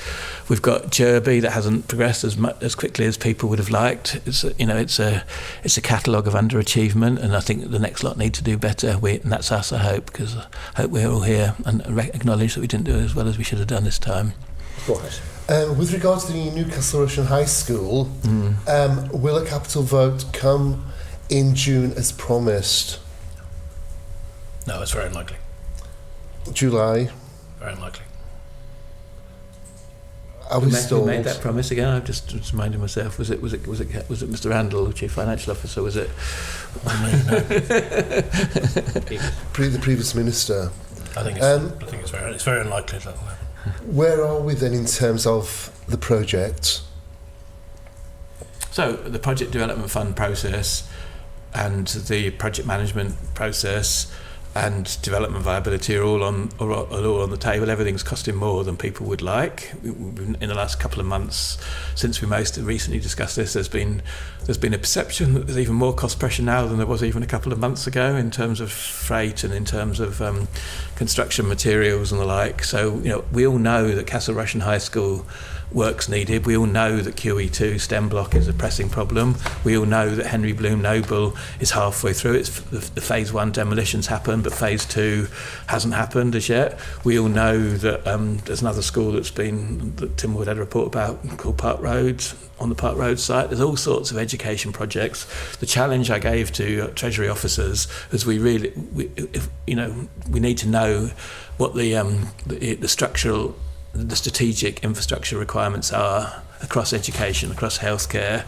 [SPEAKER 2] We've got Jerby that hasn't progressed as quickly as people would have liked. It's a catalogue of underachievement, and I think the next lot need to do better. And that's us, I hope, because I hope we're all here and acknowledge that we didn't do it as well as we should have done this time.
[SPEAKER 5] With regards to the Newcastle Russian High School, will a capital vote come in June as promised?
[SPEAKER 3] No, it's very unlikely.
[SPEAKER 5] July?
[SPEAKER 3] Very unlikely.
[SPEAKER 2] Who made that promise again? I'm just reminding myself. Was it Mr. Randall, the Chief Financial Officer? Was it?
[SPEAKER 5] The previous minister.
[SPEAKER 3] I think it's very unlikely that will happen.
[SPEAKER 5] Where are we then in terms of the project?
[SPEAKER 2] So the project development fund process and the project management process and development viability are all on the table. Everything's costing more than people would like. In the last couple of months, since we most recently discussed this, there's been a perception that there's even more cost pressure now than there was even a couple of months ago in terms of freight and in terms of construction materials and the like. So we all know that Castle Russian High School work's needed. We all know that QE2 stem block is a pressing problem. We all know that Henry Bloom Noble is halfway through. The phase 1 demolitions happened, but phase 2 hasn't happened as yet. We all know that there's another school that Tynwald had a report about called Park Road, on the Park Road site. There's all sorts of education projects. The challenge I gave to Treasury officers is we need to know what the structural, the strategic infrastructure requirements are across education, across healthcare,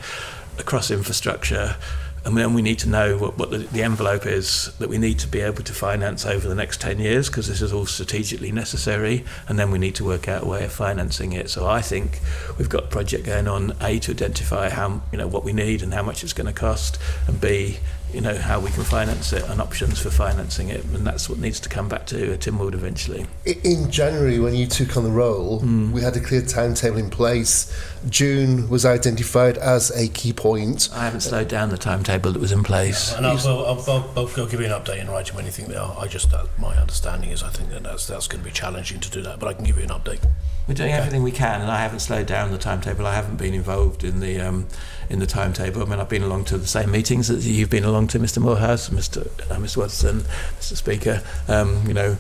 [SPEAKER 2] across infrastructure, and then we need to know what the envelope is that we need to be able to finance over the next 10 years, because this is all strategically necessary, and then we need to work out a way of financing it. So I think we've got a project going on, A, to identify what we need and how much it's going to cost, and B, how we can finance it and options for financing it, and that's what needs to come back to Tynwald eventually.
[SPEAKER 5] In January, when you took on the role, we had a clear timetable in place. June was identified as a key point.
[SPEAKER 2] I haven't slowed down the timetable that was in place.
[SPEAKER 3] Yeah, and I'll give you an update in writing when you think they are. My understanding is I think that's going to be challenging to do that, but I can give you an update.
[SPEAKER 2] We're doing everything we can, and I haven't slowed down the timetable. I haven't been involved in the timetable. I mean, I've been along to the same meetings that you've been along to, Mr. Morehouse, Mr. Watson, Mr. Speaker. You know,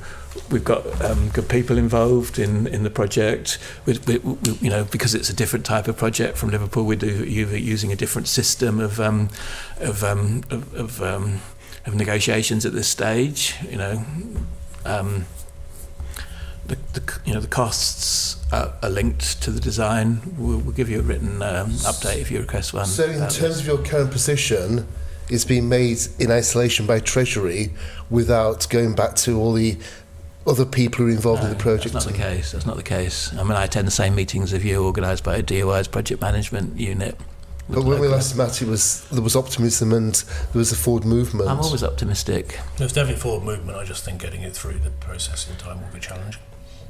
[SPEAKER 2] we've got good people involved in the project. We, you know, because it's a different type of project from Liverpool, we're using a different system of negotiations at this stage. You know. The costs are linked to the design. We'll give you a written update if you request one.
[SPEAKER 5] So in terms of your current position, it's been made in isolation by Treasury without going back to all the other people who are involved in the project?
[SPEAKER 2] That's not the case. That's not the case. I mean, I attend the same meetings as you, organised by DOI's project management unit.
[SPEAKER 5] But when we last met, there was optimism and there was a forward movement.
[SPEAKER 2] I'm always optimistic.
[SPEAKER 3] There's definitely forward movement. I just think getting it through the process in time will be challenging.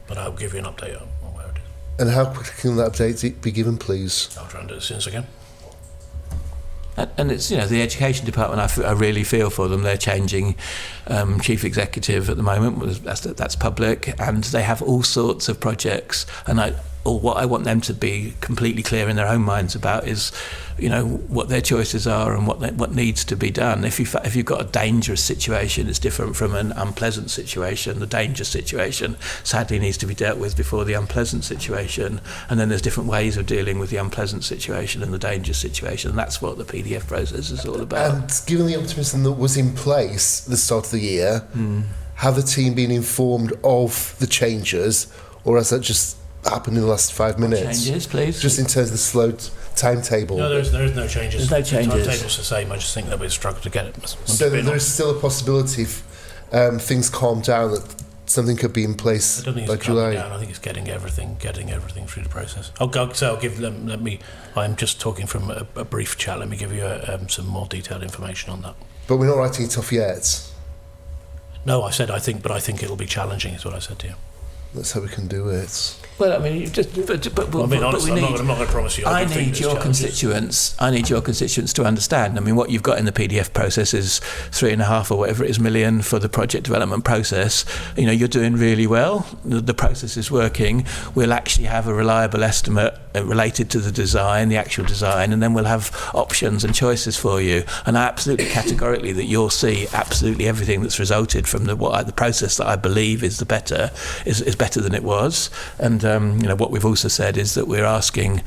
[SPEAKER 3] But I'll give you an update on where it is.
[SPEAKER 5] And how quickly can that update be given, please?
[SPEAKER 3] I'll try and do it as soon as I can.
[SPEAKER 2] And it's, you know, the education department, I really feel for them. They're changing chief executive at the moment. That's public, and they have all sorts of projects. And what I want them to be completely clear in their own minds about is, you know, what their choices are and what needs to be done. If you've got a dangerous situation, it's different from an unpleasant situation. The dangerous situation sadly needs to be dealt with before the unpleasant situation, and then there's different ways of dealing with the unpleasant situation and the dangerous situation. And that's what the PDF process is all about.
[SPEAKER 5] And given the optimism that was in place at the start of the year, have the team been informed of the changes, or has that just happened in the last 5 minutes?
[SPEAKER 2] Changes, please.
[SPEAKER 5] Just in terms of the slowed timetable.
[SPEAKER 3] No, there is no changes.
[SPEAKER 2] There's no changes.
[SPEAKER 3] The timetable's the same. I just think that we've struggled to get it.
[SPEAKER 5] So there is still a possibility if things calm down that something could be in place
[SPEAKER 3] I don't think
[SPEAKER 5] by
[SPEAKER 3] it's
[SPEAKER 5] July.
[SPEAKER 3] down. I think it's getting everything through the process. I'll give them. I'm just talking from a brief chat. Let me give you some more detailed information on that.
[SPEAKER 5] But we're not writing it off yet.
[SPEAKER 3] No, I said I think it'll be challenging. Is what I said to you.
[SPEAKER 5] That's how we can do it.
[SPEAKER 2] Well, I mean,
[SPEAKER 3] I'm being honest. I'm not going to promise you.
[SPEAKER 2] I need your constituents to understand. I mean, what you've got in the PDF process is 3.5 or whatever it is million for the project development process. You know, you're doing really well. The process is working. We'll actually have a reliable estimate related to the design, the actual design, and then we'll have options and choices for you. And I absolutely categorically that you'll see absolutely everything that's resulted from the process that I believe is better than it was. And you know, what we've also said is that we're asking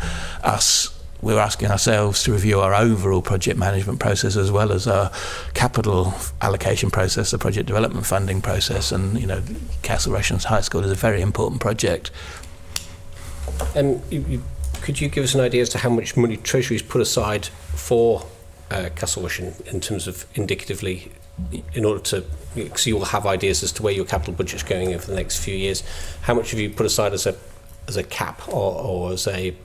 [SPEAKER 2] ourselves to review our overall project management process as well as our capital allocation process, the project development funding process. And you know, Castle Rushen High School is a very important project.
[SPEAKER 1] Could you give us an idea as to how much money Treasury's put aside for Castle Rushen in terms of indicatively, in order to, because you will have ideas as to where your capital budget's going over the next few years. How much have you put aside as a cap or as a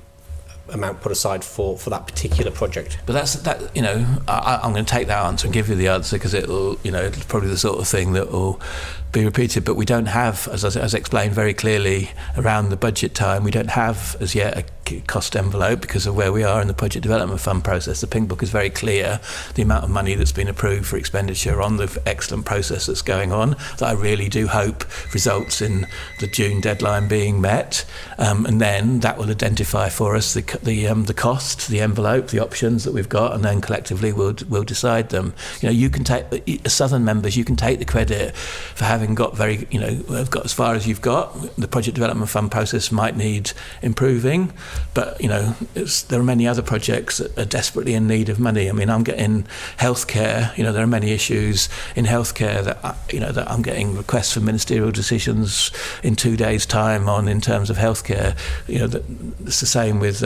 [SPEAKER 1] amount put aside for that particular project?
[SPEAKER 2] But that you know, I'm going to take that answer and give you the answer because it'll, you know, it's probably the sort of thing that will be repeated. But we don't have, as I explained very clearly around the budget time, we don't have as yet a cost envelope because of where we are in the project development fund process. The Pink Book is very clear, the amount of money that's been approved for expenditure on the excellent process that's going on, that I really do hope results in the June deadline being met, and then that will identify for us the cost, the envelope, the options that we've got, and then collectively we'll decide them. You know, you can take, as Southern members, you can take the credit for having got got as far as you've got. The project development fund process might need improving, but you know, there are many other projects that are desperately in need of money. I mean, I'm getting healthcare. You know, there are many issues in healthcare that I'm getting requests for ministerial decisions in 2 days' time on in terms of healthcare. You know, it's the same with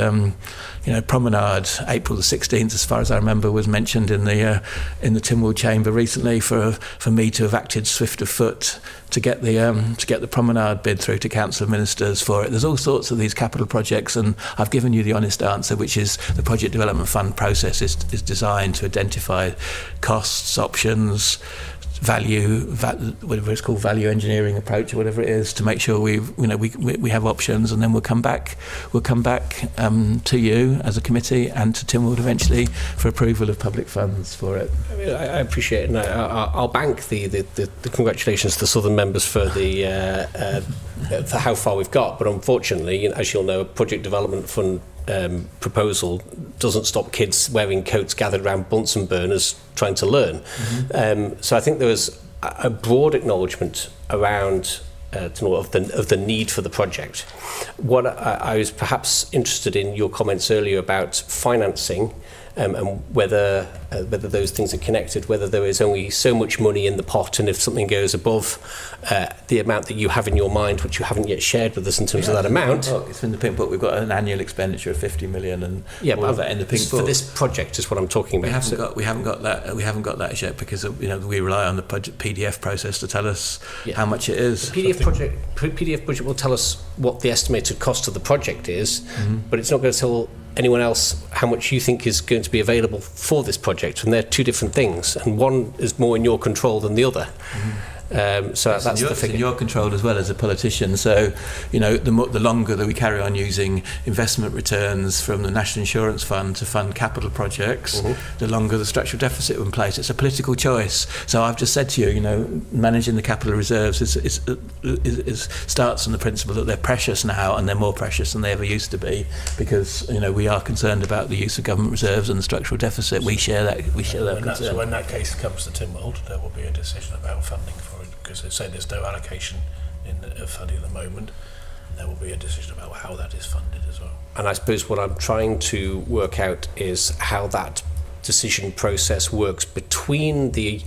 [SPEAKER 2] Promenade. April the 16th, as far as I remember, was mentioned in the Tynwald chamber recently for me to have acted swift of foot to get the Promenade bid through to Council of Ministers for it. There's all sorts of these capital projects, and I've given you the honest answer, which is the project development fund process is designed to identify costs, options, whatever it's called, value engineering approach or whatever it is, to make sure we have options, and then we'll come back to you as a committee and to Tynwald eventually for approval of public funds for it.
[SPEAKER 1] I mean, I appreciate it, and I'll bank the congratulations to the Southern members for for how far we've got. But unfortunately, as you'll know, a project development fund proposal doesn't stop kids wearing coats gathered around Bunsen burners trying to learn. So I think there was a broad acknowledgement around of the need for the project. What I was perhaps interested in your comments earlier about financing, and whether those things are connected, whether there is only so much money in the pot, and if something goes above the amount that you have in your mind, which you haven't yet shared with us in terms of that amount.
[SPEAKER 2] It's in the pink book. We've got an annual expenditure of 50 million, and all of that in the pink book. For
[SPEAKER 1] this project is what I'm talking about.
[SPEAKER 2] We haven't got that as yet, because we rely on the PDF process to tell us how much it is.
[SPEAKER 1] The PDF budget will tell us what the estimated cost of the project is, but it's not going to tell anyone else how much you think is going to be available for this project, and they're two different things, and one is more in your control than the other. So that's the figure.
[SPEAKER 2] In your control as well as a politician. So, the longer that we carry on using investment returns from the National Insurance Fund to fund capital projects, the longer the structural deficit will in place. It's a political choice. So I've just said to you, managing the capital reserves is starts on the principle that they're precious now, and they're more precious than they ever used to be, because we are concerned about the use of government reserves and the structural deficit. We share that concern.
[SPEAKER 3] So when that case comes to Tynwald, there will be a decision about funding for it, because they say there's no allocation of funding at the moment. There will be a decision about how that is funded as well.
[SPEAKER 1] And I suppose what I'm trying to work out is how that decision process works between the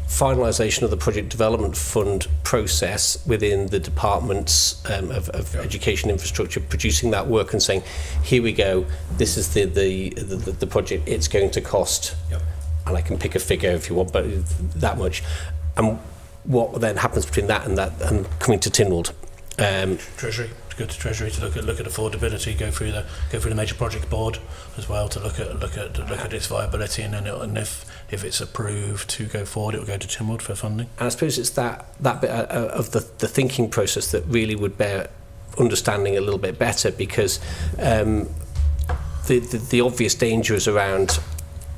[SPEAKER 1] finalisation of the project development fund process within the departments of education infrastructure, producing that work and saying, here we go, this is the project it's going to cost. And I can pick a figure if you want, but that much. And what then happens between that and coming to Tynwald?
[SPEAKER 3] Treasury, to go to Treasury to look at affordability, go through the major project board as well to look at its viability, and then if it's approved to go forward, it will go to Tynwald for funding.
[SPEAKER 1] And I suppose it's that bit of the thinking process that really would bear understanding a little bit better, because the obvious danger is around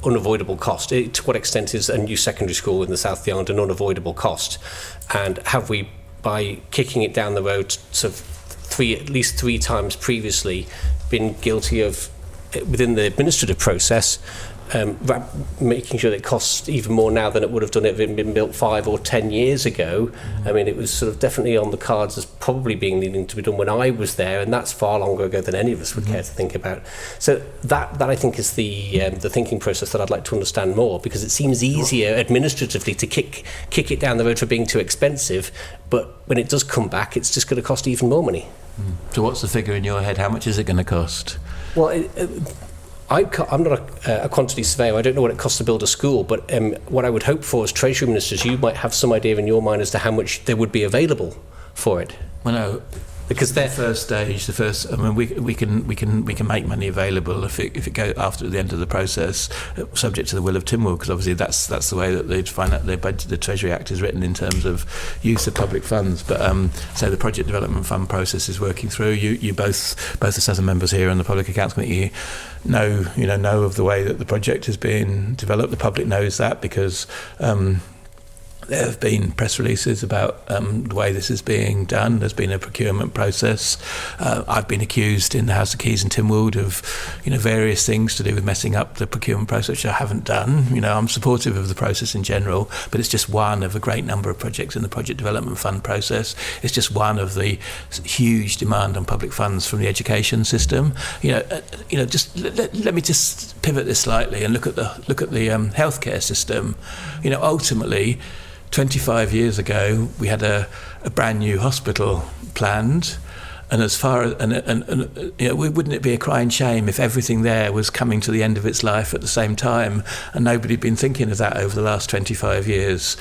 [SPEAKER 1] unavoidable cost. To what extent is a new secondary school in the South of the Island an unavoidable cost? And have we, by kicking it down the road at least three times previously, been guilty of, within the administrative process, making sure that it costs even more now than it would have done if it had been built 5 or 10 years ago? I mean, it was sort of definitely on the cards as probably needing to be done when I was there, and that's far longer ago than any of us would care to think about. So that I think is the thinking process that I'd like to understand more, because it seems easier administratively to kick it down the road for being too expensive, but when it does come back, it's just going to cost even more money.
[SPEAKER 2] So what's the figure in your head? How much is it going to cost?
[SPEAKER 1] Well, I'm not a quantity surveyor. I don't know what it costs to build a school, but what I would hope for as Treasury Ministers, you might have some idea in your mind as to how much there would be available for it.
[SPEAKER 2] Well, no, because the first stage, I mean, we can make money available if it goes after the end of the process, subject to the will of Tynwald, because obviously that's the way that the Treasury Act is written in terms of use of public funds. But so the project development fund process is working through. You both the Southern members here and the Public Accounts Committee know of the way that the project is being developed. The public knows that because there have been press releases about the way this is being done. There's been a procurement process. I've been accused in the House of Keys in Tynwald of, various things to do with messing up the procurement process, which I haven't done. I'm supportive of the process in general, but it's just one of a great number of projects in the Project Development Fund process. It's just one of the huge demand on public funds from the education system. Just let me just pivot this slightly and look at the healthcare system. Ultimately, 25 years ago, we had a brand new hospital planned. And as far as you know, wouldn't it be a crying shame if everything there was coming to the end of its life at the same time, and nobody had been thinking of that over the last 25 years?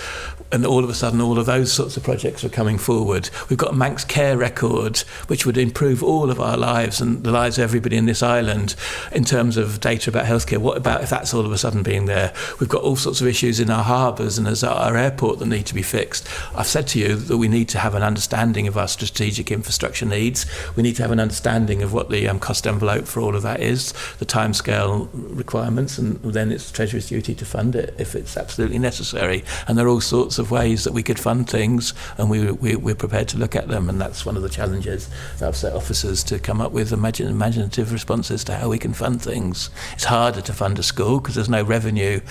[SPEAKER 2] And all of a sudden, all of those sorts of projects were coming forward. We've got a Manx Care record, which would improve all of our lives and the lives of everybody in this island in terms of data about healthcare. What about if that's all of a sudden being there? We've got all sorts of issues in our harbours and as our airport that need to be fixed. I've said to you that we need to have an understanding of our strategic infrastructure needs. We need to have an understanding of what the cost envelope for all of that is, the timescale requirements, and then it's Treasury's duty to fund it if it's absolutely necessary. And there are all sorts of ways that we could fund things, and we're prepared to look at them, and that's one of the challenges that I've set officers to come up with imaginative responses to how we can fund things. It's harder to fund a school because there's no revenue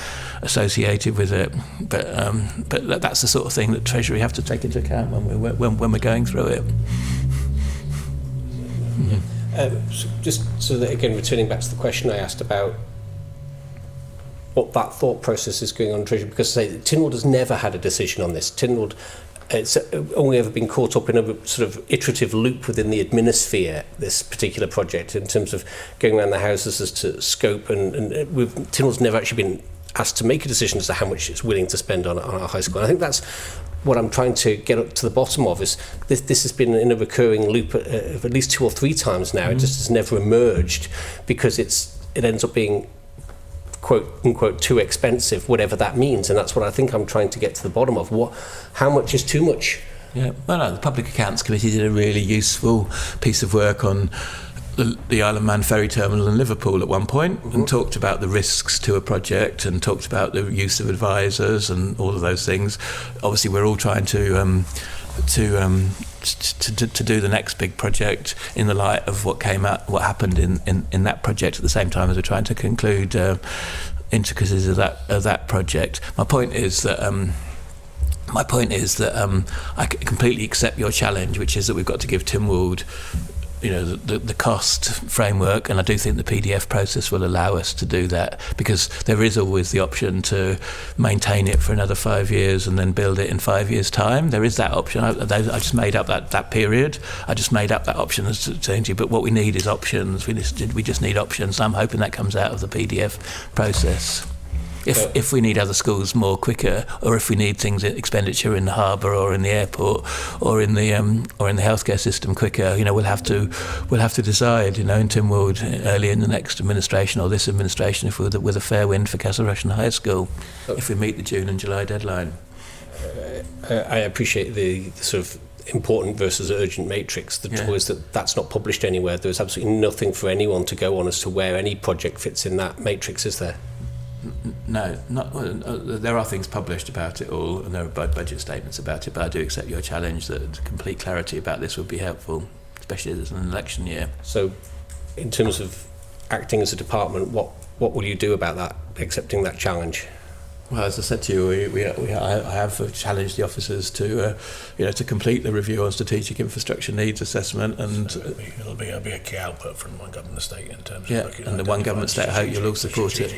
[SPEAKER 2] associated with it, but that's the sort of thing that Treasury have to take into account when we're going through it.
[SPEAKER 1] So just so that, again, returning back to the question I asked about what that thought process is going on in Treasury, because Tynwald has never had a decision on this. Tynwald, it's only ever been caught up in a sort of iterative loop within the adminisphere, this particular project, in terms of going around the houses as to scope, and Tynwald's never actually been asked to make a decision as to how much it's willing to spend on our high school. And I think that's what I'm trying to get up to the bottom of, is this has been in a recurring loop of at least 2 or 3 times now. It just has never emerged because it ends up being quote unquote too expensive, whatever that means, and that's what I think I'm trying to get to the bottom of. How much is too much?
[SPEAKER 2] Yeah, well, no, the Public Accounts Committee did a really useful piece of work on the Isle of Man ferry terminal in Liverpool at one point, and talked about the risks to a project and talked about the use of advisors and all of those things. Obviously, we're all trying to do the next big project in the light of what happened in that project at the same time as we're trying to conclude intricacies of that project. My point is that I completely accept your challenge, which is that we've got to give Tynwald, you know, the cost framework, and I do think the PDF process will allow us to do that, because there is always the option to maintain it for another 5 years and then build it in 5 years' time. There is that option. I just made up that period. I just made up that option as to change it. But what we need is options. We just need options. I'm hoping that comes out of the PDF process. If we need other schools more quicker, or if we need things expenditure in the harbour or in the airport or in the healthcare system quicker, you know, we'll have to decide, you know, in Tynwald early in the next administration or this administration, if we're with a fair wind for Castle Rushen High School, if we meet the June and July deadline.
[SPEAKER 1] I appreciate the sort of important versus urgent matrix. The trouble is that that's not published anywhere. There's absolutely nothing for anyone to go on as to where any project fits in that matrix, is there?
[SPEAKER 2] No, there are things published about it all, and there are budget statements about it, but I do accept your challenge that complete clarity about this would be helpful, especially as an election year. So,
[SPEAKER 1] in terms of acting as a department, what will you do about that, accepting that challenge?
[SPEAKER 2] Well, as I said to you, I have challenged the officers to complete the review on strategic infrastructure needs assessment, and
[SPEAKER 3] so it'll be a key output from one government estate in terms of looking
[SPEAKER 2] and
[SPEAKER 3] at
[SPEAKER 2] the one government state. I hope you'll all support it.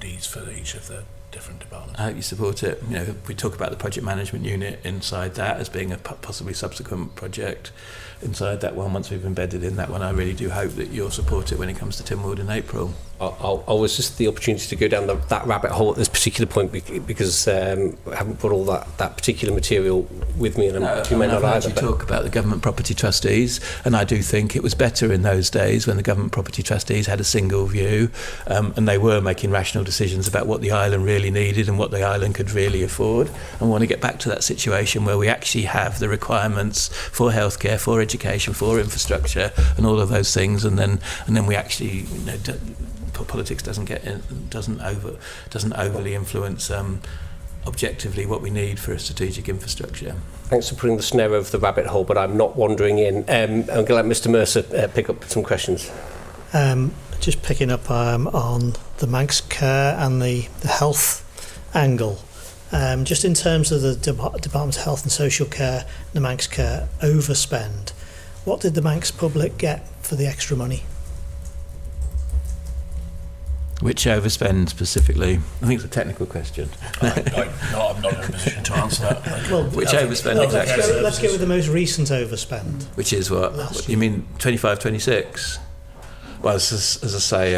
[SPEAKER 3] Needs for each of the different departments.
[SPEAKER 2] I hope you support it. You know, we talk about the project management unit inside that as being a possibly subsequent project inside that one. Once we've embedded in that one, I really do hope that you'll support it when it comes to Tynwald in April.
[SPEAKER 1] I'll resist the opportunity to go down that rabbit hole at this particular point because I haven't put all that particular material with me, and you may not either.
[SPEAKER 2] You talk about the government property trustees, and I do think it was better in those days when the government property trustees had a single view, and they were making rational decisions about what the island really needed and what the island could really afford. And we want to get back to that situation where we actually have the requirements for healthcare, for education, for infrastructure, and all of those things, and then we actually, you know, politics doesn't overly influence objectively what we need for a strategic infrastructure.
[SPEAKER 1] Thanks for putting the snare over the rabbit hole, but I'm not wandering in. I'm going to let Mr. Mercer pick up some questions.
[SPEAKER 6] Just picking up on the Manx Care and the health angle. Just in terms of the Department of Health and Social Care, the Manx Care overspend, what did the Manx public get for the extra money?
[SPEAKER 2] Which overspend specifically? I think it's a technical question.
[SPEAKER 3] I'm not in a position to answer that.
[SPEAKER 6] Well,
[SPEAKER 2] Which overspend exactly?
[SPEAKER 6] let's go with the most recent overspend.
[SPEAKER 2] Which is what?
[SPEAKER 6] Last
[SPEAKER 2] You mean 25, 26? Well, as I say,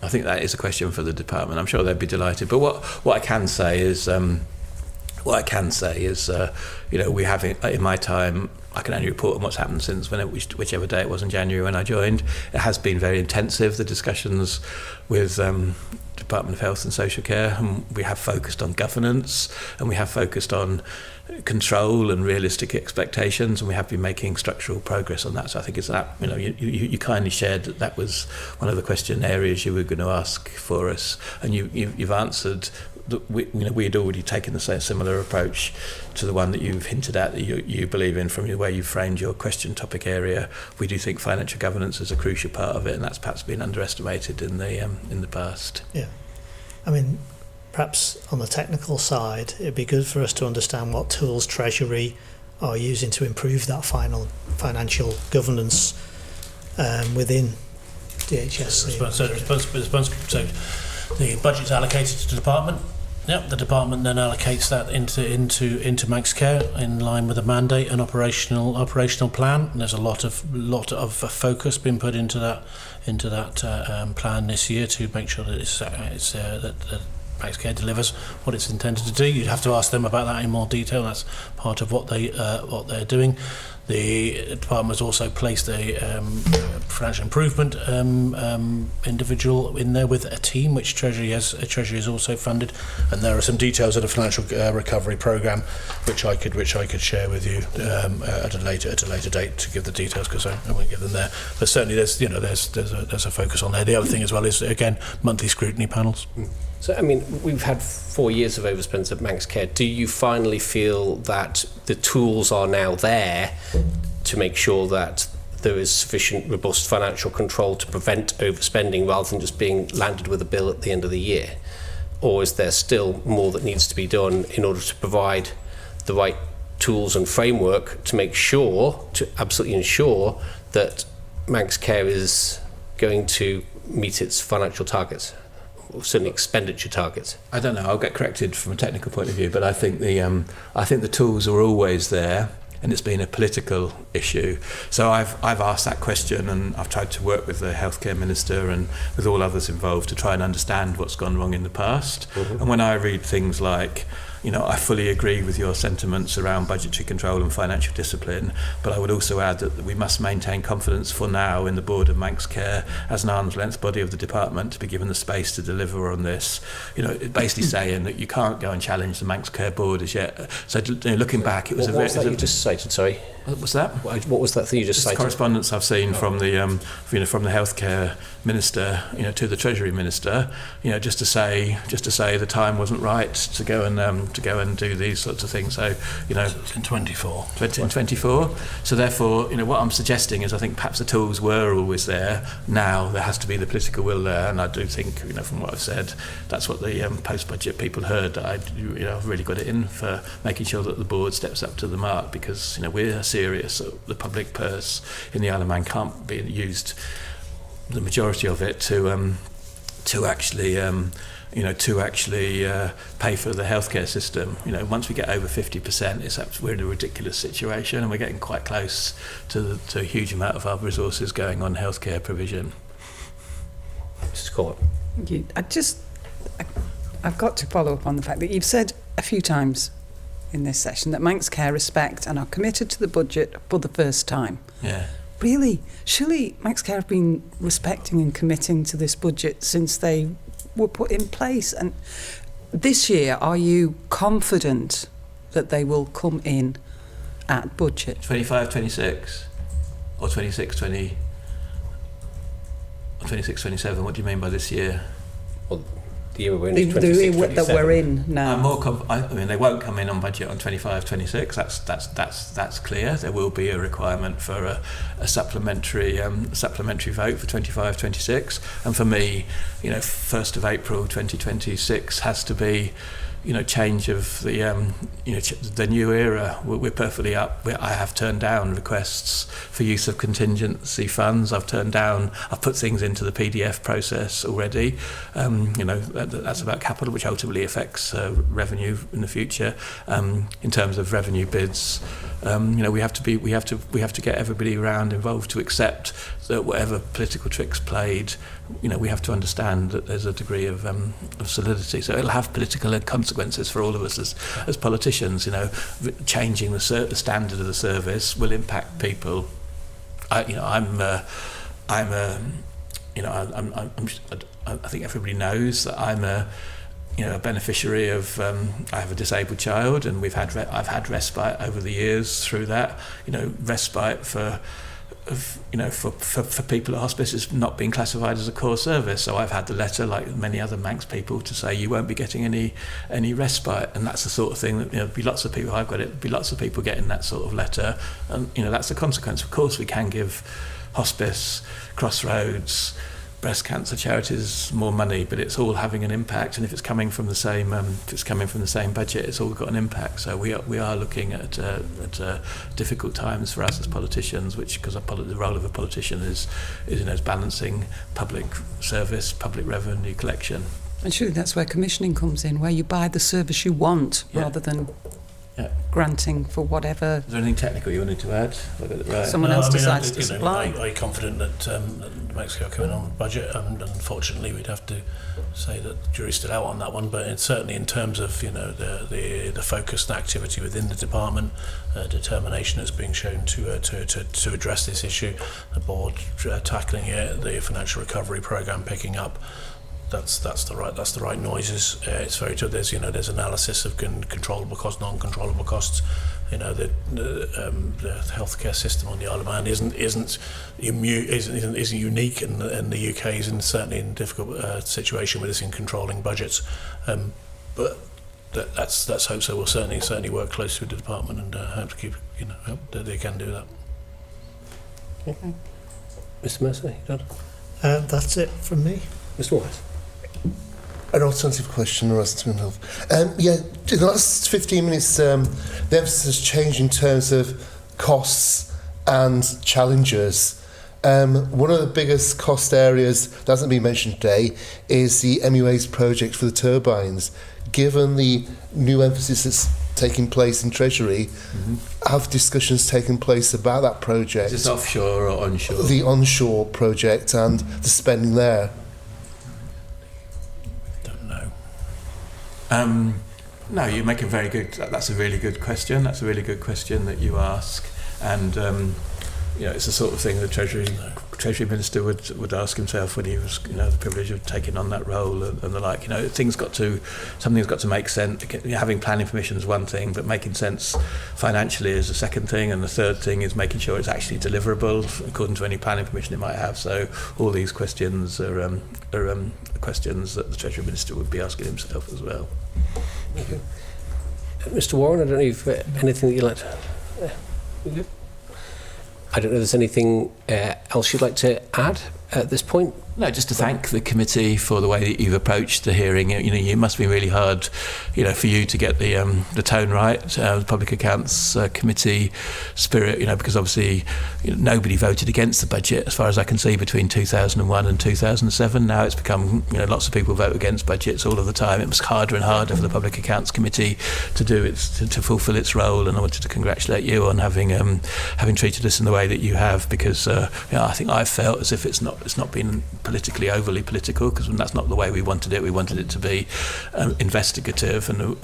[SPEAKER 2] I think that is a question for the department. I'm sure they'd be delighted. But what I can say is, you know, we have in my time. I can only report on what's happened since whichever day it was in January when I joined. It has been very intensive, the discussions with Department of Health and Social Care, and we have focused on governance, and we have focused on control and realistic expectations, and we have been making structural progress on that. So I think it's that, you know, you kindly shared that was one of the question areas you were going to ask for us, and you've answered. We had already taken the similar approach to the one that you've hinted at that you believe in from the way you framed your question topic area. We do think financial governance is a crucial part of it, and that's perhaps been underestimated in the past.
[SPEAKER 6] Yeah, I mean, perhaps on the technical side, it'd be good for us to understand what tools Treasury are using to improve that financial governance within DHSC.
[SPEAKER 3] So the budget's allocated to the department. Yep, the department then allocates that into Manx Care in line with the mandate and operational plan. And there's a lot of focus been put into that plan this year to make sure that that Manx Care delivers what it's intended to do. You'd have to ask them about that in more detail. That's part of what they're doing. The department has also placed a financial improvement individual in there with a team which Treasury has also funded, and there are some details of the financial recovery programme which I could share with you at a later date to give the details, because I won't give them there. But certainly there's a focus on there. The other thing as well is again monthly scrutiny panels.
[SPEAKER 1] So, I mean, we've had 4 years of overspends at Manx Care. Do you finally feel that the tools are now there to make sure that there is sufficient robust financial control to prevent overspending rather than just being landed with a bill at the end of the year? Or is there still more that needs to be done in order to provide the right tools and framework to make sure, to absolutely ensure that Manx Care is going to meet its financial targets? Or certainly expenditure targets.
[SPEAKER 2] I don't know. I'll get corrected from a technical point of view, but I think the tools are always there, and it's been a political issue. So I've asked that question, and I've tried to work with the healthcare minister and with all others involved to try and understand what's gone wrong in the past. Mm-hmm. And when I read things like, you know, I fully agree with your sentiments around budgetary control and financial discipline, but I would also add that we must maintain confidence for now in the board of Manx Care as an arm's length body of the department to be given the space to deliver on this. You know, basically saying that you can't go and challenge the Manx Care board as yet. So, you know, looking back, it was
[SPEAKER 1] what was that you just cited? Sorry.
[SPEAKER 2] What's that?
[SPEAKER 1] What was that thing you just cited?
[SPEAKER 2] Correspondence I've seen from the from the healthcare minister, you know, to the Treasury minister, you know, just to say the time wasn't right to go and do these sorts of things. So, you know,
[SPEAKER 3] it's in 24.
[SPEAKER 2] In 24. So therefore, you know, what I'm suggesting is I think perhaps the tools were always there. Now there has to be the political will there, and I do think, you know, from what I've said, that's what the post-budget people heard. That I've really got it in for making sure that the board steps up to the mark, because, you know, we're serious. The public purse in the Isle of Man can't be used, the majority of it, to actually pay for the healthcare system. You know, once we get over 50%, we're in a ridiculous situation, and we're getting quite close to a huge amount of our resources going on healthcare provision.
[SPEAKER 1] Mrs. Court.
[SPEAKER 7] Thank you. I've got to follow up on the fact that you've said a few times in this session that Manx Care respect and are committed to the budget for the first time.
[SPEAKER 2] Yeah.
[SPEAKER 7] Really? Surely Manx Care have been respecting and committing to this budget since they were put in place. And this year, are you confident that they will come in at budget?
[SPEAKER 2] 25, 26? Or 26, 20? Or 26, 27? What do you mean by this year?
[SPEAKER 1] Well, the year we're in is 26, 27.
[SPEAKER 7] That we're in now.
[SPEAKER 2] I'm more I mean, they won't come in on budget on 25, 26. That's clear. There will be a requirement for a supplementary vote for 25, 26. And for me, you know, 1st of April 2026 has to be change of the the new era. We're perfectly up. I have turned down requests for use of contingency funds. I've put things into the PDF process already. That's about capital, which ultimately affects revenue in the future. In terms of revenue bids, we have to get everybody around involved to accept that whatever political tricks played, we have to understand that there's a degree of solidity. So it'll have political consequences for all of us as politicians. Changing the standard of the service will impact people. I think everybody knows that I'm a beneficiary of. I have a disabled child, and I've had respite over the years through that. Respite for people at hospice is not being classified as a core service. So I've had the letter, like many other Manx people, to say you won't be getting any respite, and that's the sort of thing that there'll be lots of people. I've got it. There'll be lots of people getting that sort of letter, and that's the consequence. Of course, we can give hospice, Crossroads, breast cancer charities more money, but it's all having an impact, and if it's coming from the same budget, it's all got an impact. So we are looking at difficult times for us as politicians, because the role of a politician is balancing public service, public revenue collection.
[SPEAKER 7] And surely that's where commissioning comes in, where you buy the service you want rather than granting for whatever.
[SPEAKER 2] Is there anything technical you wanted to add? Right.
[SPEAKER 7] Someone else decides to supply.
[SPEAKER 3] I'm confident that Mexico are coming on budget, and unfortunately we'd have to say that the jury's still out on that one. But it's certainly in terms of the focus and activity within the department, determination that's being shown to address this issue, the board tackling it, the financial recovery programme picking up. That's the right noises. It's very true. There's analysis of controllable costs, non-controllable costs. The healthcare system on the Isle of Man isn't unique, and the UK is certainly in a difficult situation with this in controlling budgets. But let's hope so. We'll certainly work closely with the department and hope to keep hope that they can do that.
[SPEAKER 1] Okay. Mr. Mercer, you done?
[SPEAKER 6] That's it from me.
[SPEAKER 1] Mr. White.
[SPEAKER 5] An alternative question, or else in the last 15 minutes, the emphasis has changed in terms of costs and challenges. One of the biggest cost areas that hasn't been mentioned today is the MUA's project for the turbines. Given the new emphasis that's taking place in Treasury, have discussions taken place about that project?
[SPEAKER 2] Is this offshore or onshore?
[SPEAKER 5] The onshore project and the spending there.
[SPEAKER 2] No, you make that's a really good question. That's a really good question that you ask. And, it's the sort of thing the Treasury Minister would ask himself when he was, the privilege of taking on that role and the like. Something's got to make sense. Having planning permission is one thing, but making sense financially is a second thing, and the third thing is making sure it's actually deliverable according to any planning permission it might have. So all these questions are questions that the Treasury Minister would be asking himself as well.
[SPEAKER 1] Okay. Mr. Warren, I don't know if anything that you'd like to... Yeah. I don't know if there's anything else you'd like to add at this point.
[SPEAKER 2] No, just to thank the committee for the way that you've approached the hearing. It must be really hard, for you to get the tone right. The Public Accounts Committee spirit, because obviously nobody voted against the budget, as far as I can see, between 2001 and 2007. Now it's become, lots of people vote against budgets all of the time. It was harder and harder for the Public Accounts Committee to fulfil its role, and I wanted to congratulate you on having treated us in the way that you have, because I think I've felt as if it's not been overly political, because that's not the way we wanted it. We wanted it to be investigative, and it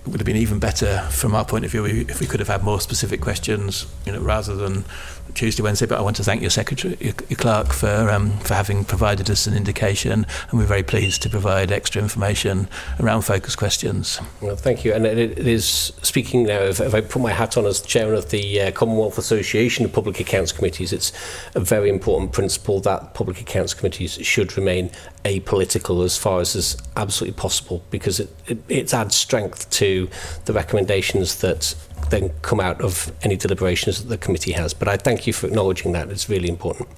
[SPEAKER 2] would have been even better from our point of view if we could have had more specific questions, rather than Tuesday, Wednesday. But I want to thank your secretary, your clerk, for having provided us an indication, and we're very pleased to provide extra information around focus questions.
[SPEAKER 1] Well, thank you. And it is, speaking now, if I put my hat on as chairman of the Commonwealth Association of Public Accounts Committees, it's a very important principle that public accounts committees should remain apolitical as far as is absolutely possible, because it adds strength to the recommendations that then come out of any deliberations that the committee has. But I thank you for acknowledging that. It's really important.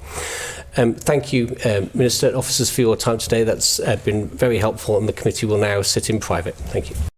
[SPEAKER 1] Thank you, Minister and officers, for your time today. That's been very helpful, and the committee will now sit in private. Thank you.